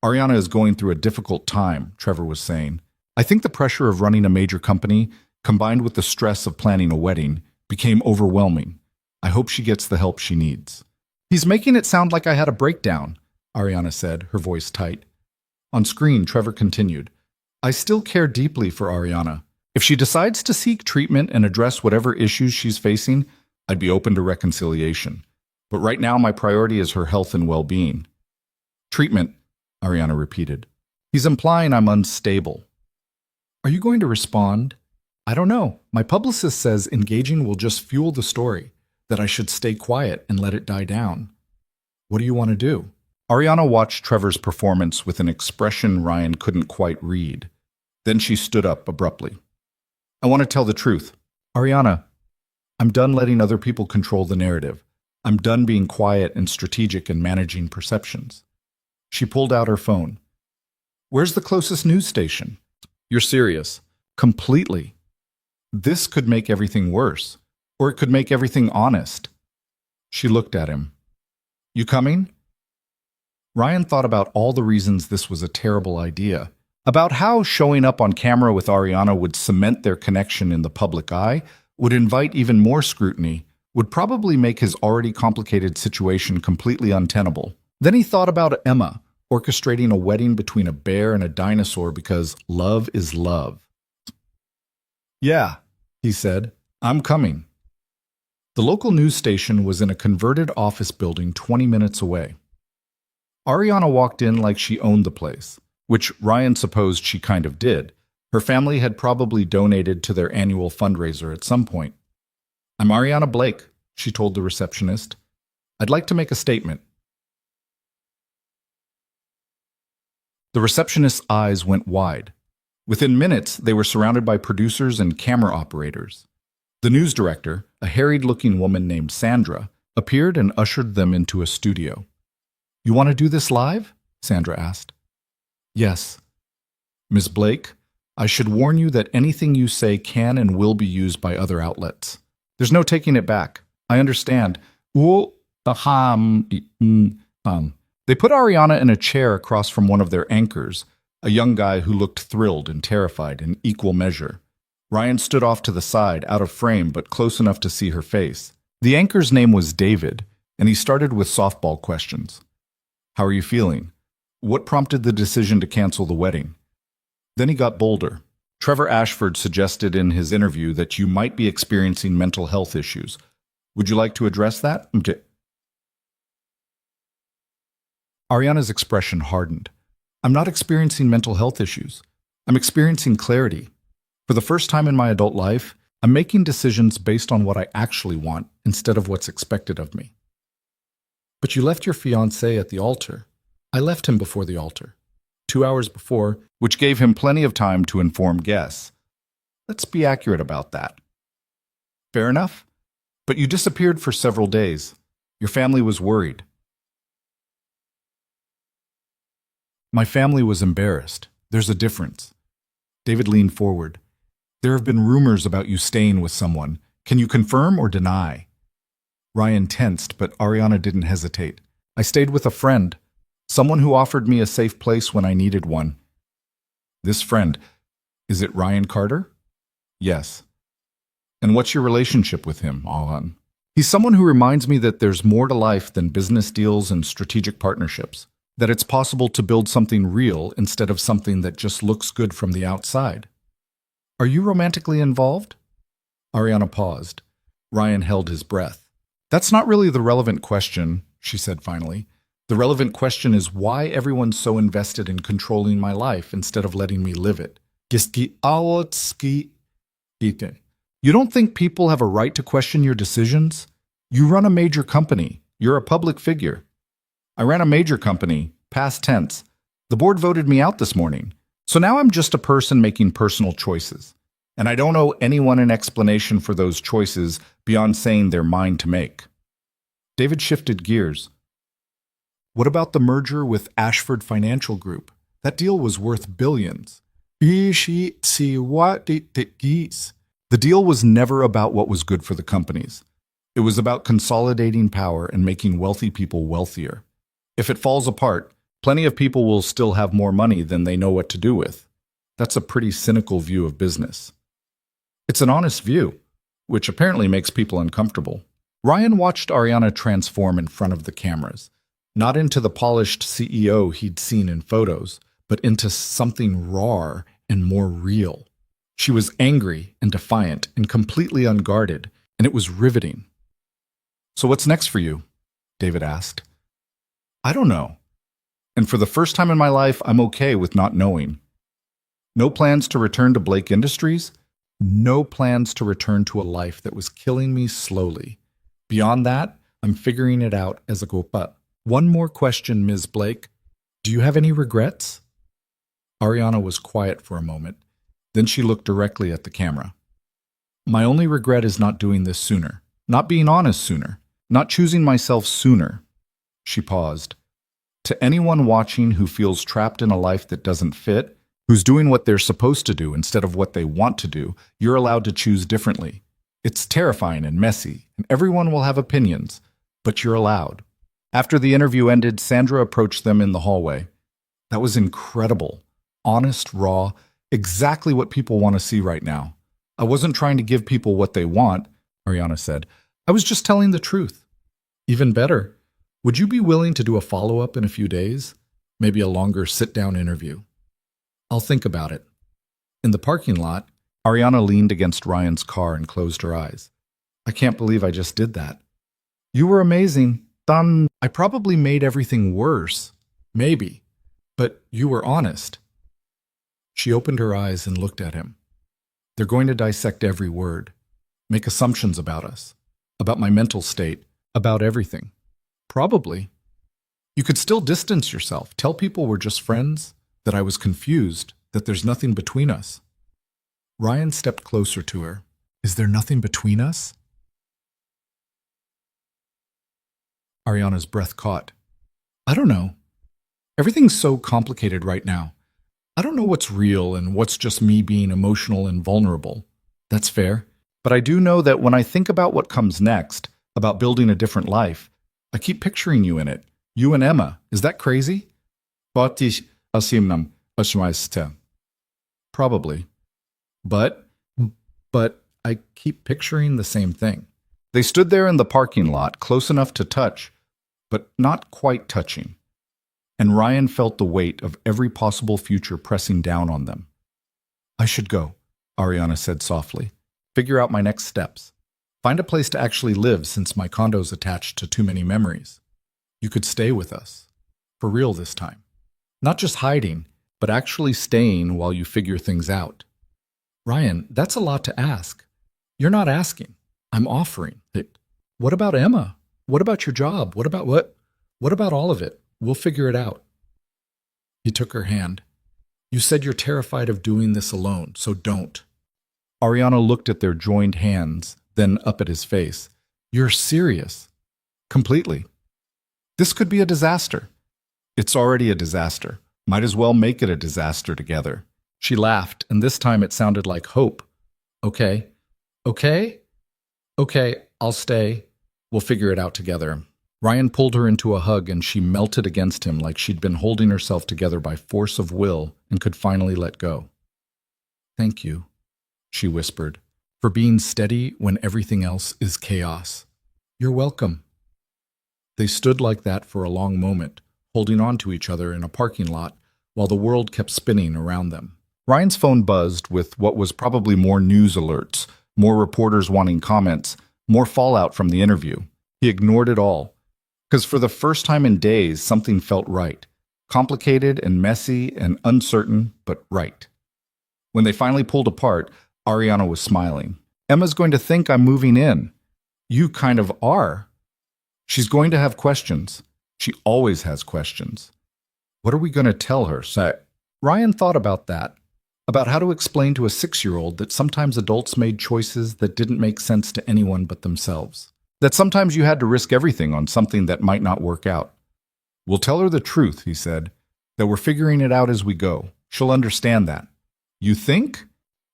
Ariana is going through a difficult time, Trevor was saying. I think the pressure of running a major company, combined with the stress of planning a wedding, became overwhelming. I hope she gets the help she needs. He's making it sound like I had a breakdown, Ariana said, her voice tight. On screen, Trevor continued. I still care deeply for Ariana. If she decides to seek treatment and address whatever issues she's facing, I'd be open to reconciliation. But right now, my priority is her health and well-being. Treatment, Ariana repeated. He's implying I'm unstable. Are you going to respond? I don't know. My publicist says engaging will just fuel the story, that I should stay quiet and let it die down. What do you want to do? Ariana watched Trevor's performance with an expression Ryan couldn't quite read. Then she stood up abruptly. I want to tell the truth. Ariana, I'm done letting other people control the narrative. I'm done being quiet and strategic in managing perceptions. She pulled out her phone. Where's the closest news station? You're serious. Completely. This could make everything worse, or it could make everything honest. She looked at him. You coming? Ryan thought about all the reasons this was a terrible idea, about how showing up on camera with Ariana would cement their connection in the public eye, would invite even more scrutiny, would probably make his already complicated situation completely untenable. Then he thought about Emma, orchestrating a wedding between a bear and a dinosaur because love is love. Yeah, he said, I'm coming. The local news station was in a converted office building 20 minutes away. Ariana walked in like she owned the place, which Ryan supposed she kind of did. Her family had probably donated to their annual fundraiser at some point. I'm Ariana Blake, she told the receptionist. I'd like to make a statement. The receptionist's eyes went wide. Within minutes, they were surrounded by producers and camera operators. The news director, a harried-looking woman named Sandra, appeared and ushered them into a studio. You want to do this live? Sandra asked. Yes. Ms. Blake, I should warn you that anything you say can and will be used by other outlets. There's no taking it back. I understand. They put Ariana in a chair across from one of their anchors, a young guy who looked thrilled and terrified in equal measure. Ryan stood off to the side, out of frame, but close enough to see her face. The anchor's name was David, and he started with softball questions. How are you feeling? What prompted the decision to cancel the wedding? Then he got bolder. Trevor Ashford suggested in his interview that you might be experiencing mental health issues. Would you like to address that? Ariana's expression hardened. I'm not experiencing mental health issues. I'm experiencing clarity. For the first time in my adult life, I'm making decisions based on what I actually want instead of what's expected of me. But you left your fiancé at the altar. I left him before the altar. 2 hours before, which gave him plenty of time to inform guests. Let's be accurate about that. Fair enough. But you disappeared for several days. Your family was worried. My family was embarrassed. There's a difference. David leaned forward. There have been rumors about you staying with someone. Can you confirm or deny? Ryan tensed, but Ariana didn't hesitate. I stayed with a friend, someone who offered me a safe place when I needed one. This friend, is it Ryan Carter? Yes. And what's your relationship with him, Alan? He's someone who reminds me that there's more to life than business deals and strategic partnerships, that it's possible to build something real instead of something that just looks good from the outside. Are you romantically involved? Ariana paused. Ryan held his breath. That's not really the relevant question, she said finally. The relevant question is why everyone's so invested in controlling my life instead of letting me live it. You don't think people have a right to question your decisions? You run a major company. You're a public figure. I ran a major company, past tense. The board voted me out this morning. So now I'm just a person making personal choices. And I don't owe anyone an explanation for those choices beyond saying they're mine to make. David shifted gears. What about the merger with Ashford Financial Group? That deal was worth billions. The deal was never about what was good for the companies. It was about consolidating power and making wealthy people wealthier. If it falls apart, plenty of people will still have more money than they know what to do with. That's a pretty cynical view of business. It's an honest view, which apparently makes people uncomfortable. Ryan watched Ariana transform in front of the cameras, not into the polished CEO he'd seen in photos, but into something raw and more real. She was angry and defiant and completely unguarded, and it was riveting. So what's next for you? David asked. I don't know. And for the first time in my life, I'm okay with not knowing. No plans to return to Blake Industries? No plans to return to a life that was killing me slowly. Beyond that, I'm figuring it out as I go up. One more question, Ms. Blake. Do you have any regrets? Ariana was quiet for a moment. Then she looked directly at the camera. My only regret is not doing this sooner, not being honest sooner, not choosing myself sooner. She paused. To anyone watching who feels trapped in a life that doesn't fit, who's doing what they're supposed to do instead of what they want to do, you're allowed to choose differently. It's terrifying and messy, and everyone will have opinions, but you're allowed. After the interview ended, Sandra approached them in the hallway. That was incredible. Honest, raw, exactly what people want to see right now. I wasn't trying to give people what they want, Ariana said. I was just telling the truth. Even better, would you be willing to do a follow-up in a few days? Maybe a longer sit-down interview. I'll think about it. In the parking lot, Ariana leaned against Ryan's car and closed her eyes. I can't believe I just did that. You were amazing. I probably made everything worse. Maybe. But you were honest. She opened her eyes and looked at him. They're going to dissect every word, make assumptions about us, about my mental state, about everything. Probably. You could still distance yourself, tell people we're just friends, that I was confused, that there's nothing between us. Ryan stepped closer to her. Is there nothing between us? Ariana's breath caught. I don't know. Everything's so complicated right now. I don't know what's real and what's just me being emotional and vulnerable. That's fair. But I do know that when I think about what comes next, about building a different life, I keep picturing you in it. You and Emma. Is that crazy? Probably. But I keep picturing the same thing. They stood there in the parking lot, close enough to touch, but not quite touching. And Ryan felt the weight of every possible future pressing down on them. I should go, Ariana said softly. Figure out my next steps. Find a place to actually live since my condo's attached to too many memories. You could stay with us. For real this time. Not just hiding, but actually staying while you figure things out. Ryan, that's a lot to ask. You're not asking. I'm offering it. What about Emma? What about your job? What about what? What about all of it? We'll figure it out. He took her hand. You said you're terrified of doing this alone, so don't. Ariana looked at their joined hands, then up at his face. You're serious. Completely. This could be a disaster. It's already a disaster. Might as well make it a disaster together. She laughed, and this time it sounded like hope. Okay. Okay? Okay, I'll stay. We'll figure it out together. Ryan pulled her into a hug, and she melted against him like she'd been holding herself together by force of will and could finally let go. Thank you, she whispered, for being steady when everything else is chaos. You're welcome. They stood like that for a long moment, holding on to each other in a parking lot while the world kept spinning around them. Ryan's phone buzzed with what was probably more news alerts, more reporters wanting comments, more fallout from the interview. He ignored it all, because for the first time in days, something felt right. Complicated and messy and uncertain, but right. When they finally pulled apart, Ariana was smiling. Emma's going to think I'm moving in. You kind of are. She's going to have questions. She always has questions. What are we going to tell her? Ryan thought about that, about how to explain to a 6-year-old that sometimes adults made choices that didn't make sense to anyone but themselves. That sometimes you had to risk everything on something that might not work out. We'll tell her the truth, he said, that we're figuring it out as we go. She'll understand that. You think?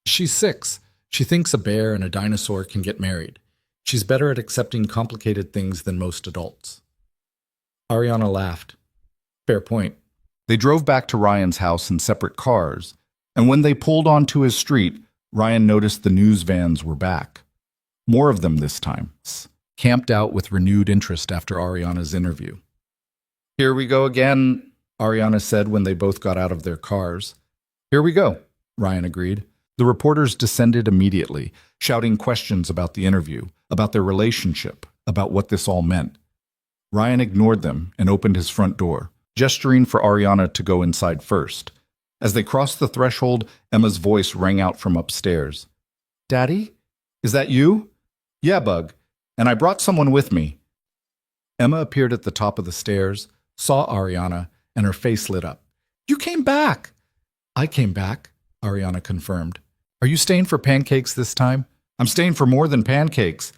She's 6. She thinks a bear and a dinosaur can get married. She's better at accepting complicated things than most adults. Ariana laughed. Fair point. They drove back to Ryan's house in separate cars, and when they pulled onto his street, Ryan noticed the news vans were back. More of them this time, camped out with renewed interest after Ariana's interview. Here we go again, Ariana said when they both got out of their cars. Here we go, Ryan agreed. The reporters descended immediately, shouting questions about the interview, about their relationship, about what this all meant. Ryan ignored them and opened his front door, gesturing for Ariana to go inside first. As they crossed the threshold, Emma's voice rang out from upstairs. Daddy? Is that you? Yeah, Bug. And I brought someone with me. Emma appeared at the top of the stairs, saw Ariana, and her face lit up. You came back! I came back, Ariana confirmed. Are you staying for pancakes this time? I'm staying for more than pancakes.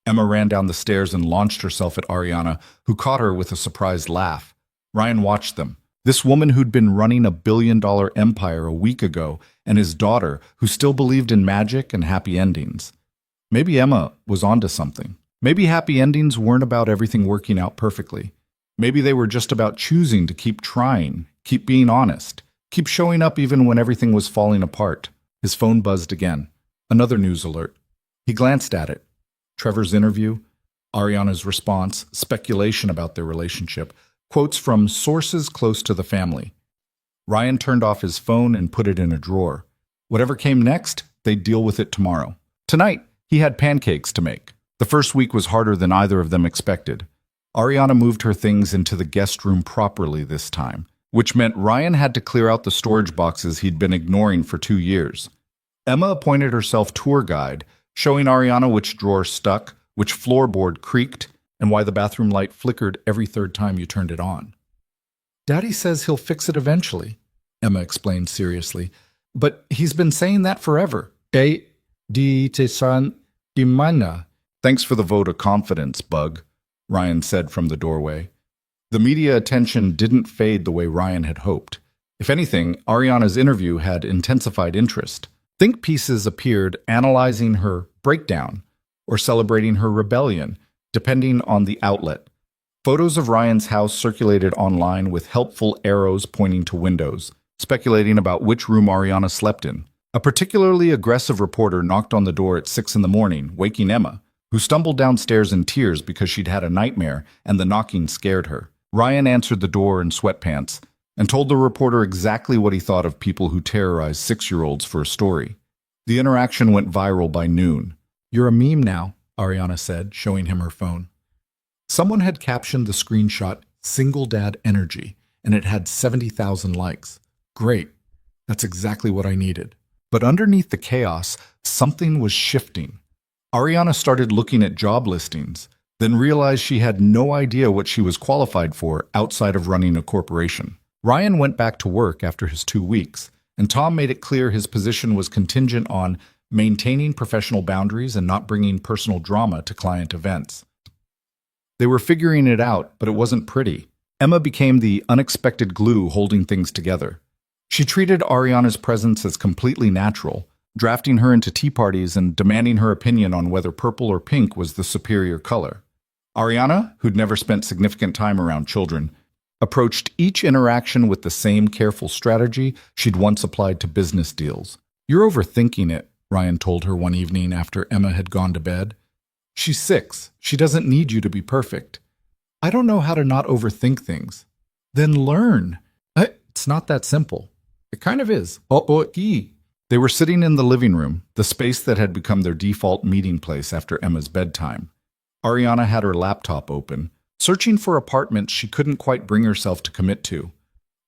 Emma ran down the stairs and launched herself at Ariana, who caught her with a surprised laugh. Ryan watched them. This woman who'd been running a billion-dollar empire a week ago, and his daughter, who still believed in magic and happy endings. Maybe Emma was onto something. Maybe happy endings weren't about everything working out perfectly. Maybe they were just about choosing to keep trying, keep being honest, keep showing up even when everything was falling apart. His phone buzzed again. Another news alert. He glanced at it. Trevor's interview, Ariana's response, speculation about their relationship, quotes from sources close to the family. Ryan turned off his phone and put it in a drawer. Whatever came next, they'd deal with it tomorrow. Tonight, he had pancakes to make. The first week was harder than either of them expected. Ariana moved her things into the guest room properly this time, which meant Ryan had to clear out the storage boxes he'd been ignoring for 2 years. Emma appointed herself tour guide, showing Ariana which drawer stuck, which floorboard creaked, and why the bathroom light flickered every third time you turned it on. Daddy says he'll fix it eventually, Emma explained seriously, but he's been saying that forever. Thanks for the vote of confidence, Bug, Ryan said from the doorway. The media attention didn't fade the way Ryan had hoped. If anything, Ariana's interview had intensified interest. Think pieces appeared analyzing her breakdown or celebrating her rebellion, depending on the outlet. Photos of Ryan's house circulated online with helpful arrows pointing to windows, speculating about which room Ariana slept in. A particularly aggressive reporter knocked on the door at 6 a.m, waking Emma, who stumbled downstairs in tears because she'd had a nightmare and the knocking scared her. Ryan answered the door in sweatpants and told the reporter exactly what he thought of people who terrorize 6-year-olds for a story. The interaction went viral by noon. You're a meme now, Ariana said, showing him her phone. Someone had captioned the screenshot, Single Dad Energy, and it had 70,000 likes. Great. That's exactly what I needed. But underneath the chaos, something was shifting. Ariana started looking at job listings, then realized she had no idea what she was qualified for outside of running a corporation. Ryan went back to work after his 2 weeks, and Tom made it clear his position was contingent on maintaining professional boundaries and not bringing personal drama to client events. They were figuring it out, but it wasn't pretty. Emma became the unexpected glue holding things together. She treated Ariana's presence as completely natural, drafting her into tea parties and demanding her opinion on whether purple or pink was the superior color. Ariana, who'd never spent significant time around children, approached each interaction with the same careful strategy she'd once applied to business deals. You're overthinking it, Ryan told her one evening after Emma had gone to bed. She's 6. She doesn't need you to be perfect. I don't know how to not overthink things. Then learn. It's not that simple. It kind of is. They were sitting in the living room, the space that had become their default meeting place after Emma's bedtime. Ariana had her laptop open, searching for apartments she couldn't quite bring herself to commit to.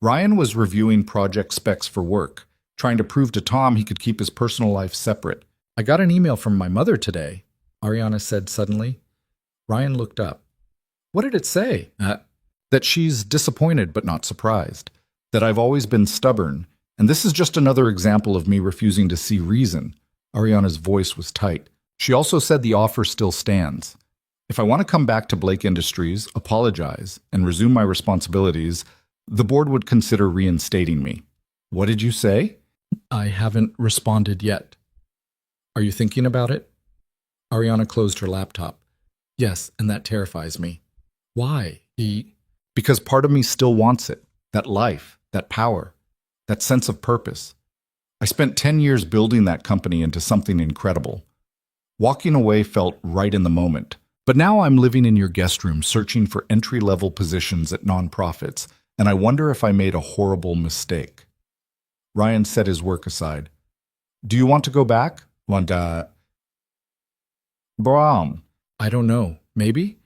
Ryan was reviewing project specs for work, trying to prove to Tom he could keep his personal life separate. I got an email from my mother today, Ariana said suddenly. Ryan looked up. What did it say? That she's disappointed but not surprised. That I've always been stubborn, and this is just another example of me refusing to see reason. Ariana's voice was tight. She also said the offer still stands. If I want to come back to Blake Industries, apologize, and resume my responsibilities, the board would consider reinstating me. What did you say? I haven't responded yet. Are you thinking about it? Ariana closed her laptop. Yes, and that terrifies me. Why? Because part of me still wants it. That life, that power, that sense of purpose. I spent 10 years building that company into something incredible. Walking away felt right in the moment. But now I'm living in your guest room searching for entry-level positions at nonprofits, and I wonder if I made a horrible mistake. Ryan set his work aside. Do you want to go back? Brown. I don't know. Maybe?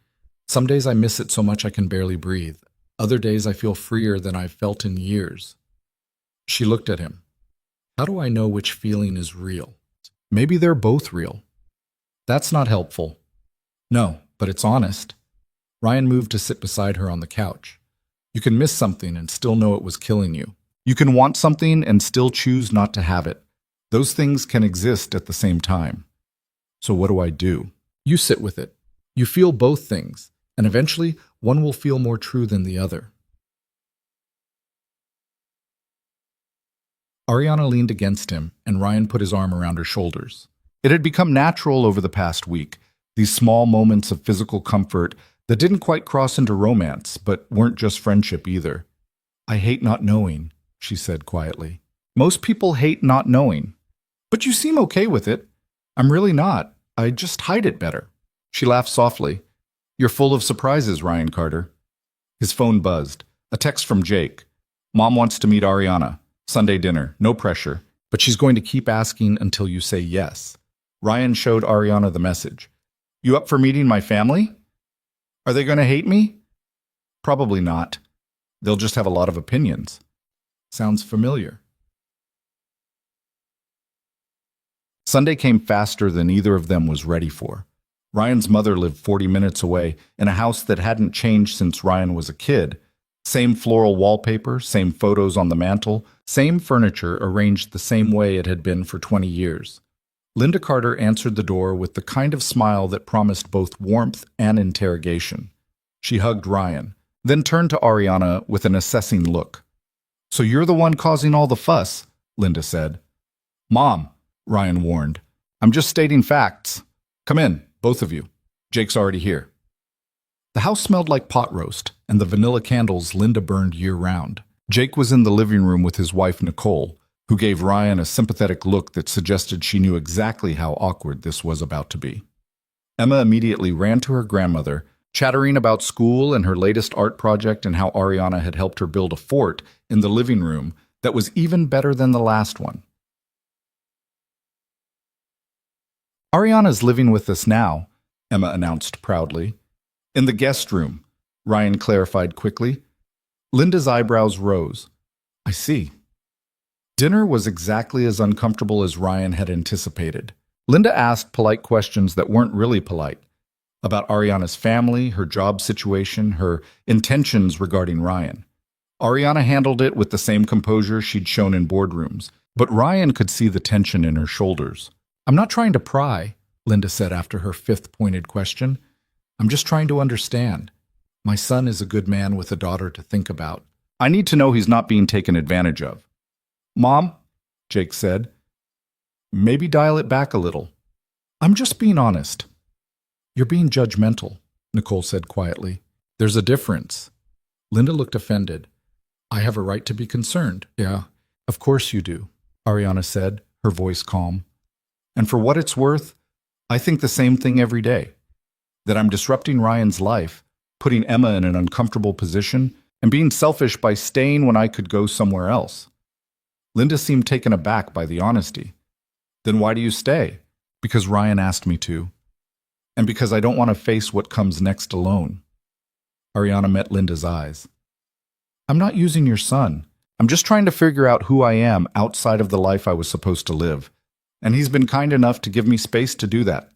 Some days I miss it so much I can barely breathe. Other days I feel freer than I've felt in years. She looked at him. How do I know which feeling is real? Maybe they're both real. That's not helpful. No, but it's honest. Ryan moved to sit beside her on the couch. You can miss something and still know it was killing you. You can want something and still choose not to have it. Those things can exist at the same time. So what do I do? You sit with it. You feel both things, and eventually one will feel more true than the other. Ariana leaned against him, and Ryan put his arm around her shoulders. It had become natural over the past week, these small moments of physical comfort that didn't quite cross into romance, but weren't just friendship either. I hate not knowing, she said quietly. Most people hate not knowing. But you seem okay with it. I'm really not. I just hide it better. She laughed softly. You're full of surprises, Ryan Carter. His phone buzzed. A text from Jake. Mom wants to meet Ariana. Sunday dinner. No pressure. But she's going to keep asking until you say yes. Ryan showed Ariana the message. You up for meeting my family? Are they going to hate me? Probably not. They'll just have a lot of opinions. Sounds familiar. Sunday came faster than either of them was ready for. Ryan's mother lived 40 minutes away in a house that hadn't changed since Ryan was a kid. Same floral wallpaper, same photos on the mantle, same furniture arranged the same way it had been for 20 years. Linda Carter answered the door with the kind of smile that promised both warmth and interrogation. She hugged Ryan, then turned to Ariana with an assessing look. So you're the one causing all the fuss, Linda said. Mom, Ryan warned. I'm just stating facts. Come in, both of you. Jake's already here. The house smelled like pot roast and the vanilla candles Linda burned year-round. Jake was in the living room with his wife Nicole, who gave Ryan a sympathetic look that suggested she knew exactly how awkward this was about to be. Emma immediately ran to her grandmother, chattering about school and her latest art project and how Ariana had helped her build a fort in the living room that was even better than the last one. Ariana's living with us now, Emma announced proudly. In the guest room, Ryan clarified quickly. Linda's eyebrows rose. I see. Dinner was exactly as uncomfortable as Ryan had anticipated. Linda asked polite questions that weren't really polite. About Ariana's family, her job situation, her intentions regarding Ryan. Ariana handled it with the same composure she'd shown in boardrooms, but Ryan could see the tension in her shoulders. I'm not trying to pry, Linda said after her fifth pointed question. I'm just trying to understand. My son is a good man with a daughter to think about. I need to know he's not being taken advantage of. Mom, Jake said, maybe dial it back a little. I'm just being honest. You're being judgmental, Nicole said quietly. There's a difference. Linda looked offended. I have a right to be concerned. Yeah, of course you do, Ariana said, her voice calm. And for what it's worth, I think the same thing every day. that I'm disrupting Ryan's life, putting Emma in an uncomfortable position, and being selfish by staying when I could go somewhere else. Linda seemed taken aback by the honesty. Then why do you stay? Because Ryan asked me to. And because I don't want to face what comes next alone. Ariana met Linda's eyes. I'm not using your son. I'm just trying to figure out who I am outside of the life I was supposed to live. And he's been kind enough to give me space to do that.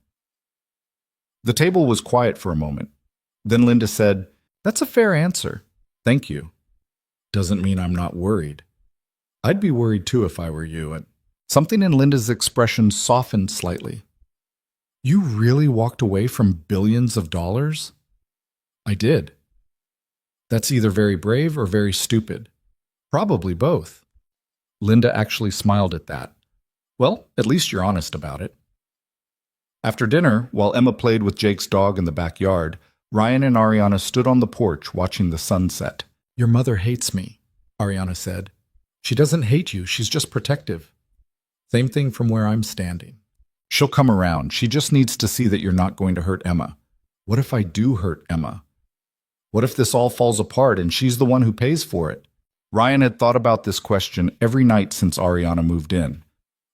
The table was quiet for a moment. Then Linda said, That's a fair answer. Thank you. Doesn't mean I'm not worried. I'd be worried too if I were you. And something in Linda's expression softened slightly. You really walked away from billions of dollars? I did. That's either very brave or very stupid. Probably both. Linda actually smiled at that. Well, at least you're honest about it. After dinner, while Emma played with Jake's dog in the backyard, Ryan and Ariana stood on the porch watching the sunset. Your mother hates me, Ariana said. She doesn't hate you, she's just protective. Same thing from where I'm standing. She'll come around. She just needs to see that you're not going to hurt Emma. What if I do hurt Emma? What if this all falls apart and she's the one who pays for it? Ryan had thought about this question every night since Ariana moved in.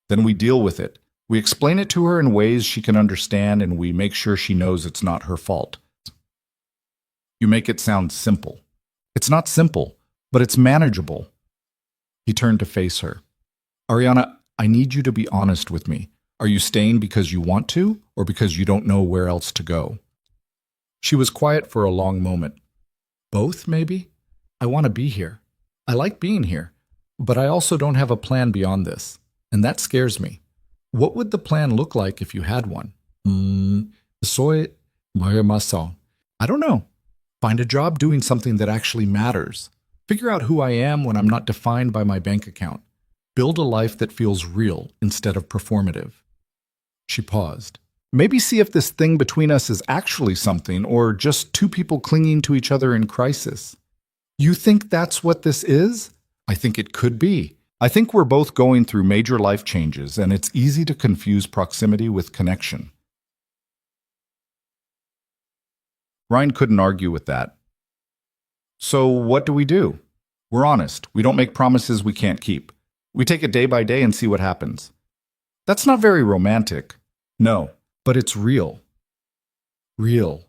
Then we deal with it. We explain it to her in ways she can understand, and we make sure she knows it's not her fault. You make it sound simple. It's not simple, but it's manageable. He turned to face her. Ariana, I need you to be honest with me. Are you staying because you want to, or because you don't know where else to go? She was quiet for a long moment. Both, maybe? I want to be here. I like being here, but I also don't have a plan beyond this, and that scares me. What would the plan look like if you had one? Soy mason. I don't know. Find a job doing something that actually matters. Figure out who I am when I'm not defined by my bank account. Build a life that feels real instead of performative. She paused. Maybe see if this thing between us is actually something, or just two people clinging to each other in crisis. You think that's what this is? I think it could be. I think we're both going through major life changes, and it's easy to confuse proximity with connection. Ryan couldn't argue with that. So what do we do? We're honest. We don't make promises we can't keep. We take it day by day and see what happens. That's not very romantic. No, but it's real. Real.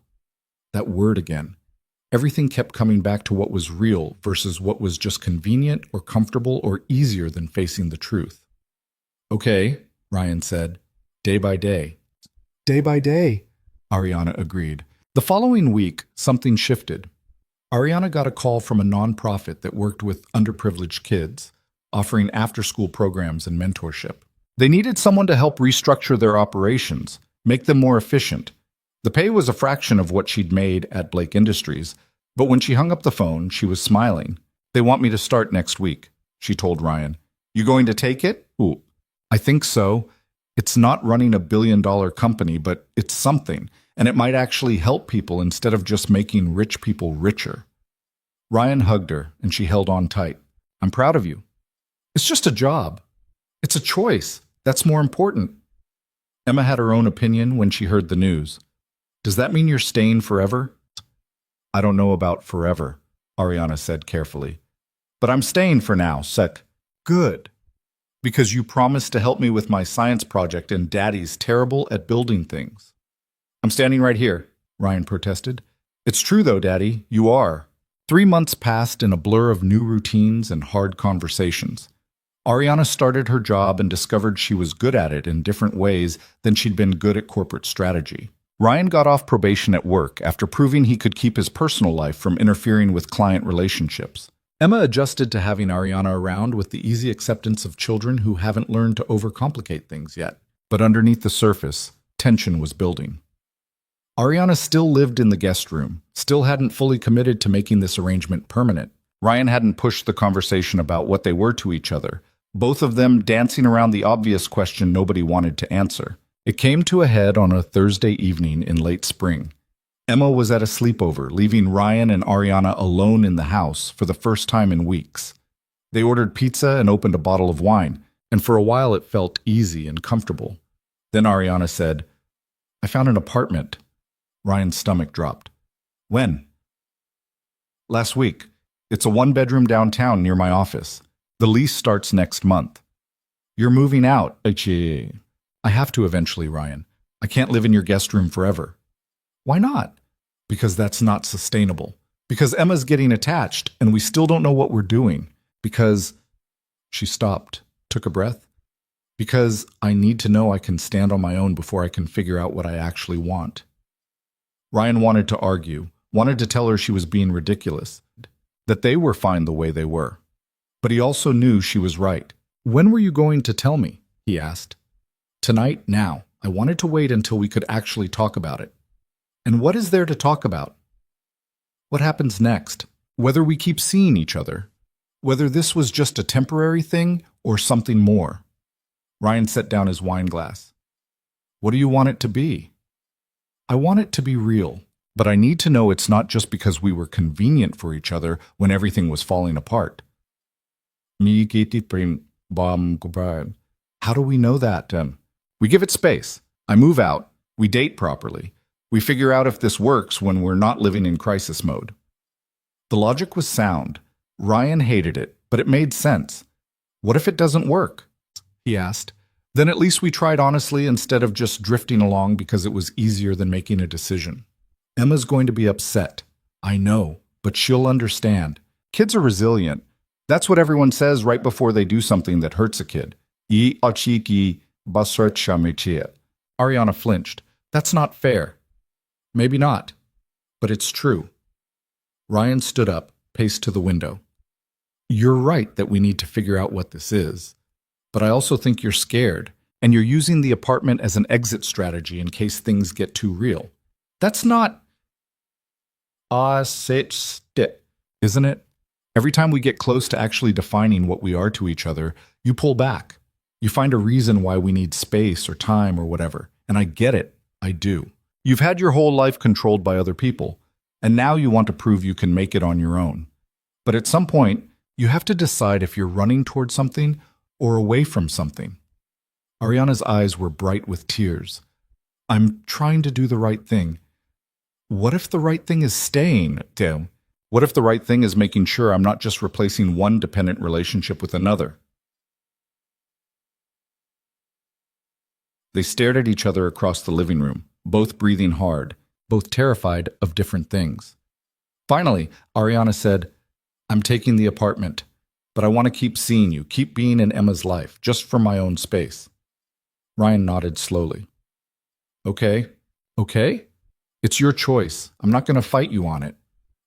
That word again. Everything kept coming back to what was real versus what was just convenient or comfortable or easier than facing the truth. Okay, Ryan said. Day by day. Day by day, Ariana agreed. The following week, something shifted. Ariana got a call from a nonprofit that worked with underprivileged kids, offering after-school programs and mentorship. They needed someone to help restructure their operations, make them more efficient. The pay was a fraction of what she'd made at Blake Industries, but when she hung up the phone, she was smiling. They want me to start next week, she told Ryan. You going to take it? Ooh, I think so. It's not running $1 billion company, but it's something, and it might actually help people instead of just making rich people richer. Ryan hugged her, and she held on tight. I'm proud of you. It's just a job. It's a choice. That's more important. Emma had her own opinion when she heard the news. Does that mean you're staying forever? I don't know about forever, Ariana said carefully. But I'm staying for now, Sec. Good. Because you promised to help me with my science project and Daddy's terrible at building things. I'm standing right here, Ryan protested. It's true though, Daddy, you are. 3 months passed in a blur of new routines and hard conversations. Ariana started her job and discovered she was good at it in different ways than she'd been good at corporate strategy. Ryan got off probation at work after proving he could keep his personal life from interfering with client relationships. Emma adjusted to having Ariana around with the easy acceptance of children who haven't learned to overcomplicate things yet. But underneath the surface, tension was building. Ariana still lived in the guest room, still hadn't fully committed to making this arrangement permanent. Ryan hadn't pushed the conversation about what they were to each other, both of them dancing around the obvious question nobody wanted to answer. It came to a head on a Thursday evening in late spring. Emma was at a sleepover, leaving Ryan and Ariana alone in the house for the first time in weeks. They ordered pizza and opened a bottle of wine, and for a while it felt easy and comfortable. Then Ariana said, I found an apartment. Ryan's stomach dropped. When? Last week. It's a one-bedroom downtown near my office. The lease starts next month. You're moving out. I have to eventually, Ryan. I can't live in your guest room forever. Why not? Because that's not sustainable. Because Emma's getting attached and we still don't know what we're doing. Because she stopped, took a breath. Because I need to know I can stand on my own before I can figure out what I actually want. Ryan wanted to argue, wanted to tell her she was being ridiculous, that they were fine the way they were. But he also knew she was right. When were you going to tell me? He asked. Tonight, now. I wanted to wait until we could actually talk about it. And what is there to talk about? What happens next? Whether we keep seeing each other. Whether this was just a temporary thing or something more. Ryan set down his wine glass. What do you want it to be? I want it to be real, but I need to know it's not just because we were convenient for each other when everything was falling apart. How do we know that? We give it space. I move out. We date properly. We figure out if this works when we're not living in crisis mode. The logic was sound. Ryan hated it, but it made sense. What if it doesn't work? He asked. Then at least we tried honestly instead of just drifting along because it was easier than making a decision. Emma's going to be upset. I know, but she'll understand. Kids are resilient. That's what everyone says right before they do something that hurts a kid. Ariana flinched. That's not fair. Maybe not, but it's true. Ryan stood up, paced to the window. You're right that we need to figure out what this is, but I also think you're scared, and you're using the apartment as an exit strategy in case things get too real. That's not isn't it? Every time we get close to actually defining what we are to each other, you pull back. You find a reason why we need space or time or whatever, and I get it. I do. You've had your whole life controlled by other people, and now you want to prove you can make it on your own. But at some point, you have to decide if you're running toward something or away from something. Ariana's eyes were bright with tears. I'm trying to do the right thing. What if the right thing is staying, Tim? What if the right thing is making sure I'm not just replacing one dependent relationship with another? They stared at each other across the living room, both breathing hard, both terrified of different things. Finally, Ariana said, I'm taking the apartment, but I want to keep seeing you, keep being in Emma's life, just for my own space. Ryan nodded slowly. Okay. It's your choice. I'm not going to fight you on it.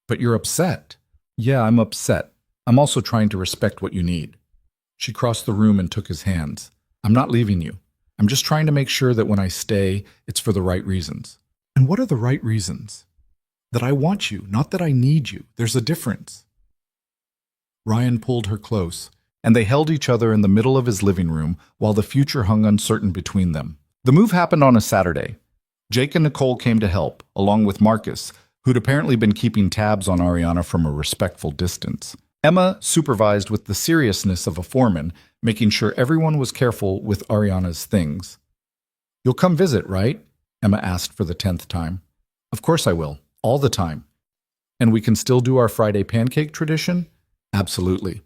But you're upset. Yeah, I'm upset. I'm also trying to respect what you need. She crossed the room and took his hands. I'm not leaving you. I'm just trying to make sure that when I stay, it's for the right reasons. And what are the right reasons? That I want you, not that I need you. There's a difference. Ryan pulled her close, and they held each other in the middle of his living room while the future hung uncertain between them. The move happened on a Saturday. Jake and Nicole came to help, along with Marcus, who'd apparently been keeping tabs on Ariana from a respectful distance. Emma supervised with the seriousness of a foreman, making sure everyone was careful with Ariana's things. You'll come visit, right? Emma asked for the 10th time. Of course I will, all the time. And we can still do our Friday pancake tradition? Absolutely.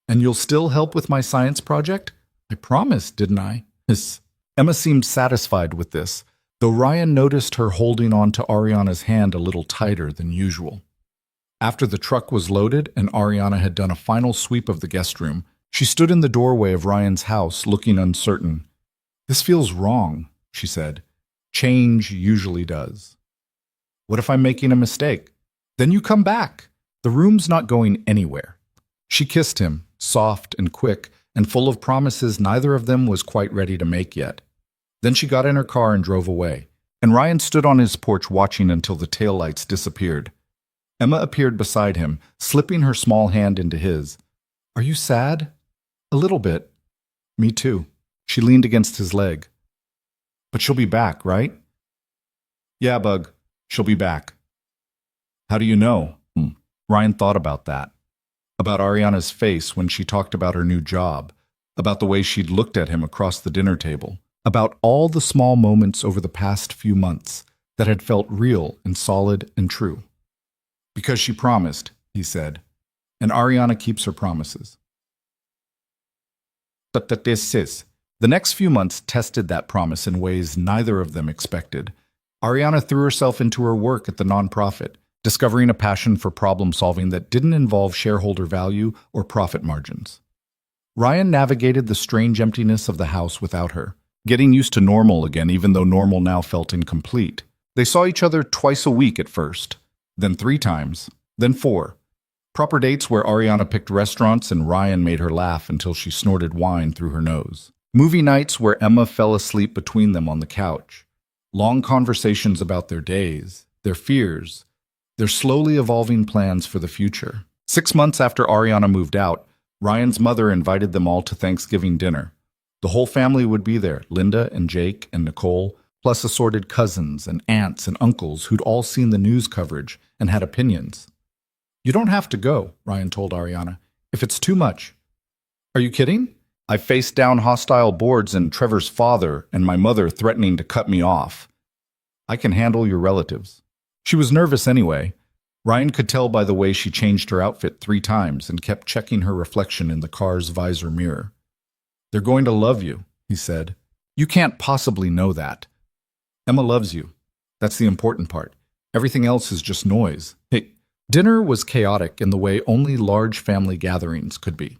And you'll still help with my science project? I promised, didn't I? Emma seemed satisfied with this, though Ryan noticed her holding on to Ariana's hand a little tighter than usual. After the truck was loaded and Ariana had done a final sweep of the guest room, she stood in the doorway of Ryan's house, looking uncertain. This feels wrong, she said. Change usually does. What if I'm making a mistake? Then you come back. The room's not going anywhere. She kissed him, soft and quick, and full of promises neither of them was quite ready to make yet. Then she got in her car and drove away, and Ryan stood on his porch watching until the taillights disappeared. Emma appeared beside him, slipping her small hand into his. Are you sad? A little bit. Me too. She leaned against his leg. But she'll be back, right? Yeah, Bug. She'll be back. How do you know? Ryan thought about that. About Ariana's face when she talked about her new job. About the way she'd looked at him across the dinner table. About all the small moments over the past few months. that had felt real and solid and true. Because she promised, he said, and Ariana keeps her promises. But that this is. The next few months tested that promise in ways neither of them expected. Ariana threw herself into her work at the nonprofit, discovering a passion for problem solving that didn't involve shareholder value or profit margins. Ryan navigated the strange emptiness of the house without her, getting used to normal again even though normal now felt incomplete. They saw each other twice a week at first, then 3 times, then 4. Proper dates where Ariana picked restaurants and Ryan made her laugh until she snorted wine through her nose. Movie nights where Emma fell asleep between them on the couch. Long conversations about their days, their fears, their slowly evolving plans for the future. 6 months after Ariana moved out, Ryan's mother invited them all to Thanksgiving dinner. The whole family would be there, Linda and Jake and Nicole, plus assorted cousins and aunts and uncles who'd all seen the news coverage and had opinions. You don't have to go, Ryan told Ariana, if it's too much. Are you kidding? I faced down hostile boards and Trevor's father and my mother threatening to cut me off. I can handle your relatives. She was nervous anyway. Ryan could tell by the way she changed her outfit 3 times and kept checking her reflection in the car's visor mirror. They're going to love you, he said. You can't possibly know that. Emma loves you. That's the important part. Everything else is just noise. Hey, dinner was chaotic in the way only large family gatherings could be.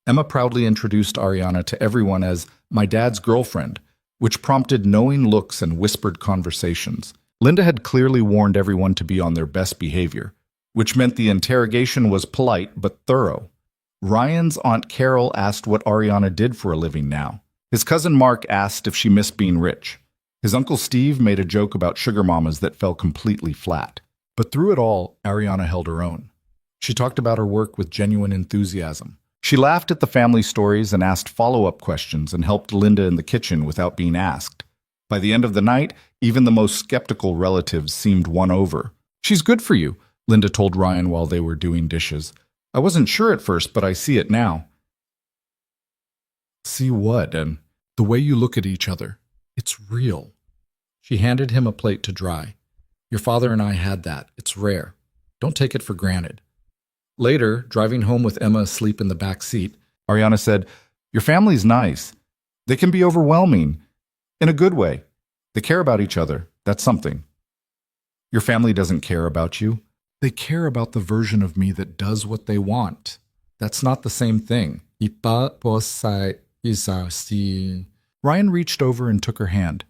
Emma proudly introduced Ariana to everyone as my dad's girlfriend, which prompted knowing looks and whispered conversations. Linda had clearly warned everyone to be on their best behavior, which meant the interrogation was polite but thorough. Ryan's Aunt Carol asked what Ariana did for a living now. His cousin Mark asked if she missed being rich. His Uncle Steve made a joke about sugar mamas that fell completely flat. But through it all, Ariana held her own. She talked about her work with genuine enthusiasm. She laughed at the family stories and asked follow-up questions and helped Linda in the kitchen without being asked. By the end of the night, even the most skeptical relatives seemed won over. She's good for you, Linda told Ryan while they were doing dishes. I wasn't sure at first, but I see it now. See what? And the way you look at each other. It's real. She handed him a plate to dry. Your father and I had that. It's rare. Don't take it for granted. Later, driving home with Emma asleep in the back seat, Ariana said, your family's nice. They can be overwhelming. In a good way. They care about each other. That's something. Your family doesn't care about you. They care about the version of me that does what they want. That's not the same thing. Ryan reached over and took her hand.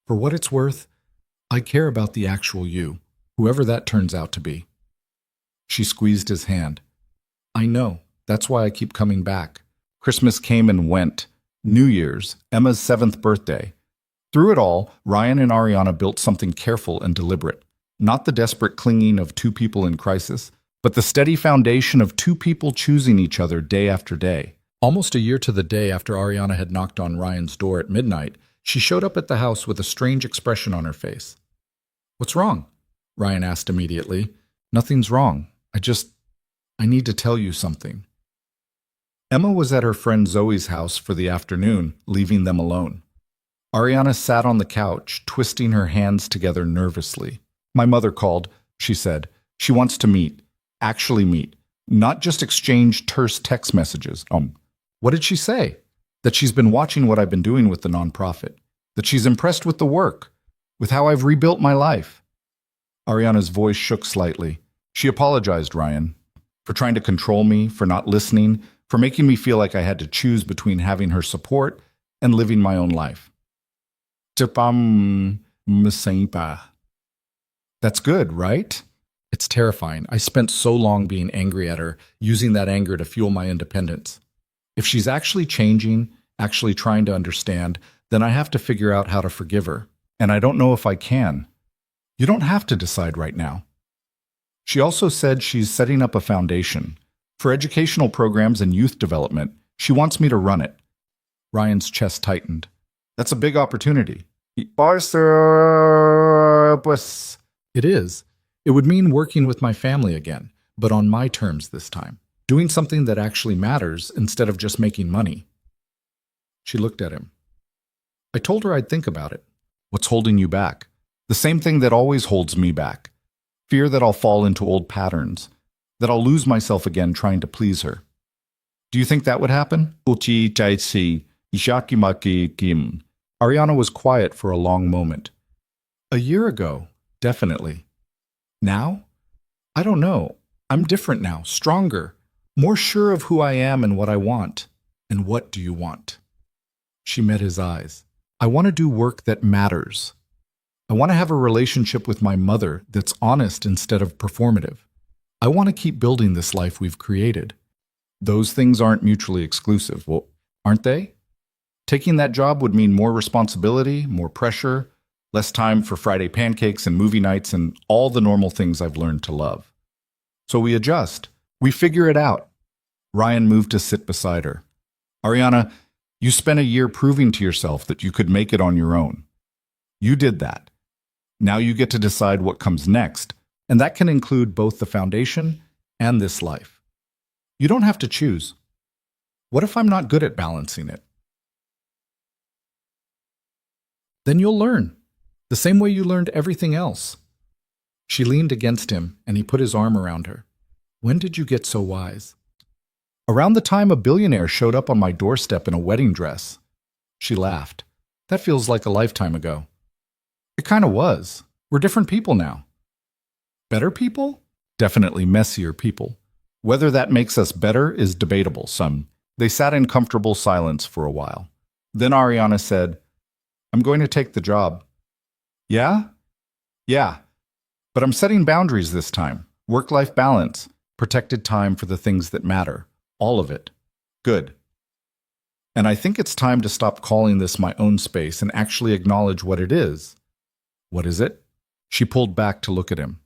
For what it's worth, I care about the actual you, whoever that turns out to be. She squeezed his hand. I know. That's why I keep coming back. Christmas came and went. New Year's, Emma's 7th birthday. Through it all, Ryan and Ariana built something careful and deliberate. Not the desperate clinging of 2 people in crisis, but the steady foundation of 2 people choosing each other day after day. Almost a year to the day after Ariana had knocked on Ryan's door at midnight, she showed up at the house with a strange expression on her face. What's wrong? Ryan asked immediately. Nothing's wrong. I need to tell you something. Emma was at her friend Zoe's house for the afternoon, leaving them alone. Ariana sat on the couch, twisting her hands together nervously. My mother called, she said. She wants to meet. Actually meet. Not just exchange terse text messages. What did she say? That she's been watching what I've been doing with the nonprofit. That she's impressed with the work, with how I've rebuilt my life. Ariana's voice shook slightly. She apologized, Ryan, for trying to control me, for not listening, for making me feel like I had to choose between having her support and living my own life. That's good, right? It's terrifying. I spent so long being angry at her, using that anger to fuel my independence. If she's actually changing, actually trying to understand, then I have to figure out how to forgive her. And I don't know if I can. You don't have to decide right now. She also said she's setting up a foundation. For educational programs and youth development, she wants me to run it. Ryan's chest tightened. That's a big opportunity. It is. It would mean working with my family again, but on my terms this time. Doing something that actually matters instead of just making money. She looked at him. I told her I'd think about it. What's holding you back? The same thing that always holds me back. Fear that I'll fall into old patterns, that I'll lose myself again trying to please her. Do you think that would happen? Ariana was quiet for a long moment. A year ago, definitely. Now? I don't know. I'm different now, stronger, more sure of who I am and what I want. And what do you want? She met his eyes. I want to do work that matters. I want to have a relationship with my mother that's honest instead of performative. I want to keep building this life we've created. Those things aren't mutually exclusive, well, aren't they? Taking that job would mean more responsibility, more pressure, less time for Friday pancakes and movie nights and all the normal things I've learned to love. So we adjust. We figure it out. Ryan moved to sit beside her. Ariana, you spent a year proving to yourself that you could make it on your own. You did that. Now you get to decide what comes next, and that can include both the foundation and this life. You don't have to choose. What if I'm not good at balancing it? Then you'll learn, the same way you learned everything else. She leaned against him, and he put his arm around her. When did you get so wise? Around the time a billionaire showed up on my doorstep in a wedding dress. She laughed. That feels like a lifetime ago. It kind of was. We're different people now. Better people? Definitely messier people. Whether that makes us better is debatable, some. They sat in comfortable silence for a while. Then Ariana said, I'm going to take the job. Yeah? Yeah. But I'm setting boundaries this time. Work-life balance. Protected time for the things that matter. All of it. Good. And I think it's time to stop calling this my own space and actually acknowledge what it is. What is it? She pulled back to look at him.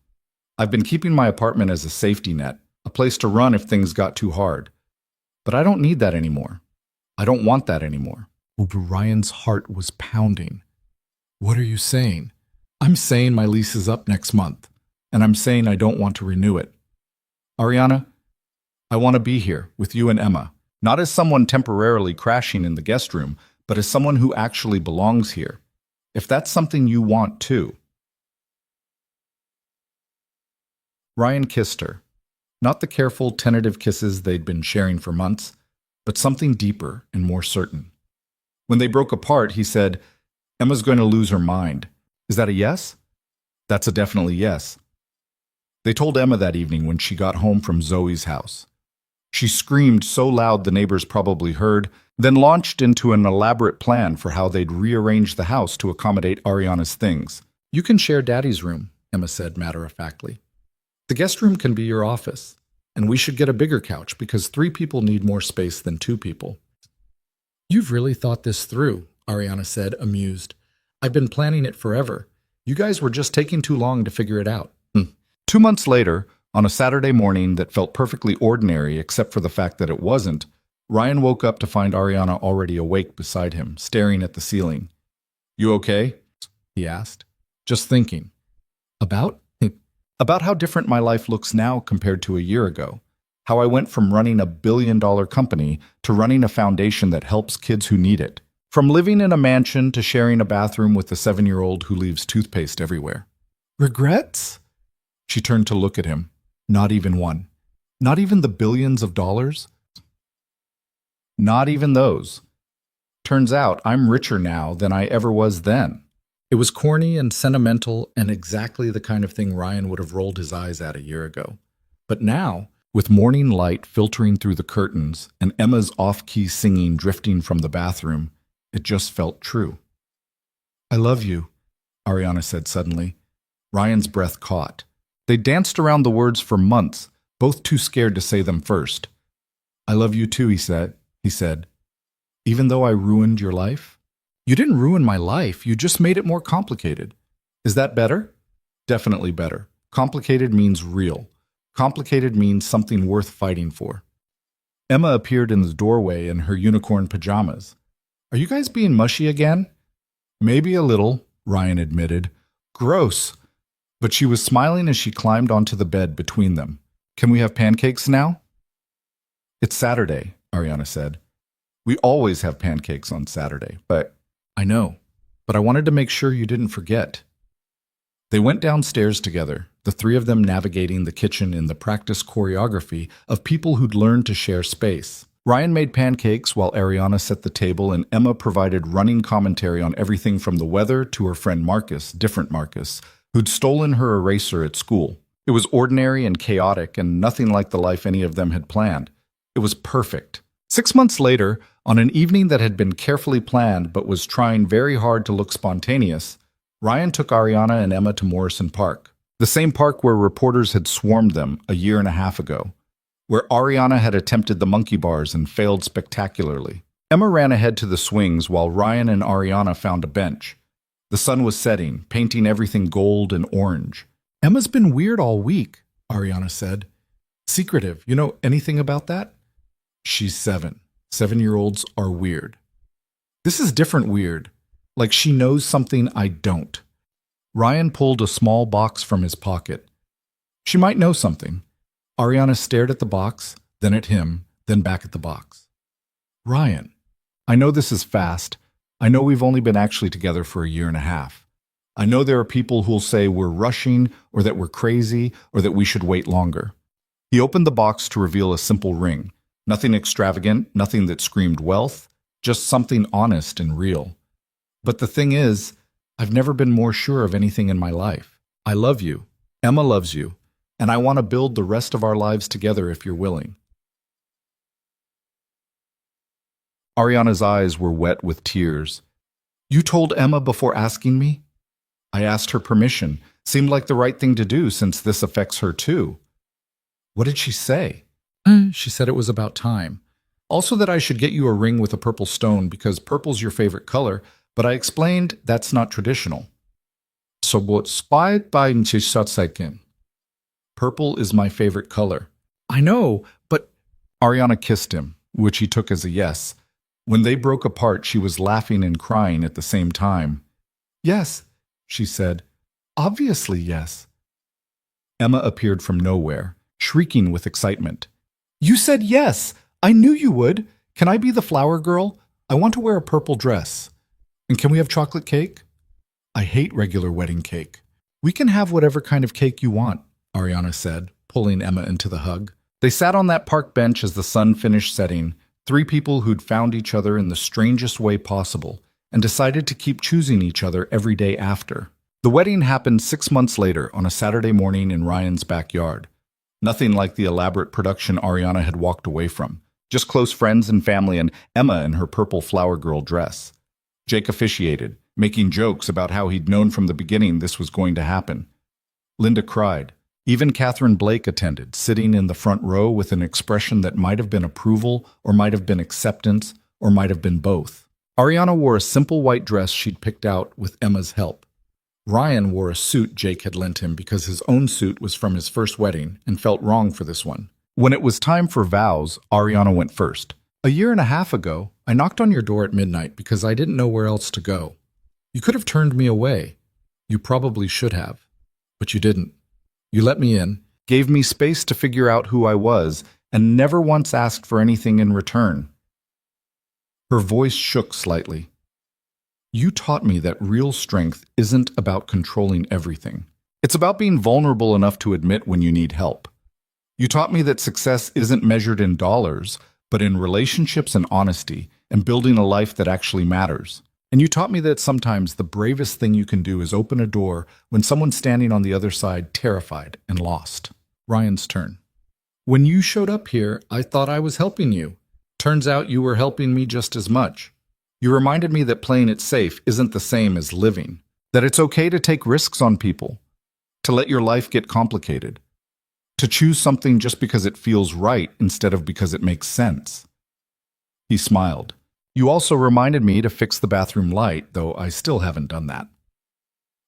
I've been keeping my apartment as a safety net, a place to run if things got too hard. But I don't need that anymore. I don't want that anymore. Ryan's heart was pounding. What are you saying? I'm saying my lease is up next month, and I'm saying I don't want to renew it. Ariana, I want to be here with you and Emma, not as someone temporarily crashing in the guest room, but as someone who actually belongs here. If that's something you want too. Ryan kissed her. Not the careful, tentative kisses they'd been sharing for months, but something deeper and more certain. When they broke apart, he said, Emma's going to lose her mind. Is that a yes? That's a definitely yes. They told Emma that evening when she got home from Zoe's house. She screamed so loud the neighbors probably heard, then launched into an elaborate plan for how they'd rearrange the house to accommodate Ariana's things. You can share Daddy's room, Emma said matter-of-factly. The guest room can be your office, and we should get a bigger couch because 3 people need more space than 2 people. You've really thought this through, Ariana said, amused. I've been planning it forever. You guys were just taking too long to figure it out. 2 months later, on a Saturday morning that felt perfectly ordinary except for the fact that it wasn't, Ryan woke up to find Ariana already awake beside him, staring at the ceiling. You okay? He asked. Just thinking. About? About how different my life looks now compared to a year ago. How I went from running a billion-dollar company to running a foundation that helps kids who need it. From living in a mansion to sharing a bathroom with a 7-year-old who leaves toothpaste everywhere. Regrets? She turned to look at him. Not even one. Not even the billions of dollars? Not even those. Turns out I'm richer now than I ever was then. It was corny and sentimental and exactly the kind of thing Ryan would have rolled his eyes at a year ago. But now, with morning light filtering through the curtains and Emma's off-key singing drifting from the bathroom, it just felt true. I love you, Ariana said suddenly. Ryan's breath caught. They danced around the words for months, both too scared to say them first. I love you too, he said. Even though I ruined your life? You didn't ruin my life, you just made it more complicated. Is that better? Definitely better. Complicated means real. Complicated means something worth fighting for. Emma appeared in the doorway in her unicorn pajamas. Are you guys being mushy again? Maybe a little, Ryan admitted. Gross. But she was smiling as she climbed onto the bed between them. Can we have pancakes now? It's Saturday, Ariana said. We always have pancakes on Saturday, but I know. But I wanted to make sure you didn't forget. They went downstairs together, the three of them navigating the kitchen in the practice choreography of people who'd learned to share space. Ryan made pancakes while Ariana set the table, and Emma provided running commentary on everything from the weather to her friend Marcus, different Marcus, who'd stolen her eraser at school. It was ordinary and chaotic and nothing like the life any of them had planned. It was perfect. 6 months later, on an evening that had been carefully planned but was trying very hard to look spontaneous, Ryan took Ariana and Emma to Morrison Park, the same park where reporters had swarmed them a year and a half ago, where Ariana had attempted the monkey bars and failed spectacularly. Emma ran ahead to the swings while Ryan and Ariana found a bench. The sun was setting, painting everything gold and orange. "Emma's been weird all week," Ariana said. "Secretive. You know anything about that?" "She's 7. 7-year-olds are weird." "This is different weird. Like she knows something I don't." Ryan pulled a small box from his pocket. "She might know something." Ariana stared at the box, then at him, then back at the box. "Ryan, I know this is fast. I know we've only been actually together for a year and a half. I know there are people who'll say we're rushing or that we're crazy or that we should wait longer." He opened the box to reveal a simple ring. Nothing extravagant, nothing that screamed wealth, just something honest and real. "But the thing is, I've never been more sure of anything in my life. I love you. Emma loves you. And I want to build the rest of our lives together if you're willing." Ariana's eyes were wet with tears. "You told Emma before asking me?" "I asked her permission. Seemed like the right thing to do since this affects her too." "What did she say?" "She said it was about time. Also that I should get you a ring with a purple stone because purple's your favorite color, but I explained that's not traditional." "So what spied by Nchisatsakin?" "Purple is my favorite color." "I know, but—" Ariana kissed him, which he took as a yes. When they broke apart, she was laughing and crying at the same time. "Yes," she said. "Obviously yes." Emma appeared from nowhere, shrieking with excitement. "You said yes! I knew you would! Can I be the flower girl? I want to wear a purple dress. And can we have chocolate cake?" "I hate regular wedding cake." "We can have whatever kind of cake you want," Ariana said, pulling Emma into the hug. They sat on that park bench as the sun finished setting, three people who'd found each other in the strangest way possible, and decided to keep choosing each other every day after. The wedding happened 6 months later on a Saturday morning in Ryan's backyard. Nothing like the elaborate production Ariana had walked away from. Just close friends and family and Emma in her purple flower girl dress. Jake officiated, making jokes about how he'd known from the beginning this was going to happen. Linda cried. Even Catherine Blake attended, sitting in the front row with an expression that might have been approval or might have been acceptance or might have been both. Ariana wore a simple white dress she'd picked out with Emma's help. Ryan wore a suit Jake had lent him because his own suit was from his first wedding and felt wrong for this one. When it was time for vows, Ariana went first. "A year and a half ago, I knocked on your door at midnight because I didn't know where else to go. You could have turned me away. You probably should have. But you didn't. You let me in, gave me space to figure out who I was, and never once asked for anything in return." Her voice shook slightly. "You taught me that real strength isn't about controlling everything. It's about being vulnerable enough to admit when you need help. You taught me that success isn't measured in dollars, but in relationships and honesty, and building a life that actually matters. And you taught me that sometimes the bravest thing you can do is open a door when someone's standing on the other side terrified and lost." Ryan's turn. "When you showed up here, I thought I was helping you. Turns out you were helping me just as much. You reminded me that playing it safe isn't the same as living, that it's okay to take risks on people, to let your life get complicated, to choose something just because it feels right instead of because it makes sense." He smiled. "You also reminded me to fix the bathroom light, though I still haven't done that."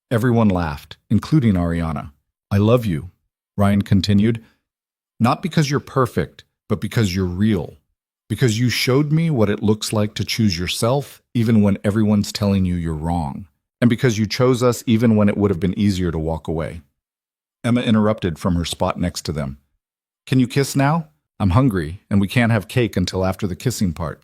Everyone laughed, including Ariana. "I love you," Ryan continued, "not because you're perfect, but because you're real. Because you showed me what it looks like to choose yourself even when everyone's telling you you're wrong. And because you chose us even when it would have been easier to walk away." Emma interrupted from her spot next to them. "Can you kiss now? I'm hungry, and we can't have cake until after the kissing part."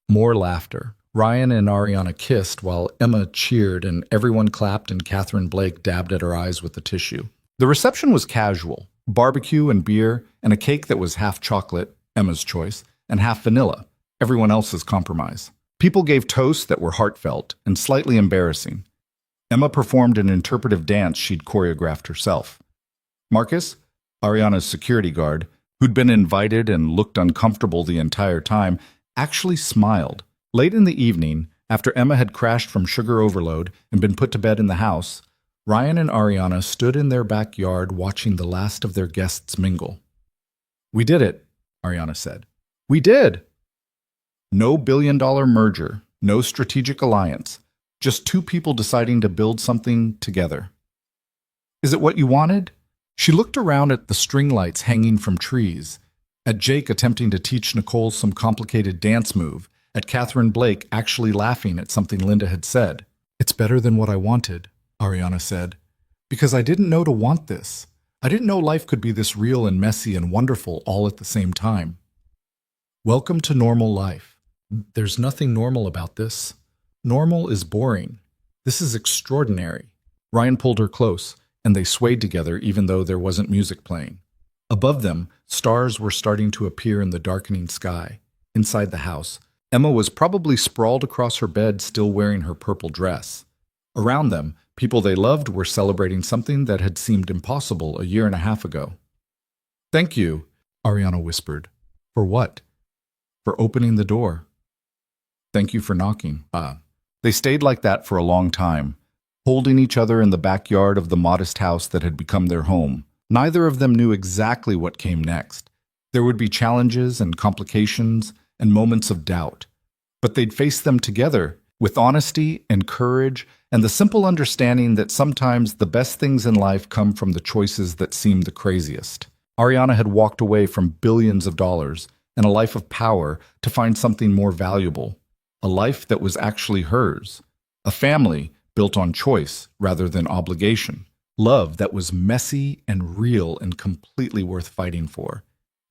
More laughter. Ryan and Ariana kissed while Emma cheered and everyone clapped and Catherine Blake dabbed at her eyes with the tissue. The reception was casual. Barbecue and beer and a cake that was half chocolate, Emma's choice, and half vanilla, everyone else's compromise. People gave toasts that were heartfelt and slightly embarrassing. Emma performed an interpretive dance she'd choreographed herself. Marcus, Ariana's security guard, who'd been invited and looked uncomfortable the entire time, actually smiled. Late in the evening, after Emma had crashed from sugar overload and been put to bed in the house, Ryan and Ariana stood in their backyard watching the last of their guests mingle. "We did it," Ariana said. "We did!" No billion-dollar merger, no strategic alliance, just two people deciding to build something together. "Is it what you wanted?" She looked around at the string lights hanging from trees, at Jake attempting to teach Nicole some complicated dance move, at Catherine Blake actually laughing at something Linda had said. "It's better than what I wanted," Ariana said, "because I didn't know to want this. I didn't know life could be this real and messy and wonderful all at the same time." Welcome to normal life. There's nothing normal about this. Normal is boring. This is extraordinary. Ryan pulled her close, and they swayed together even though there wasn't music playing. Above them, stars were starting to appear in the darkening sky. Inside the house, Emma was probably sprawled across her bed still wearing her purple dress. Around them, people they loved were celebrating something that had seemed impossible a year and a half ago. "Thank you," Ariana whispered. "For what?" "For opening the door." "Thank you for knocking." They stayed like that for a long time, holding each other in the backyard of the modest house that had become their home. Neither of them knew exactly what came next. There would be challenges and complications and moments of doubt, but they'd face them together with honesty and courage and the simple understanding that sometimes the best things in life come from the choices that seem the craziest. Ariana had walked away from billions of dollars and a life of power to find something more valuable, a life that was actually hers, a family built on choice rather than obligation, love that was messy and real and completely worth fighting for.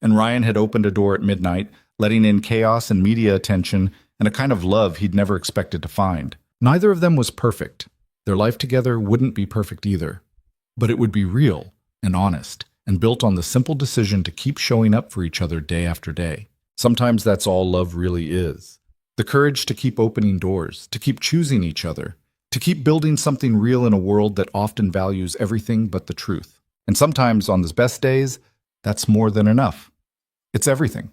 And Ryan had opened a door at midnight, letting in chaos and media attention and a kind of love he'd never expected to find. Neither of them was perfect. Their life together wouldn't be perfect either. But it would be real and honest and built on the simple decision to keep showing up for each other day after day. Sometimes that's all love really is. The courage to keep opening doors, to keep choosing each other, to keep building something real in a world that often values everything but the truth. And sometimes on the best days, that's more than enough. It's everything.